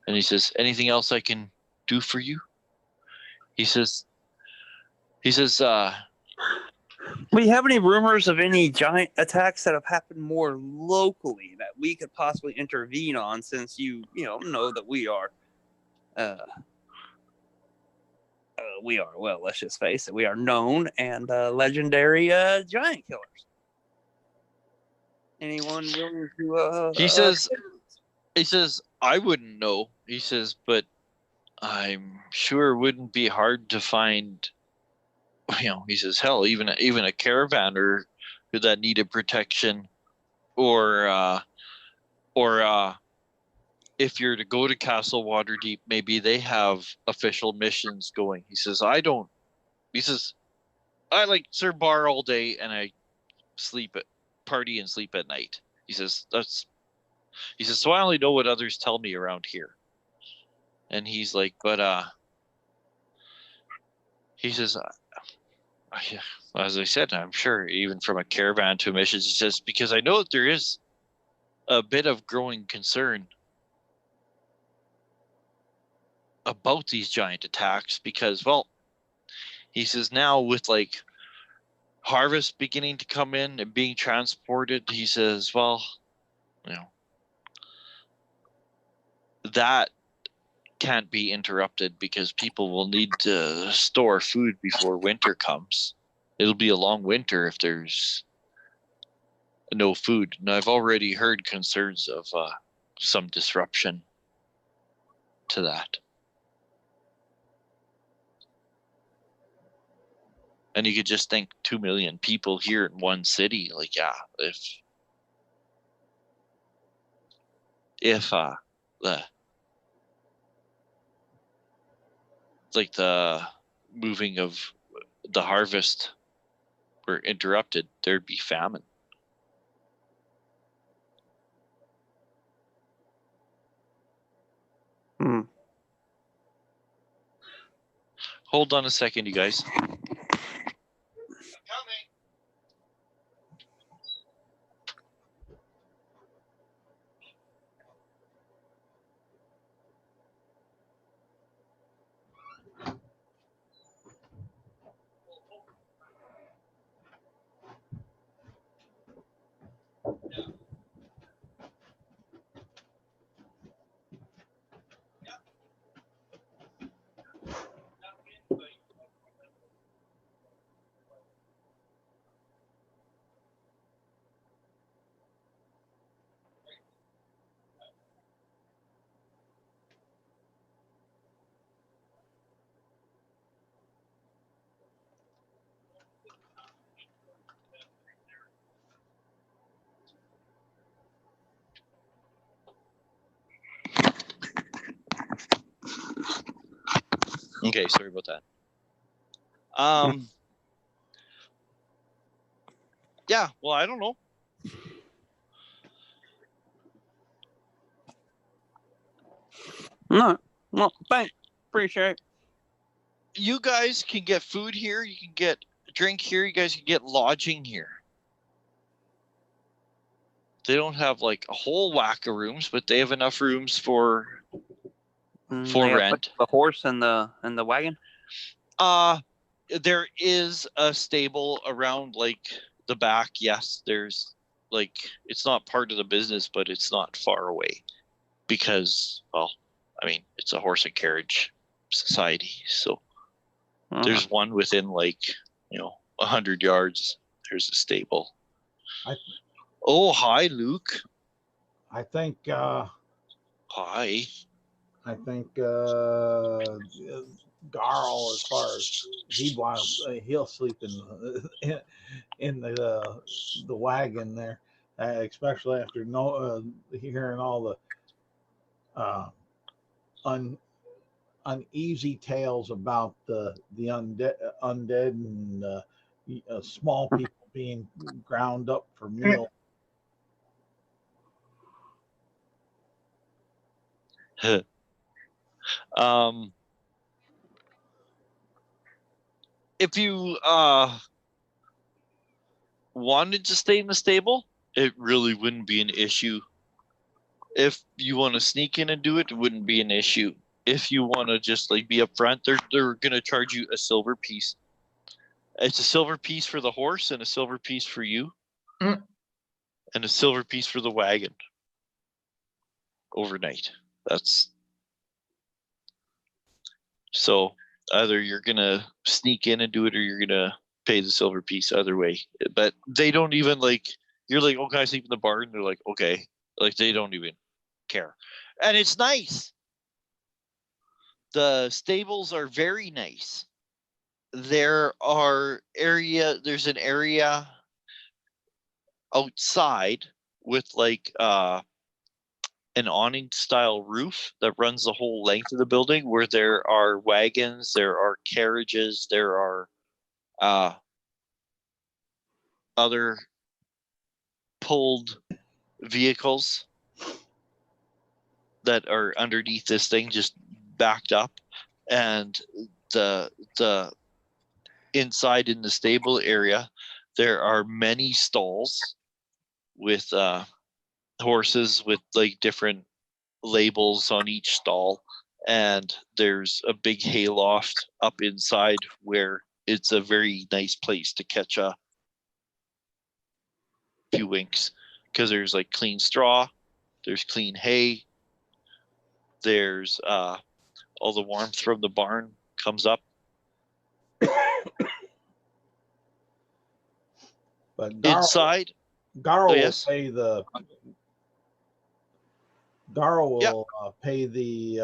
And he says, "Anything else I can do for you?" He says, Do you have any rumors of any giant attacks that have happened more locally that we could possibly intervene on, since you know that we are well, let's just face it, we are known and legendary giant killers. Anyone willing to he says, "I wouldn't know." He says, "But I'm sure it wouldn't be hard to find, he says, hell, even a caravan or that needed protection, or if you're to go to Castle Waterdeep, maybe they have official missions going." He says, "I like Sir Bar all day and I party and sleep at night." He says, "So I only know what others tell me around here." And he's like, "But he says, as I said, I'm sure even from a caravan to missions," he says, "because I know that there is a bit of growing concern about these giant attacks, because, well," he says, "now with like harvest beginning to come in and being transported," he says, "well, that can't be interrupted because people will need to store food before winter comes. It'll be a long winter if there's no food. And I've already heard concerns of some disruption to that." And you could just think 2 million people here in one city. Like, yeah, if the moving of the harvest were interrupted, there'd be famine. Hold on a second, you guys. Okay, sorry about that. Yeah, well, I don't know. No, well, thanks, appreciate it. You guys can get food here. You can get drink here. You guys can get lodging here. They don't have like a whole whack of rooms, but they have enough rooms for They have rent. the horse and the wagon. there is a stable around like the back. Yes, there's like it's not part of the business, but it's not far away because, well, I mean, it's a horse and carriage society, so there's one within like 100 yards. There's a stable. Oh, hi, Luke. I think. Hi. I think Garl, as far as he'd want, he'll sleep in the wagon there, especially after hearing all the uneasy tales about the undead and small people being ground up for meal. If you wanted to stay in the stable, it really wouldn't be an issue. If you want to sneak in and do it, it wouldn't be an issue. If you want to just like be upfront, they're gonna charge you a silver piece. It's a silver piece for the horse and a silver piece for you, and a silver piece for the wagon overnight. That's so either you're gonna sneak in and do it, or you're gonna pay the silver piece. Either way, but they don't even like. You're like, oh, can I sleep in the barn? They're like, okay, like they don't even care, and it's nice. The stables are very nice. There's an area outside with like an awning style roof that runs the whole length of the building, where there are wagons, there are carriages, there are other pulled vehicles that are underneath this thing, just backed up, and the inside in the stable area there are many stalls with horses with like different labels on each stall, and there's a big hayloft up inside where it's a very nice place to catch a few winks, because there's like clean straw, there's clean hay, there's all the warmth from the barn comes up. But Garl, Inside, Garl yes. will pay the. Garl will pay the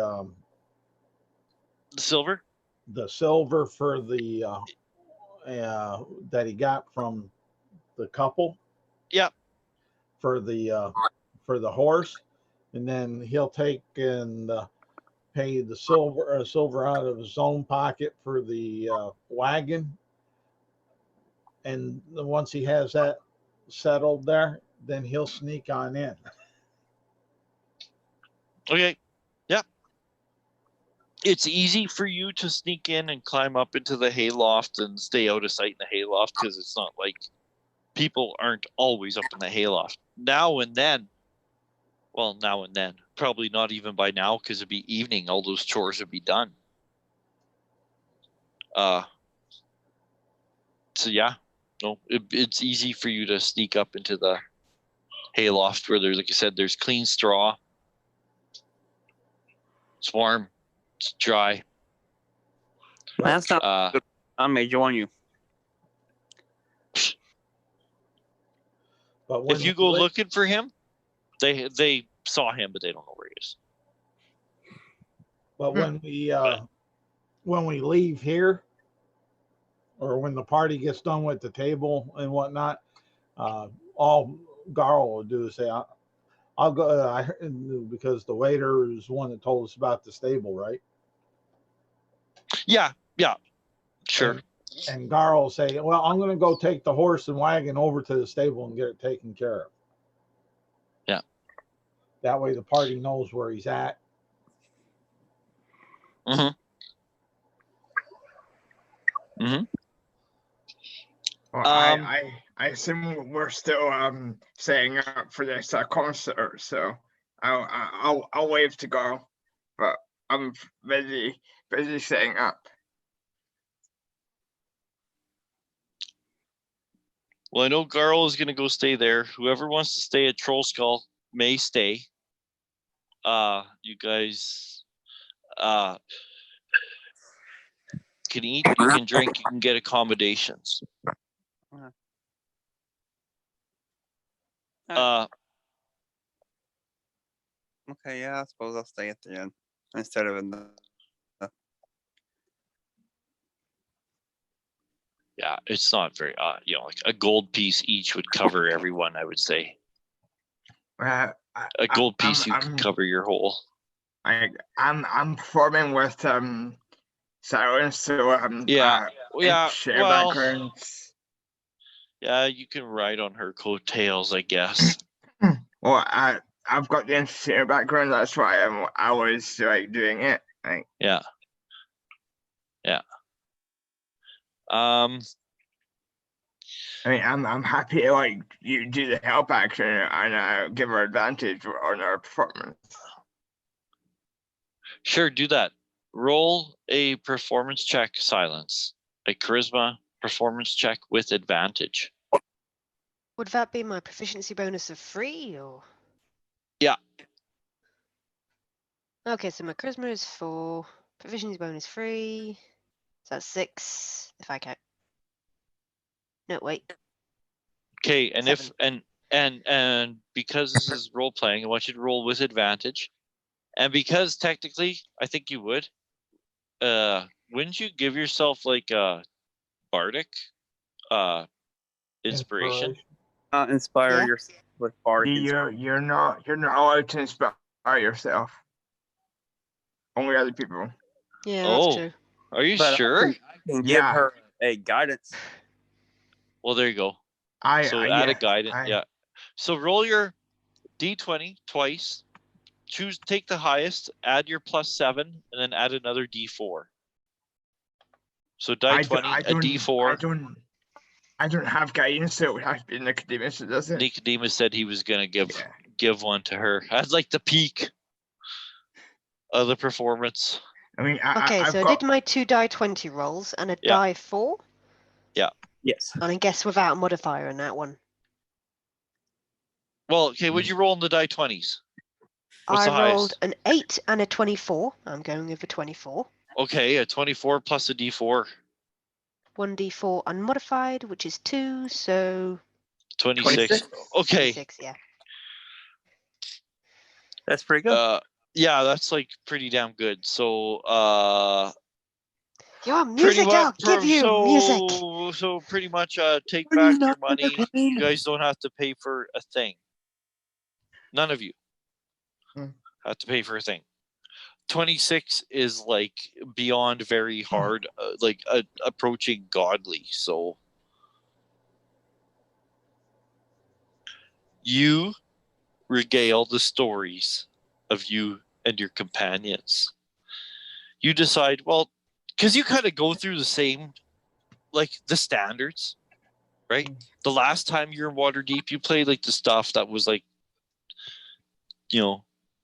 silver. The silver for the that he got from the couple. Yep. For the horse, and then he'll take and pay the silver out of his own pocket for the wagon. And once he has that settled there, then he'll sneak on in. Okay. Yep. It's easy for you to sneak in and climb up into the hayloft and stay out of sight in the hayloft, because it's not like people aren't always up in the hayloft. Now and then, probably not even by now, because it'd be evening, all those chores would be done. So yeah, no, it's easy for you to sneak up into the hayloft where there's, like I said, there's clean straw. It's warm. It's dry. Last time I may join you. But if you go looking for him, they saw him, but they don't know where he is. But when we leave here, or when the party gets done with the table and whatnot, all Garl will do is say, I'll go, because the waiter is the one that told us about the stable, right? Yeah, sure. And Garl will say, well, I'm going to go take the horse and wagon over to the stable and get it taken care of. Yeah. That way the party knows where he's at. Mm-hmm. Mm-hmm. Well, I assume we're still setting up for this concert, so I'll wave to Garl, but I'm busy setting up. Well, I know Garl is gonna go stay there. Whoever wants to stay at Troll Skull may stay. You guys can eat, you can drink, you can get accommodations. Okay, yeah, I suppose I'll stay at the inn instead of in the. Yeah, it's not very like a gold piece each would cover everyone, I would say. A gold piece you could cover your whole. I'm performing with Silence, so yeah, share well, backgrounds. Yeah, you can ride on her coattails, I guess. Well, I've got the share background. That's why I was like doing it. Like, yeah. I mean, I'm happy to like you do the help action and give her advantage on our performance. Sure, do that. Roll a performance check, Silence. A charisma performance check with advantage. Would that be my proficiency bonus of 3 or? Yeah. Okay, so my charisma is 4, proficiency bonus 3, so that's 6 if I count. No, wait. Okay, and 7. and because this is role playing, I want you to roll with advantage. And because technically, I think you would. Wouldn't you give yourself like a bardic inspiration? Inspire Yeah. yourself with bardic. You're not allowed to inspire yourself. Only other people. Yeah, that's true. Are you But sure? I can give Yeah. her a guidance. Well, there you go. So add a guidance. Yeah. So roll your d20 twice. Take the highest, add your +7, and then add another d4. So die 20, a d4. I don't have guidance, so it would have to be Nicodemus, does it? Nicodemus said he was gonna give one to her. I'd like the peak of the performance. I mean, Okay, so I did my 2 die 20 rolls and a die 4. Yeah. Yes. And I guess without a modifier in that one. Well, okay, would you roll in the die 20s? What's I the rolled highest? an 8 and a 24. I'm going with a 24. Okay, a 24 plus a d4. 1d4 unmodified, which is 2, so 26. Okay. 26, yeah. That's pretty good. Yeah, that's like pretty damn good. So Your music, I'll give you music. So pretty much take back your money. You guys don't have to pay for a thing. None of you have to pay for a thing. 26 is like beyond very hard, like approaching godly. So you regale the stories of you and your companions. You decide, well, because you kind of go through the same, like the standards, right? The last time you're in Waterdeep, you played like the stuff that was like,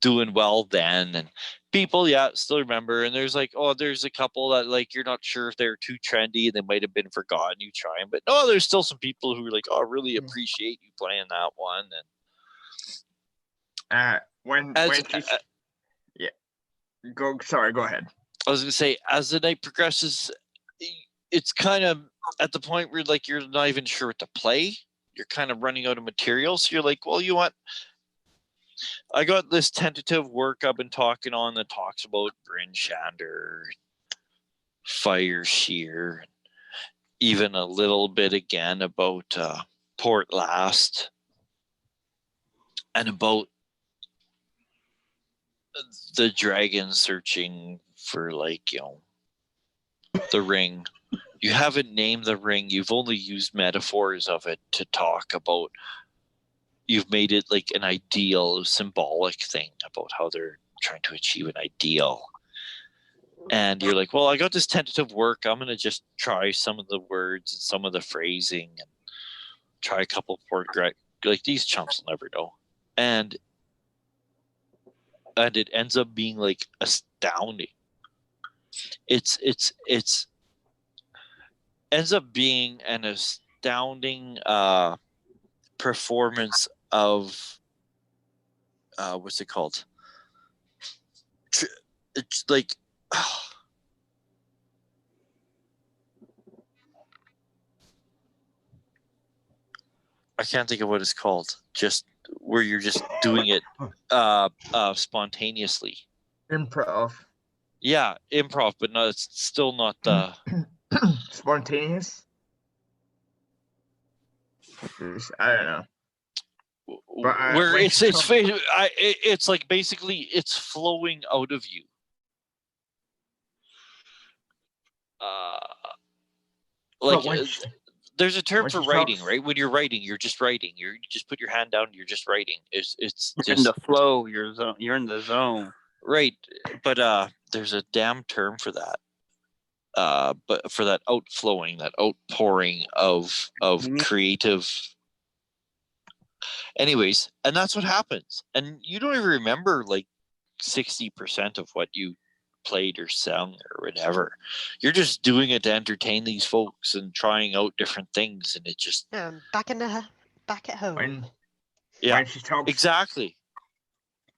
doing well then, and people, still remember. And there's like, there's a couple that like you're not sure if they're too trendy and they might have been forgotten. You try them, but no, there's still some people who are like, I really appreciate you playing that one. And go ahead. I was gonna say, as the night progresses, it's kind of at the point where like you're not even sure what to play. You're kind of running out of material, so you're like, well, you want. I got this tentative work I've been talking on that talks about Bryn Shander, Fire Shear, even a little bit again about Port Last, and about the dragon searching for the ring. You haven't named the ring. You've only used metaphors of it to talk about. You've made it like an ideal, symbolic thing about how they're trying to achieve an ideal. And you're like, well, I got this tentative work. I'm going to just try some of the words and some of the phrasing and try a couple like these chumps will never know. And it ends up being like astounding. It's ends up being an astounding performance of what's it called? It's like I can't think of what it's called. Just where you're just doing it spontaneously. Improv. Yeah, improv, but no, it's still not the Spontaneous. I don't know. But, where when it's she it's talks- it's like basically it's flowing out of you. but when she- There's a term when for she writing, talks- right? When you're writing, you're just writing. You just put your hand down. You're just writing. It's You're in just the flow. You're in the zone. right. But there's a damn term for that. But for that outflowing, that outpouring of Mhm. creative. Anyways, and that's what happens. And you don't even remember like 60% of what you played or sung or whatever. You're just doing it to entertain these folks and trying out different things, and it just Back at home. yeah, when she talks exactly.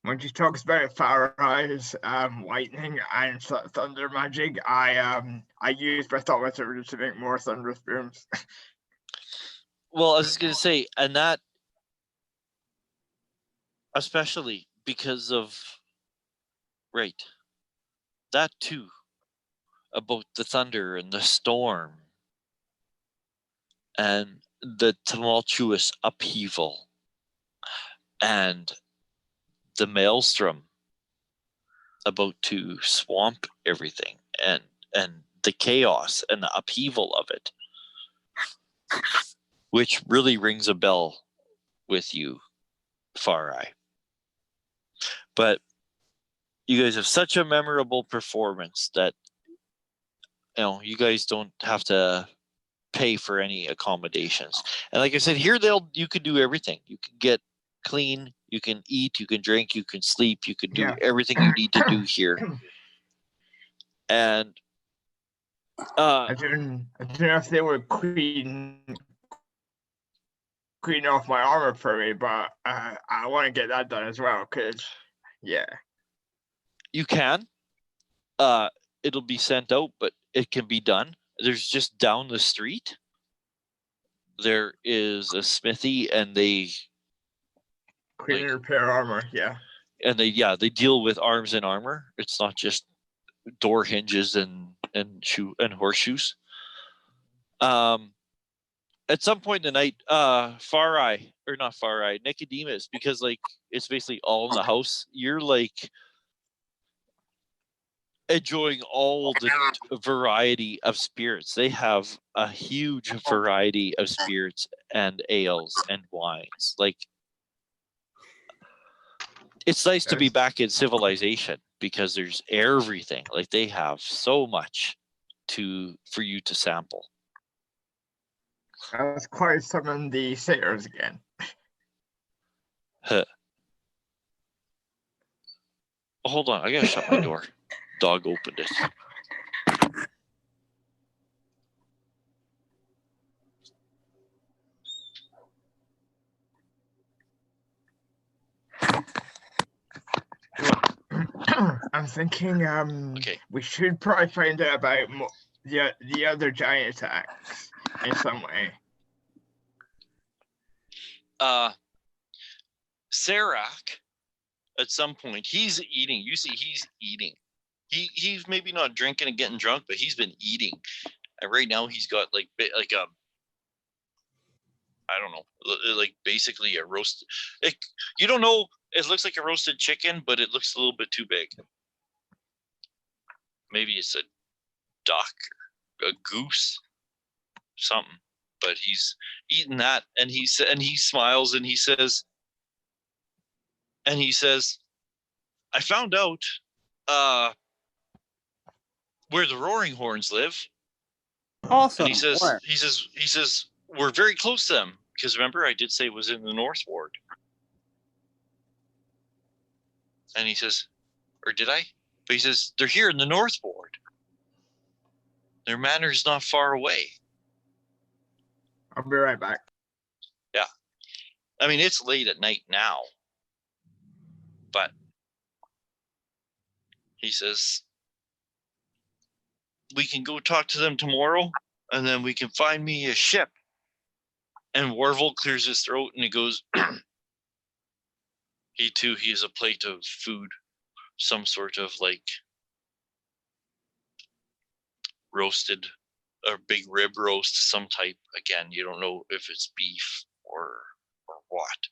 when she talks about Far Eyes, lightning and thunder magic, I used my thought wizard to make more thunderous booms. Well, I was just gonna say, and that especially because of right, that too, about the thunder and the storm and the tumultuous upheaval and the maelstrom about to swamp everything and the chaos and the upheaval of it, which really rings a bell with you, Far Eye. But you guys have such a memorable performance that you guys don't have to pay for any accommodations. And like I said, here you can do everything. You can get clean, you can eat, you can drink, you can sleep, you can do Yeah. everything you need to do here. And I don't know if they were cleaning off my armor for me, but I want to get that done as well. Cause yeah, you can. It'll be sent out, but it can be done. There's just down the street. There is a smithy, and they clean and repair armor. Yeah. they deal with arms and armor. It's not just door hinges and horseshoes. At some point in the night, Nicodemus, because like it's basically all in the house. You're like enjoying all the variety of spirits. They have a huge variety of spirits and ales and wines. Like it's nice to be back in civilization because there's everything. Like they have so much for you to sample. Let's quite summon the satyrs again. Huh. Oh, hold on, I gotta shut my door. Dog opened it. I'm thinking Okay. we should probably find out about the other giant attacks in some way. Serac, at some point, he's eating. You see, he's eating. He's maybe not drinking and getting drunk, but he's been eating. And right now, he's got like I don't know, like basically a roast. You don't know. It looks like a roasted chicken, but it looks a little bit too big. Maybe it's a duck, a goose, something. But he's eating that, and he smiles, and he says, I found out where the Roaring Horns live. Awesome. And Where? he says we're very close to them because remember I did say it was in the North Ward. And he says, or did I? But he says they're here in the North Ward. Their manor's not far away. I'll be right back. I mean, it's late at night now, but he says, we can go talk to them tomorrow, and then we can find me a ship. And Warvel clears his throat and he goes, he has a plate of food, some sort of like roasted or big rib roast, some type. Again, you don't know if it's beef or what,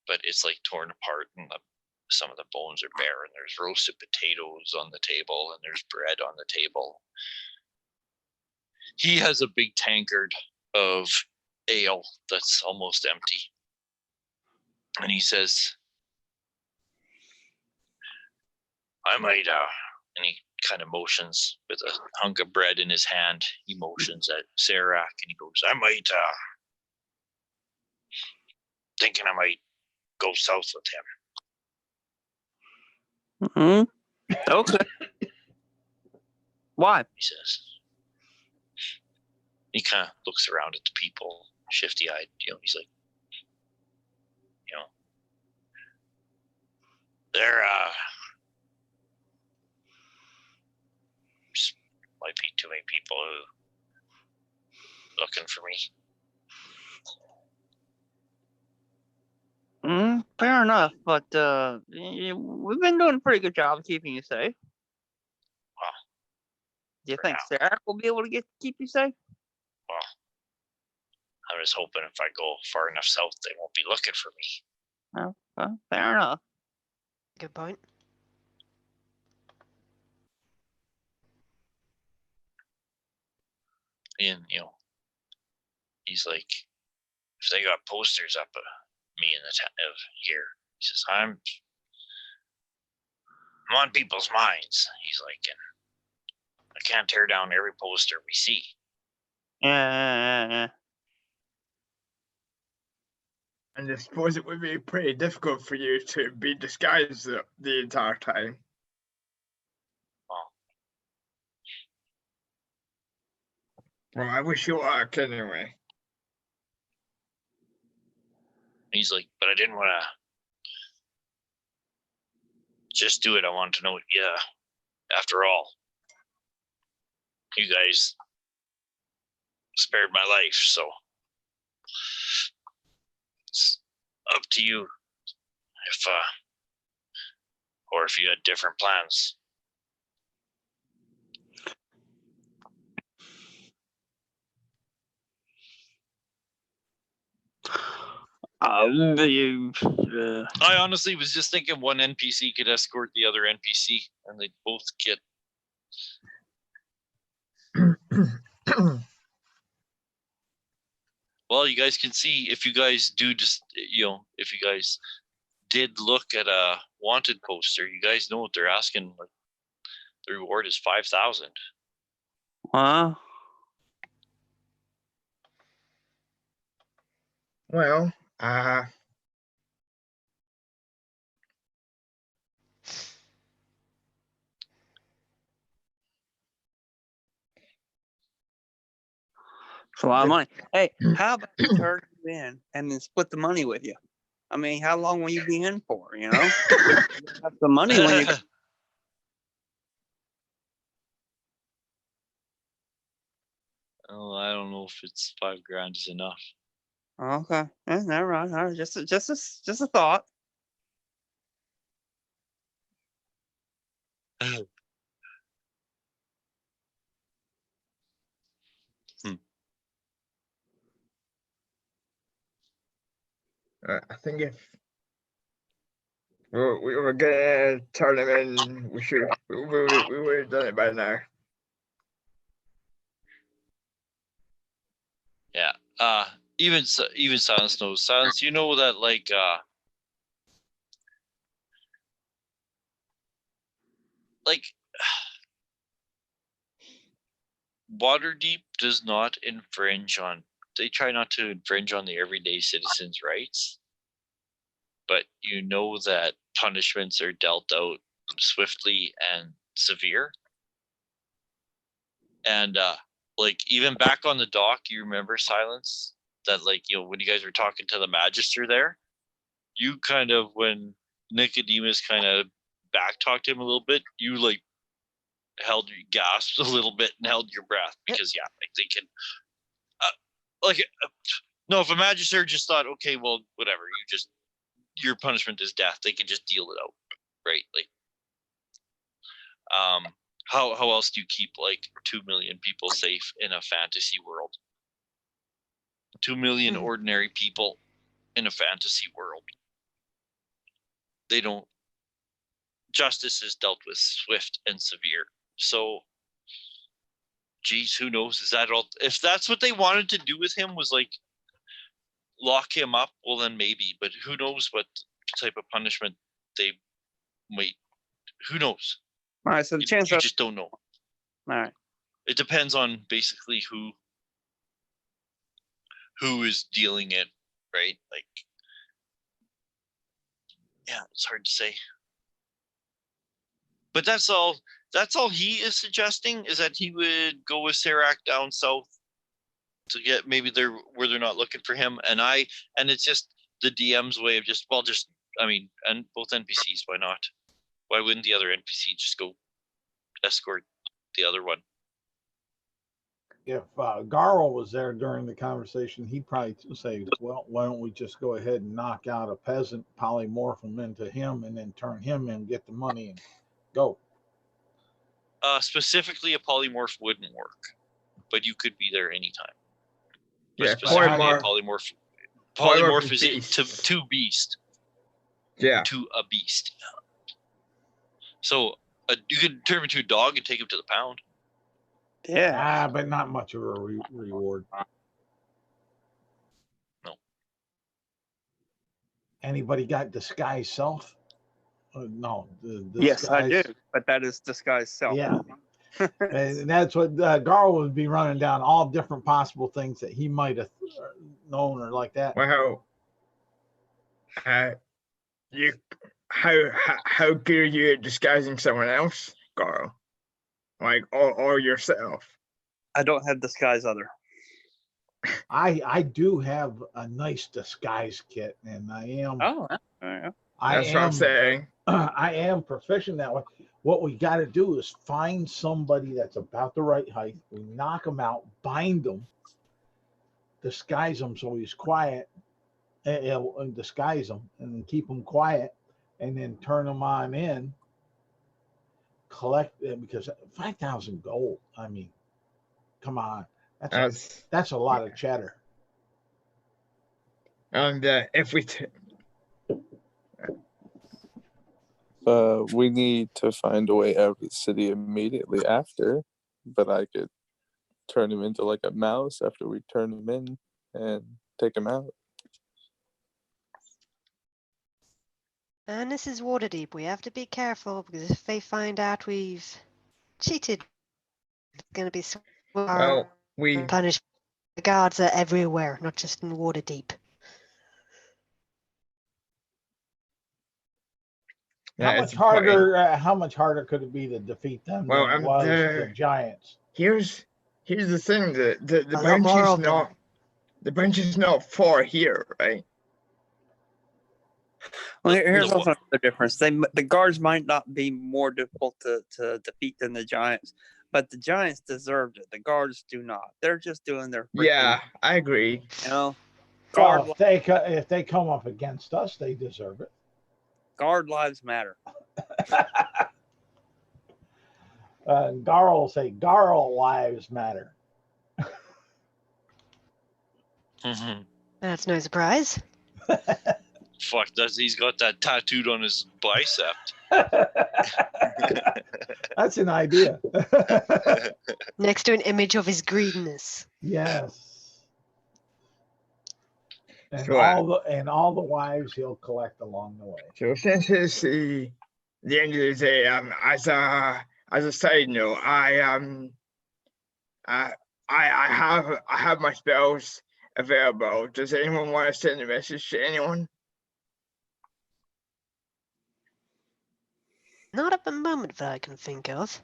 but it's like torn apart and some of the bones are bare, and there's roasted potatoes on the table and there's bread on the table. He has a big tankard of ale that's almost empty. And he says, I might, and he kind of motions with a hunk of bread in his hand. He motions at Serac and he goes, I might, thinking I might go south with him. Okay. Why? He says. He kind of looks around at the people, shifty-eyed. He's like, there just might be too many people looking for me. Fair enough, but we've been doing a pretty good job of keeping you safe. Well, do you for think now. Sarah will be able to keep you safe? Well, I was hoping if I go far enough south, they won't be looking for me. Well, fair enough. Good point. And he's like, if they got posters up of me in the of here, he says, I'm on people's minds. He's like, and I can't tear down every poster we see. Yeah. And I suppose it would be pretty difficult for you to be disguised the entire time. Well, I wish you luck anyway. He's like, but I didn't want to just do it. I wanted to know, after all, you guys spared my life, so it's up to you if you had different plans. I honestly was just thinking one NPC could escort the other NPC, and they'd both get. Well, you guys can see if you guys do just if you guys did look at a wanted poster, you guys know what they're asking. Like, the reward is 5,000. Well, it's a lot of money. Hey, how about you turn it in and then split the money with you? I mean, how long will you be in for? You have the money when you. Oh, I don't know if it's $5,000 is enough. Okay, never mind. All right, just a thought. I think if we were gonna turn him in, we would have done it by now. Yeah. Even Silence knows. Silence, you know that Waterdeep does not infringe on. They try not to infringe on the everyday citizen's rights, but you know that punishments are dealt out swiftly and severe. And even back on the dock, you remember, Silence, that, like, you know, when you guys were talking to the Magister there, you kind of, when Nicodemus kind of back-talked him a little bit, you, like, gasped a little bit and held your breath because, yeah, like, they can, no, if a Magister just thought, okay, well, whatever, your punishment is death, they can just deal it out, right? Like, how else do you keep like 2 million people safe in a fantasy world? 2 million ordinary people in a fantasy world. They don't. Justice is dealt with swift and severe. So, geez, who knows? Is that all? If that's what they wanted to do with him, was like lock him up, well then maybe. But who knows what type of punishment they might? Who knows? All right, so the chance you of just don't know. all right, It depends on basically who is dealing it, right? Like, yeah, it's hard to say. But that's all he is suggesting, is that he would go with Serac down south to get maybe where they're not looking for him. And it's just the DM's way of and both NPCs, why not? Why wouldn't the other NPC just go escort the other one? If Garl was there during the conversation, he'd probably say, well, why don't we just go ahead and knock out a peasant, polymorph him into him, and then turn him in, get the money, and go. Specifically, a polymorph wouldn't work, but you could be there anytime. But Yeah, specifically a polymorph. polymorph is beast. to beast. Yeah. To a beast. So you could turn him into a dog and take him to the pound. yeah. But not much of a reward. No. Anybody got disguise self? No. Yes, I do, but that is disguise self. Yeah. And that's what Garl would be running down, all different possible things that he might have known or like that. Well, how good are you at disguising someone else, Garl? Like, or yourself? I don't have disguise other. I do have a nice disguise kit, and I am. Oh, yeah. That's what I'm saying. I am proficient that way. What we got to do is find somebody that's about the right height. We knock them out, bind them, disguise them so he's quiet, and disguise them, and keep them quiet, and then turn them on in. Collect them, because 5,000 gold. I mean, come on, that's a lot of cheddar. And if we we need to find a way out of the city immediately after, but I could turn him into like a mouse after we turn him in and take him out. And this is Waterdeep. We have to be careful, because if they find out we've cheated, it's going to be so punished. The guards are everywhere, not just in Waterdeep. Yeah, How much harder could it be to defeat them than it was the giants? Here's the thing: the bench is not far here, right? Well, here's also the difference. The guards might not be more difficult to defeat than the giants, but the giants deserved it. The guards do not. They're just doing their I agree. You know, if they come up against us, they deserve it. Guard lives matter. Garl will say, Garl lives matter. That's no surprise. Fuck, he's got that tattooed on his bicep. That's an idea. Next to an image of his greediness. Yes. And So, all the wives he'll collect along the way. So since it's the end of the day, as a side note, I have my spells available. Does anyone want to send a message to anyone? Not at the moment that I can think of.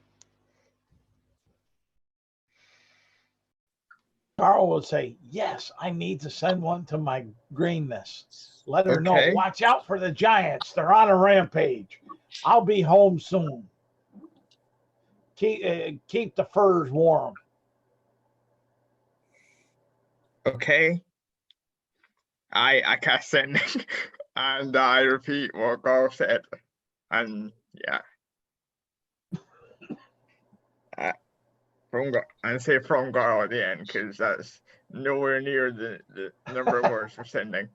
Carl will say, yes, I need to send one to my greenness. Let her know, Okay. watch out for the giants. They're on a rampage. I'll be home soon. Keep the furs warm. Okay. I cast sending and I repeat what Carl said. And yeah. And say from Carl at the end because that's nowhere near the number of words we're sending.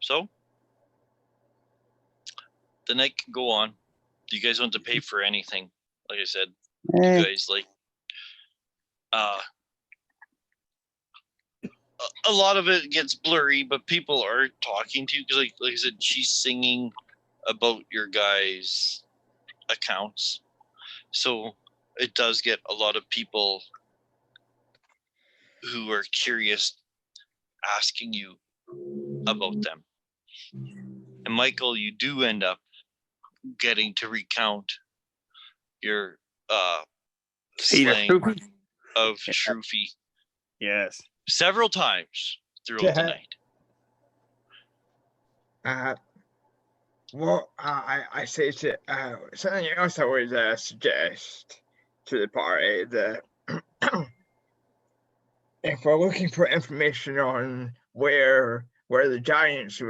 So the night can go on. Do you guys want to pay for anything? Like I said, you guys like a lot of it gets blurry, but people are talking to you because like I said, she's singing about your guys' accounts. So it does get a lot of people who are curious asking you about them. And Michael, you do end up getting to recount your slang of Shroofy. Yes. Several times throughout the night. Well, I say to something else I would suggest to the party that if we're looking for information on where the giants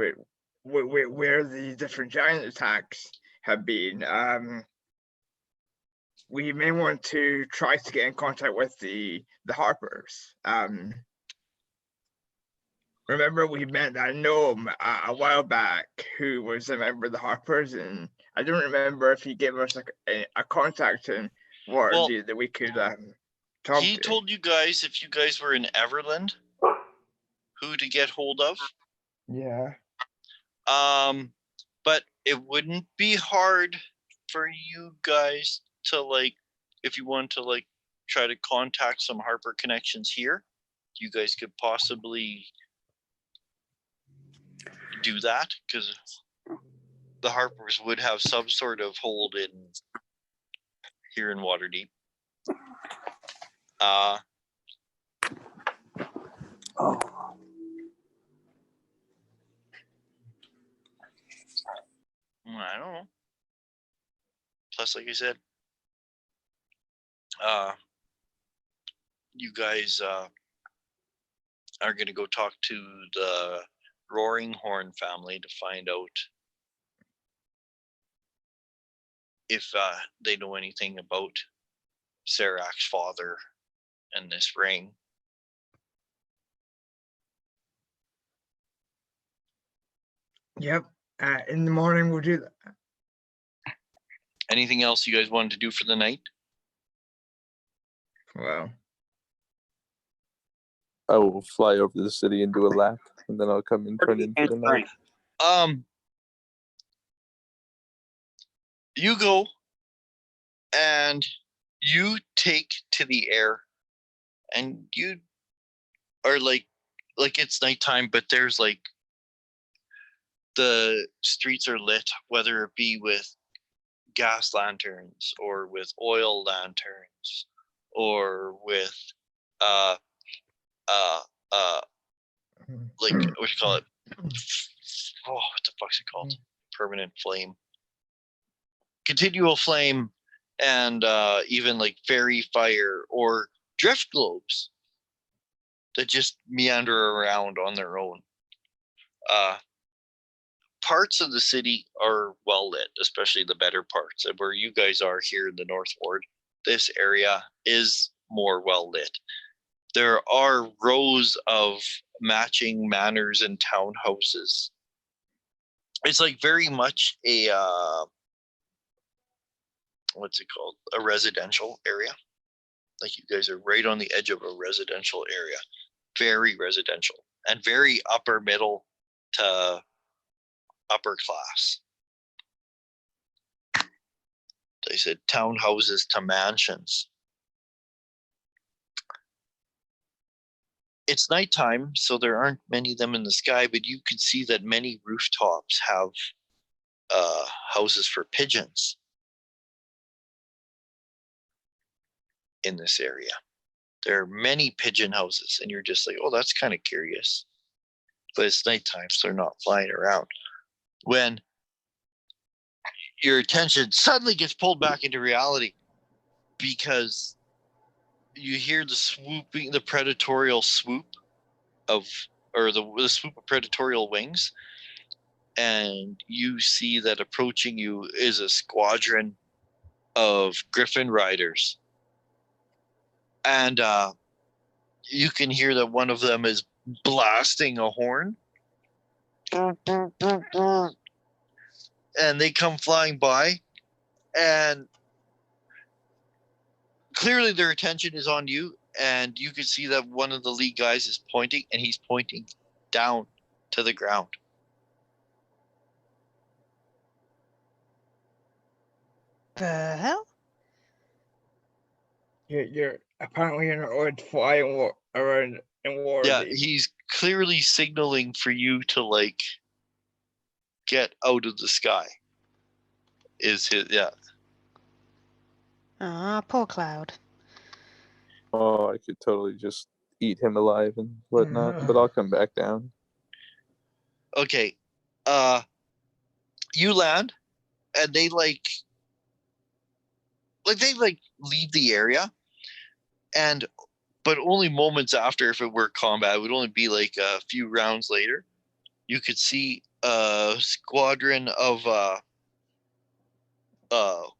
where the different giant attacks have been, we may want to try to get in contact with the Harpers. Remember we met that gnome a while back who was a member of the Harpers, and I don't remember if he gave us a contact and that we could talk he to. told you guys if you guys were in Everland, who to get hold of. Yeah. But it wouldn't be hard for you guys to like, if you want to like try to contact some Harper connections here, you guys could possibly do that because the Harpers would have some sort of hold in here in Waterdeep. I don't know. Plus, like I said, you guys are going to go talk to the Roaring Horn family to find out if they know anything about Sarak's father and this ring. Yep. In the morning we'll do that. Anything else you guys wanted to do for the night? Well, I will fly over the city and do a lap, and then I'll come and turn in for the night. You go and you take to the air, and you are like it's nighttime, but there's like the streets are lit, whether it be with gas lanterns or with oil lanterns or with like what do you call it? Oh, what the fuck's it called? Permanent flame. Continual flame, and even like fairy fire or drift globes that just meander around on their own. Parts of the city are well lit, especially the better parts. And where you guys are here in the North Ward, this area is more well lit. There are rows of matching manors and townhouses. It's like very much a what's it called? A residential area. Like you guys are right on the edge of a residential area. Very residential and very upper middle to upper class. They said townhouses to mansions. it's nighttime, so there aren't many of them in the sky, but you can see that many rooftops have houses for pigeons in this area. There are many pigeon houses, and you're just like, oh, that's kind of curious. But it's nighttime, so they're not flying around. When your attention suddenly gets pulled back into reality because you hear the swooping, the predatorial swoop of, or the swoop of predatorial wings, and you see that approaching you is a squadron of Griffin riders. And you can hear that one of them is blasting a horn. And they come flying by, and clearly their attention is on you, and you can see that one of the lead guys is pointing, and he's pointing down to the ground. The hell? You're apparently you're not allowed to fly around in war. Yeah, he's clearly signaling for you to like get out of the sky. Is his, yeah. Ah, poor Cloud. Oh, I could totally just eat him alive and whatnot, but I'll come back down. Okay. You land, and they like leave the area, and but only moments after. If it were combat, it would only be like a few rounds later. You could see a squadron of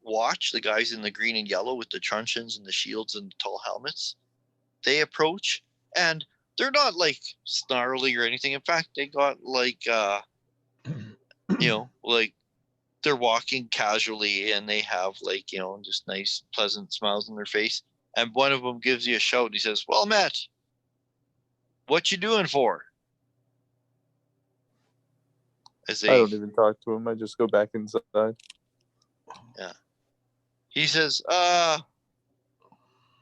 watch, the guys in the green and yellow with the truncheons and the shields and the tall helmets. They approach, and they're not like snarly or anything. In fact, they got like like they're walking casually, and they have like just nice pleasant smiles on their face. And one of them gives you a shout. He says, "Well met. What you doing for?" I don't even talk to him. I just go back inside. Yeah. He says,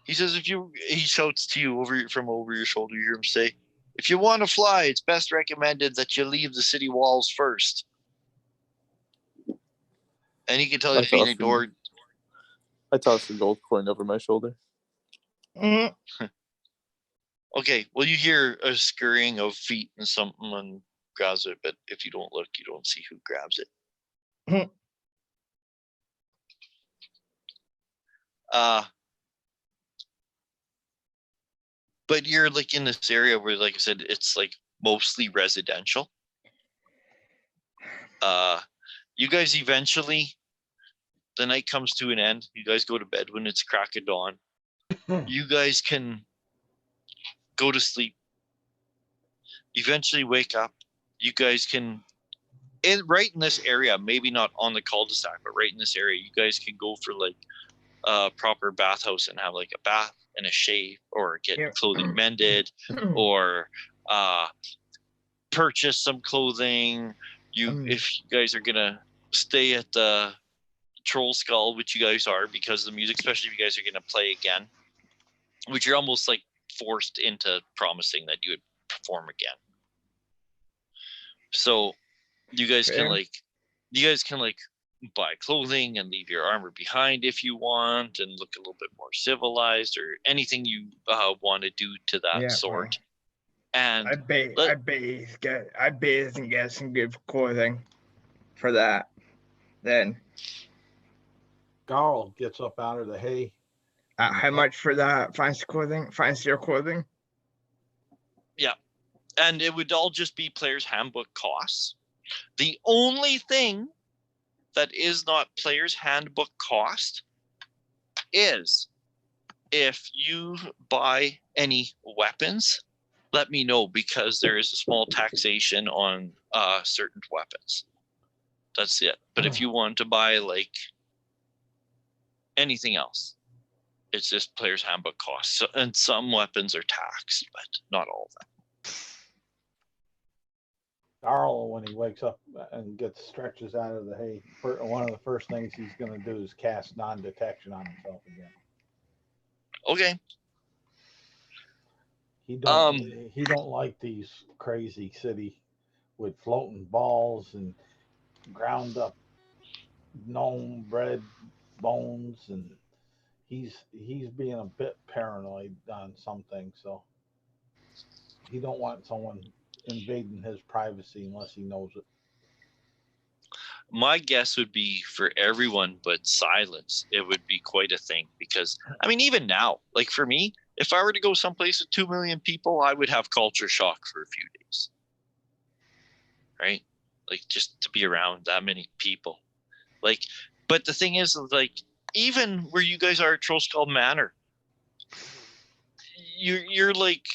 he shouts to you from over your shoulder. You hear him say, "If you want to fly, it's best recommended that you leave the city walls first." And he can tell you if being ignored. I toss the gold coin over my shoulder. Okay, well, you hear a scurrying of feet and something grabs it, but if you don't look, you don't see who grabs it. But you're like in this area where, like I said, it's like mostly residential. You guys eventually, the night comes to an end. You guys go to bed when it's crack of dawn. You guys can go to sleep. Eventually wake up. You guys can, right in this area, maybe not on the cul-de-sac, but right in this area, you guys can go for like a proper bathhouse and have like a bath and a shave, or get clothing mended, or purchase some clothing. If you guys are gonna stay at the Troll Skull, which you guys are, because the music, especially if you guys are gonna play again, which you're almost like forced into promising that you would perform again. So you guys can like buy clothing and leave your armor behind if you want, and look a little bit more civilized, or anything you want to do to that sort. And I bathe and get some good clothing for that. Then Garl gets up out of the hay. How much for that fancier clothing? Yeah, and it would all just be Player's Handbook costs. The only thing that is not Player's Handbook cost is if you buy any weapons, let me know, because there is a small taxation on certain weapons. That's it. But if you want to buy like anything else, it's just Player's Handbook costs. So, and some weapons are taxed, but not all of them. Garl, when he wakes up and stretches out of the hay, one of the first things he's going to do is cast non-detection on himself again. Okay. He don't like these crazy city with floating balls and ground up gnome bread bones, and he's being a bit paranoid on some things, so he don't want someone invading his privacy unless he knows it. My guess would be for everyone but Silence, it would be quite a thing because, I mean, even now, like for me, if I were to go someplace with 2 million people, I would have culture shock for a few days. Right? Like just to be around that many people. Like, but the thing is, like, even where you guys are at Trollskull Manor, you're like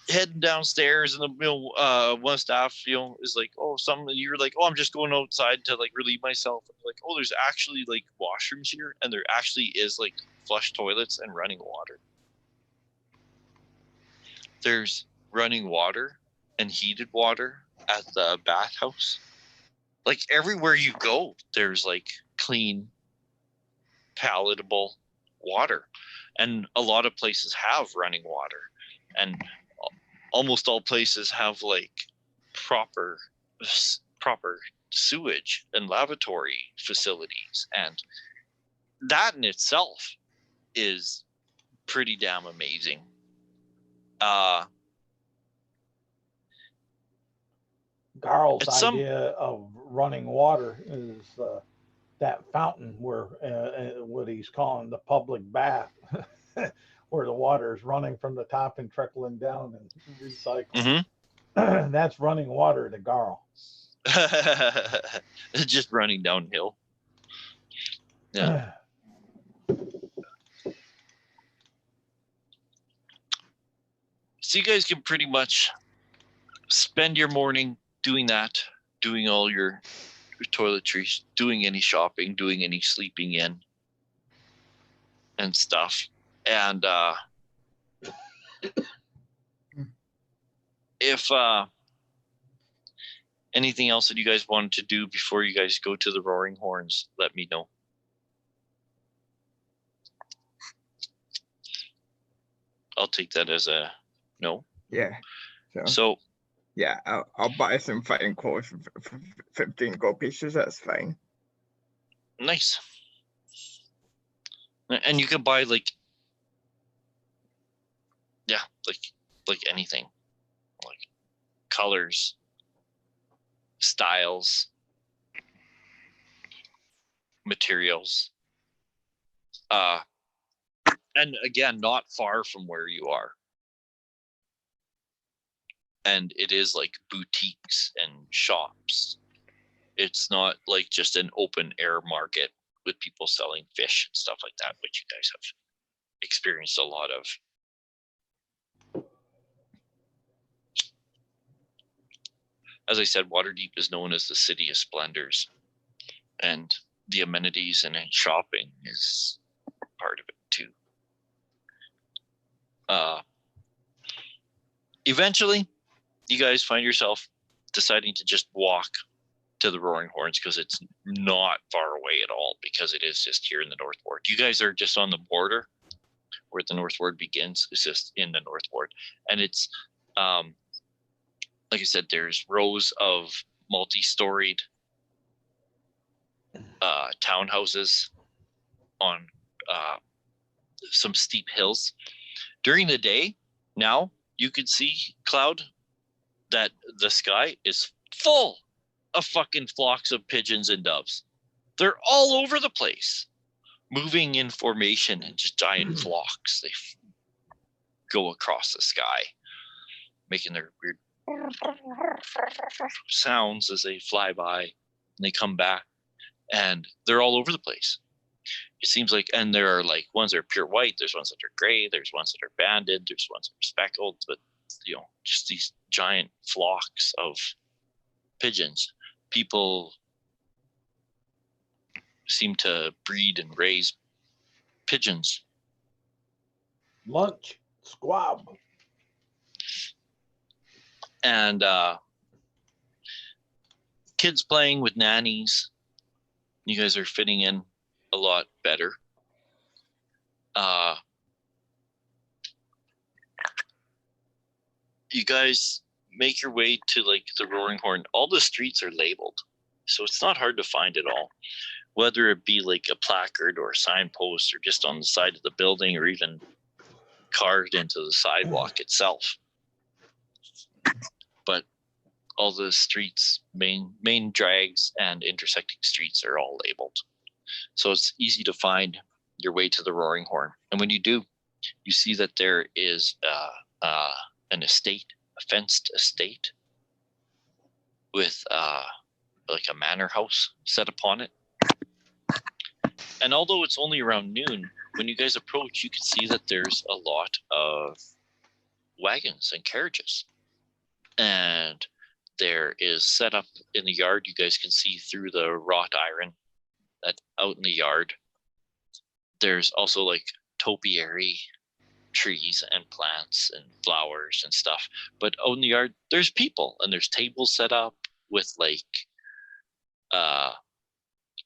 heading downstairs and one staff is like, you're like, I'm just going outside to like relieve myself. Like, there's actually like washrooms here, and there actually is like flush toilets and running water. There's running water and heated water at the bathhouse. Like everywhere you go, there's like clean, palatable water, and a lot of places have running water, and almost all places have like proper sewage and lavatory facilities, and that in itself is pretty damn amazing. Garl's idea of running water is that fountain where what he's calling the public bath, where the water is running from the top and trickling down and recycling. Mm-hmm. That's running water to Garl. Just running downhill. Yeah. So you guys can pretty much spend your morning doing that, doing all your toiletries, doing any shopping, doing any sleeping in and stuff. And if anything else that you guys wanted to do before you guys go to the Roaring Horns, let me know. I'll take that as a no. Yeah. So yeah, I'll buy some fighting clothes for 15 gold pieces. That's fine. Nice. And you can buy like anything, like colors, styles, materials. And again, not far from where you are. And it is like boutiques and shops. It's not like just an open air market with people selling fish and stuff like that, which you guys have experienced a lot of. As I said, Waterdeep is known as the city of splendors, and the amenities and shopping is part of it too. Eventually, you guys find yourself deciding to just walk to the Roaring Horns because it's not far away at all, because it is just here in the North Ward. You guys are just on the border where the North Ward begins. It's just in the North Ward. And it's, like I said, there's rows of multi-storied townhouses on some steep hills. During the day, now you can see, Cloud, that the sky is full of fucking flocks of pigeons and doves. They're all over the place, moving in formation in just giant flocks. They go across the sky, making their weird sounds as they fly by, and they come back, and they're all over the place. It seems like, and there are like ones that are pure white, there's ones that are gray, there's ones that are banded, there's ones that are speckled, but just these giant flocks of pigeons. People seem to breed and raise pigeons. Lunch, squab. And kids playing with nannies. You guys are fitting in a lot better. you guys make your way to like the Roaring Horn. All the streets are labeled, so it's not hard to find it all. Whether it be like a placard or a signpost or just on the side of the building or even carved into the sidewalk itself. But all the streets, main drags and intersecting streets are all labeled. So it's easy to find your way to the Roaring Horn. And when you do, you see that there is an estate, a fenced estate with like a manor house set upon it. And although it's only around noon, when you guys approach, you can see that there's a lot of wagons and carriages. And there is set up in the yard, you guys can see through the wrought iron that out in the yard. There's also like topiary trees and plants and flowers and stuff. But out in the yard, there's people and there's tables set up with like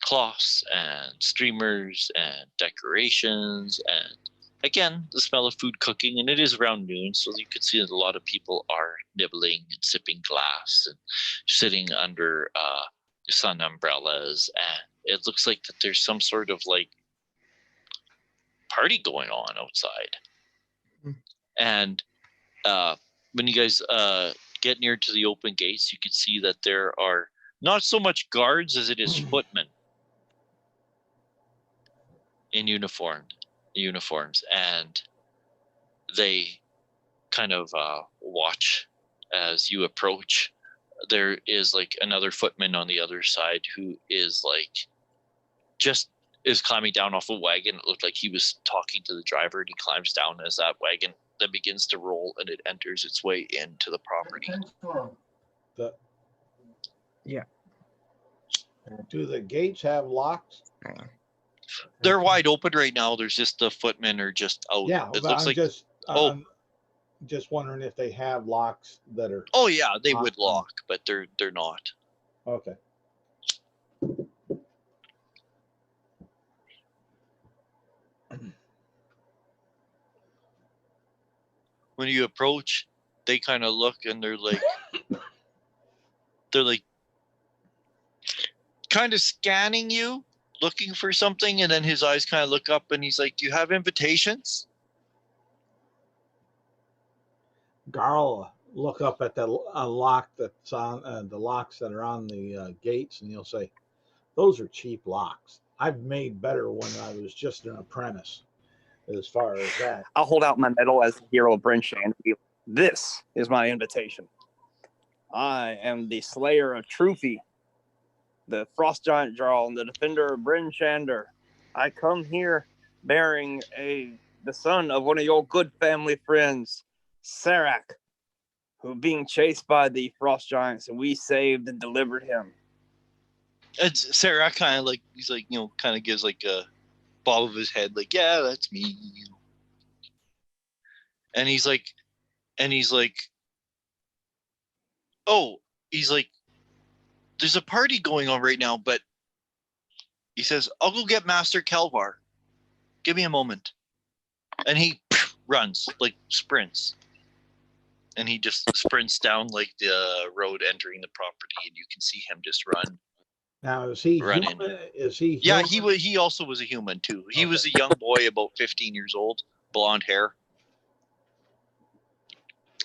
cloths and streamers and decorations, and again the smell of food cooking. And it is around noon, so you can see that a lot of people are nibbling and sipping glass and sitting under sun umbrellas, and it looks like that there's some sort of like party going on outside. And when you guys get near to the open gates, you can see that there are not so much guards as it is footmen in uniforms, and they kind of watch as you approach. There is like another footman on the other side who is like just is climbing down off a wagon. It looked like he was talking to the driver, and he climbs down as that wagon then begins to roll and it enters its way into the property. Do the gates have locks? They're wide open right now. There's just the footmen are just out. Yeah, It but looks like I'm just wondering if they have locks that are oh yeah, they would lock, but they're not. okay. When you approach, they kind of look and they're like kind of scanning you, looking for something, and then his eyes kind of look up and he's like, "Do you have invitations?" Garl look up at the lock that's on the locks that are on the gates, and he'll say, "Those are cheap locks. I've made better when I was just an apprentice." As far as that, I'll hold out my medal as the hero of Bryn Shander. This is my invitation. I am the slayer of Trufi, the frost giant Jarl, and the defender of Bryn Shander. I come here bearing the son of one of your good family friends, Serac, who being chased by the frost giants, and we saved and delivered him. And Serac kind of like he's like kind of gives like a bob of his head, like, "Yeah, that's me." And he's like, "Oh," he's like, "There's a party going on right now, but," he says, "I'll go get Master Kelvar. Give me a moment." And he runs, like sprints. And he just sprints down like the road entering the property, and you can see him just run. now is he Running. human? Is he Yeah, human? he also was a human too. He Okay. was a young boy, about 15 years old, blonde hair,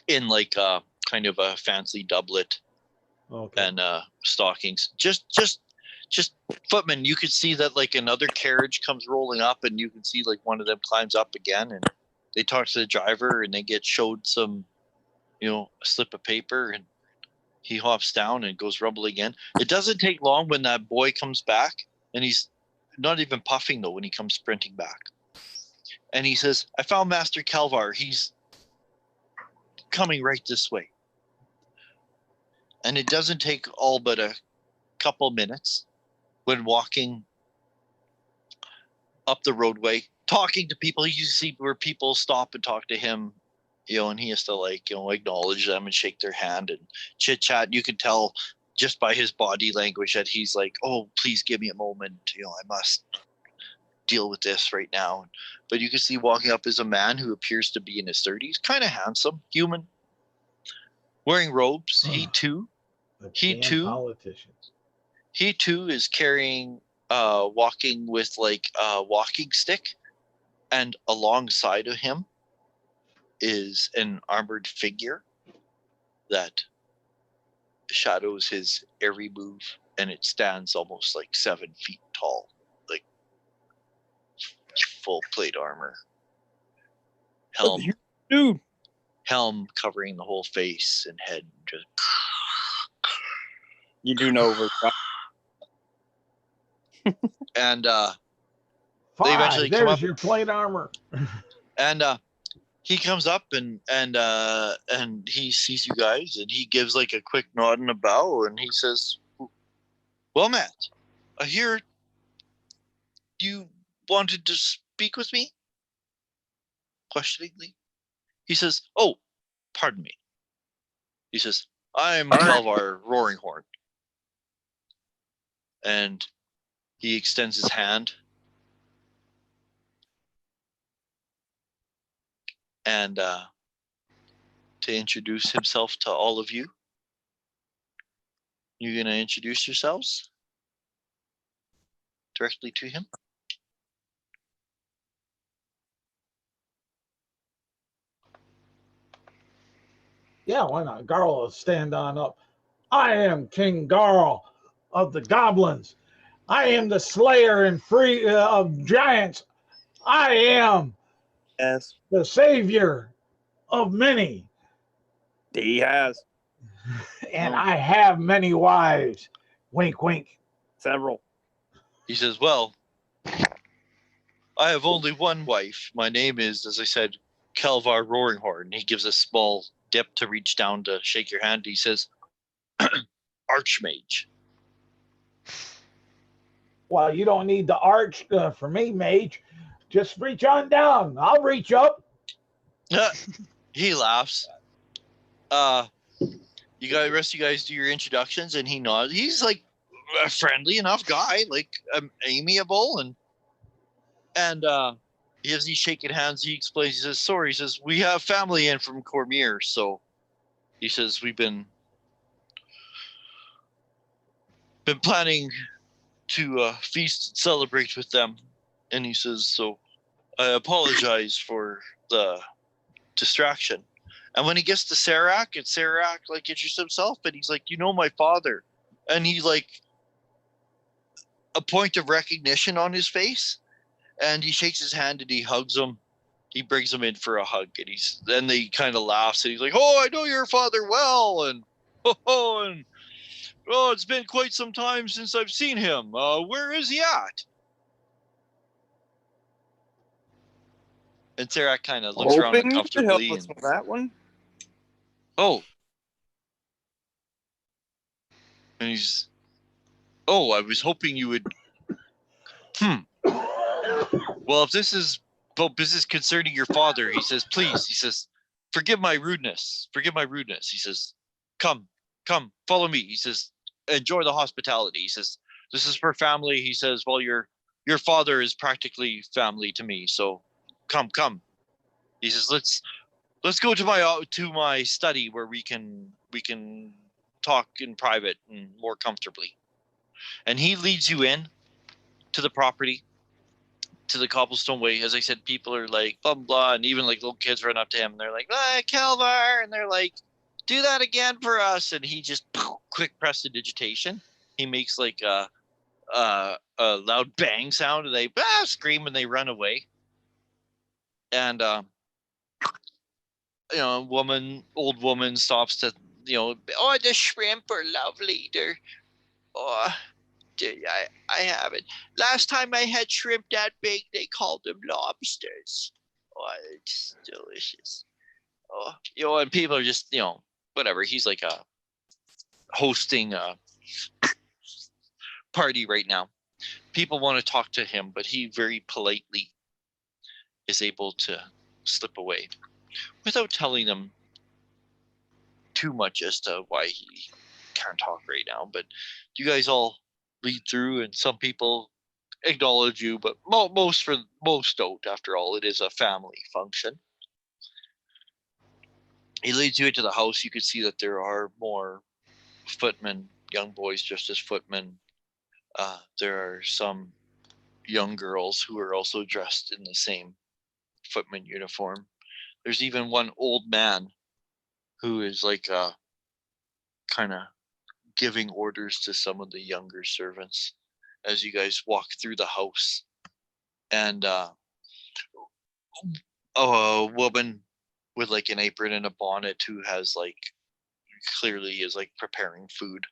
in like kind of a fancy doublet Okay. and stockings. Just footman. You could see that like another carriage comes rolling up, and you can see like one of them climbs up again, and they talk to the driver, and they get showed some, a slip of paper, and he hops down and goes rumbling again. It doesn't take long when that boy comes back, and he's not even puffing though when he comes sprinting back. And he says, "I found Master Kelvar. He's coming right this way." And it doesn't take all but a couple minutes when walking up the roadway, talking to people. You see where people stop and talk to him, and he has to acknowledge them and shake their hand and chit chat. You can tell just by his body language that he's like, "Oh, please give me a moment. I must deal with this right now." But you can see walking up is a man who appears to be in his 30s, kind of handsome, human. wearing robes. The He damn too politicians. he too is carrying, walking with like a walking stick, and alongside of him is an armored figure that shadows his every move, and it stands almost like 7 feet tall, like full plate armor, Dude, helm covering the whole face and head. Just you do know over. and Fine, eventually come there's up- your plate armor. and he comes up and he sees you guys, and he gives like a quick nod and a bow, and he says, "Well, Matt, I hear you wanted to speak with me?" Questioningly. He says, "Oh, pardon me." He says, "I'm Kalvar Roaringhorn." And he extends his hand. And to introduce himself to all of you. You're going to introduce yourselves directly to him? Yeah, why not? Garl will stand on up. I am King Garl of the goblins. I am the slayer and free of giants. I am Yes, the savior of many, he has and I have many wives. Wink, wink. several. He says, "Well, I have only one wife. My name is, as I said, Kalvar Roaringhorn." He gives a small dip to reach down to shake your hand. He says, "Archmage." Well, you don't need the arch for me, mage. Just reach on down. I'll reach up. He laughs. You guys, rest of you guys do your introductions, and he nods. He's like a friendly enough guy, like amiable, and as he's shaking hands, he explains. He says, "Sorry," he says, "we have family in from Cormier, so," he says, "we've been planning to feast and celebrate with them," and he says, "So I apologize for the distraction." And when he gets to Serac, and Serac like introduces himself, and he's like, "You know my father," and he like a point of recognition on his face, and he shakes his hand and he hugs him. He brings him in for a hug, and then he kind of laughs, and he's like, "Oh, I know your father well, and it's been quite some time since I've seen him. Where is he at?" And Serac kind of looks around Hoping you could help uncomfortably. us with that one. Oh. And he's, "Oh, I was hoping you would." Well, if this is about business concerning your father, he says, "Please," he says, "forgive my rudeness. Forgive my rudeness." He says, come, follow me." He says, "Enjoy the hospitality." He says, "This is for family." He says, "Well, your father is practically family to me, so come." He says, let's go to my study where we can talk in private and more comfortably." And he leads you in to the property, to the cobblestone way. As I said, people are like blah blah, and even like little kids run up to him and they're like, "Kalvar," and they're like, "Do that again for us." And he just quick prestidigitation. He makes like a loud bang sound, and they scream and they run away. And old woman stops to, "Oh, the shrimp are lovely. I have it. Last time I had shrimp that big, they called them lobsters. Oh, it's delicious." And people are just, whatever. He's like hosting a party right now. People want to talk to him, but he very politely is able to slip away without telling them too much as to why he can't talk right now. But you guys all read through, and some people acknowledge you, but most don't. After all, it is a family function. He leads you into the house. You can see that there are more footmen, young boys dressed as footmen. There are some young girls who are also dressed in the same footman uniform. There's even one old man who is like kind of giving orders to some of the younger servants as you guys walk through the house. And a woman with like an apron and a bonnet who has like clearly is like preparing food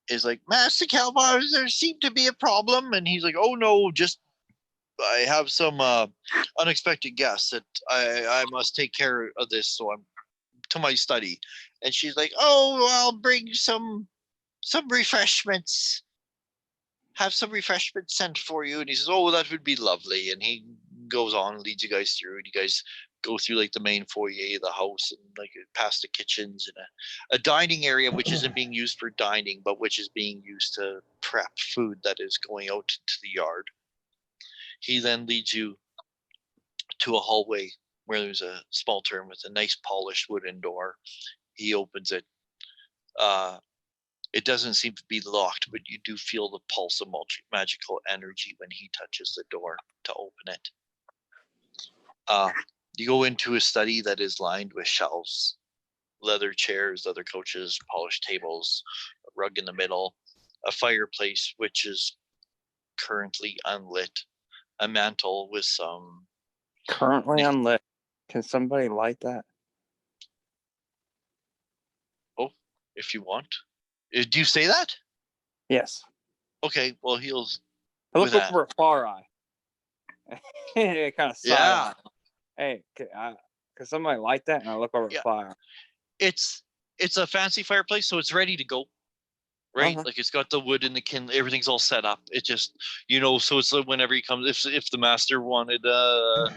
is like, Master Calvar, there seemed to be a problem. And he's like, oh no, just I have some unexpected guests that I must take care of this, so I'm to my study. And she's like, oh, I'll bring some refreshments. Have some refreshments sent for you. And he says, oh, that would be lovely. And he goes on and leads you guys through, and you guys go through like the main foyer of the house and like past the kitchens and a dining area which isn't being used for dining, but which is being used to prep food that is going out to the yard. He then leads you to a hallway where there's a small turn with a nice polished wooden door. He opens it. It doesn't seem to be locked, but you do feel the pulse of magical energy when he touches the door to open it. You go into a study that is lined with shelves, leather chairs, leather couches, polished tables, a rug in the middle, a fireplace which is currently unlit, a mantle with some... Currently unlit. Can somebody light that? Oh, if you want. Do you say that? Yes. Okay, well, he'll... I look over at Far Eye. It kind of side eye. Hey, can somebody light that? And I look over at Far Eye. It's a fancy fireplace, so it's ready to go. Right? Like it's got the wood and the kindle, everything's all set up. It just, so it's like whenever he comes, if the master wanted a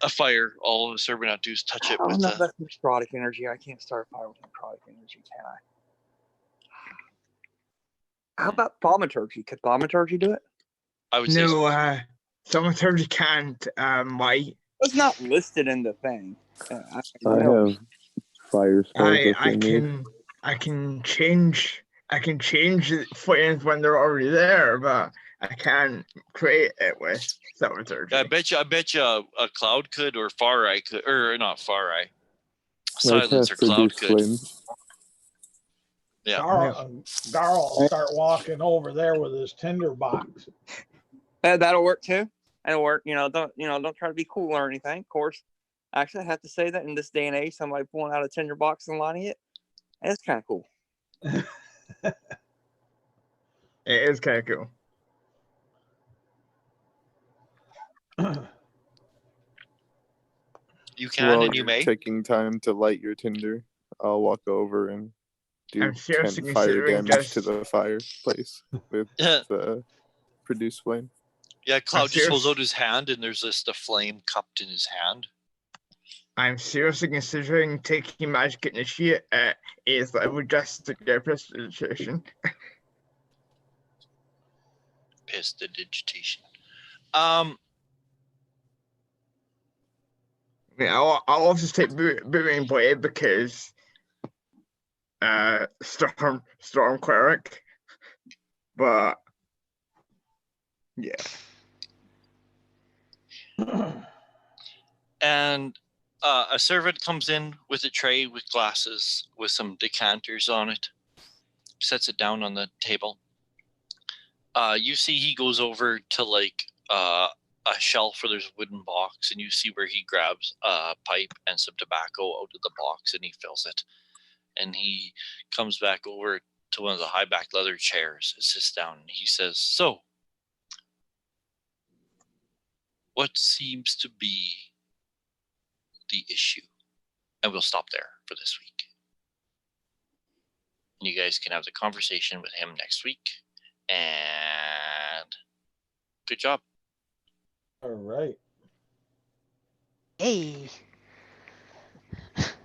fire, all the servant have to do is touch it with that's necrotic energy. I can't start a fire with necrotic energy, can I? How about thaumaturgy? Could thaumaturgy do it? I would say no. Thaumaturgy can't light. It's not listed in the thing. I have fire spells. I can change the flames when they're already there, but I can't create it with thaumaturgy. I bet you a cloud could, or Far Eye could, or not Far Eye. Silence or cloud could. Yeah. Darl will start walking over there with his tinder box. That'll work too. That'll work. Don't try to be cool or anything. Of course, actually, I have to say that in this day and age, somebody pulling out a tinder box and lighting it, it's kind of cool. It is kind of cool. You can and you may. Taking time to light your tinder, I'll walk over and do 10 fire damage to the fireplace with the produce flame. Yeah, Cloud just holds out his hand and there's just a flame cupped in his hand. I'm seriously considering taking magic initiate at 8th level just to get prestidigitation. Prestidigitation. I mean, I'll also take Booming Blade because Storm Cleric, but yeah. And a servant comes in with a tray with glasses with some decanters on it, sets it down on the table. You see he goes over to like a shelf where there's a wooden box, and you see where he grabs a pipe and some tobacco out of the box and he fills it. And he comes back over to one of the high back leather chairs and sits down, and he says, so, what seems to be the issue? And we'll stop there for this week. And you guys can have the conversation with him next week. And good job. All right. Hey.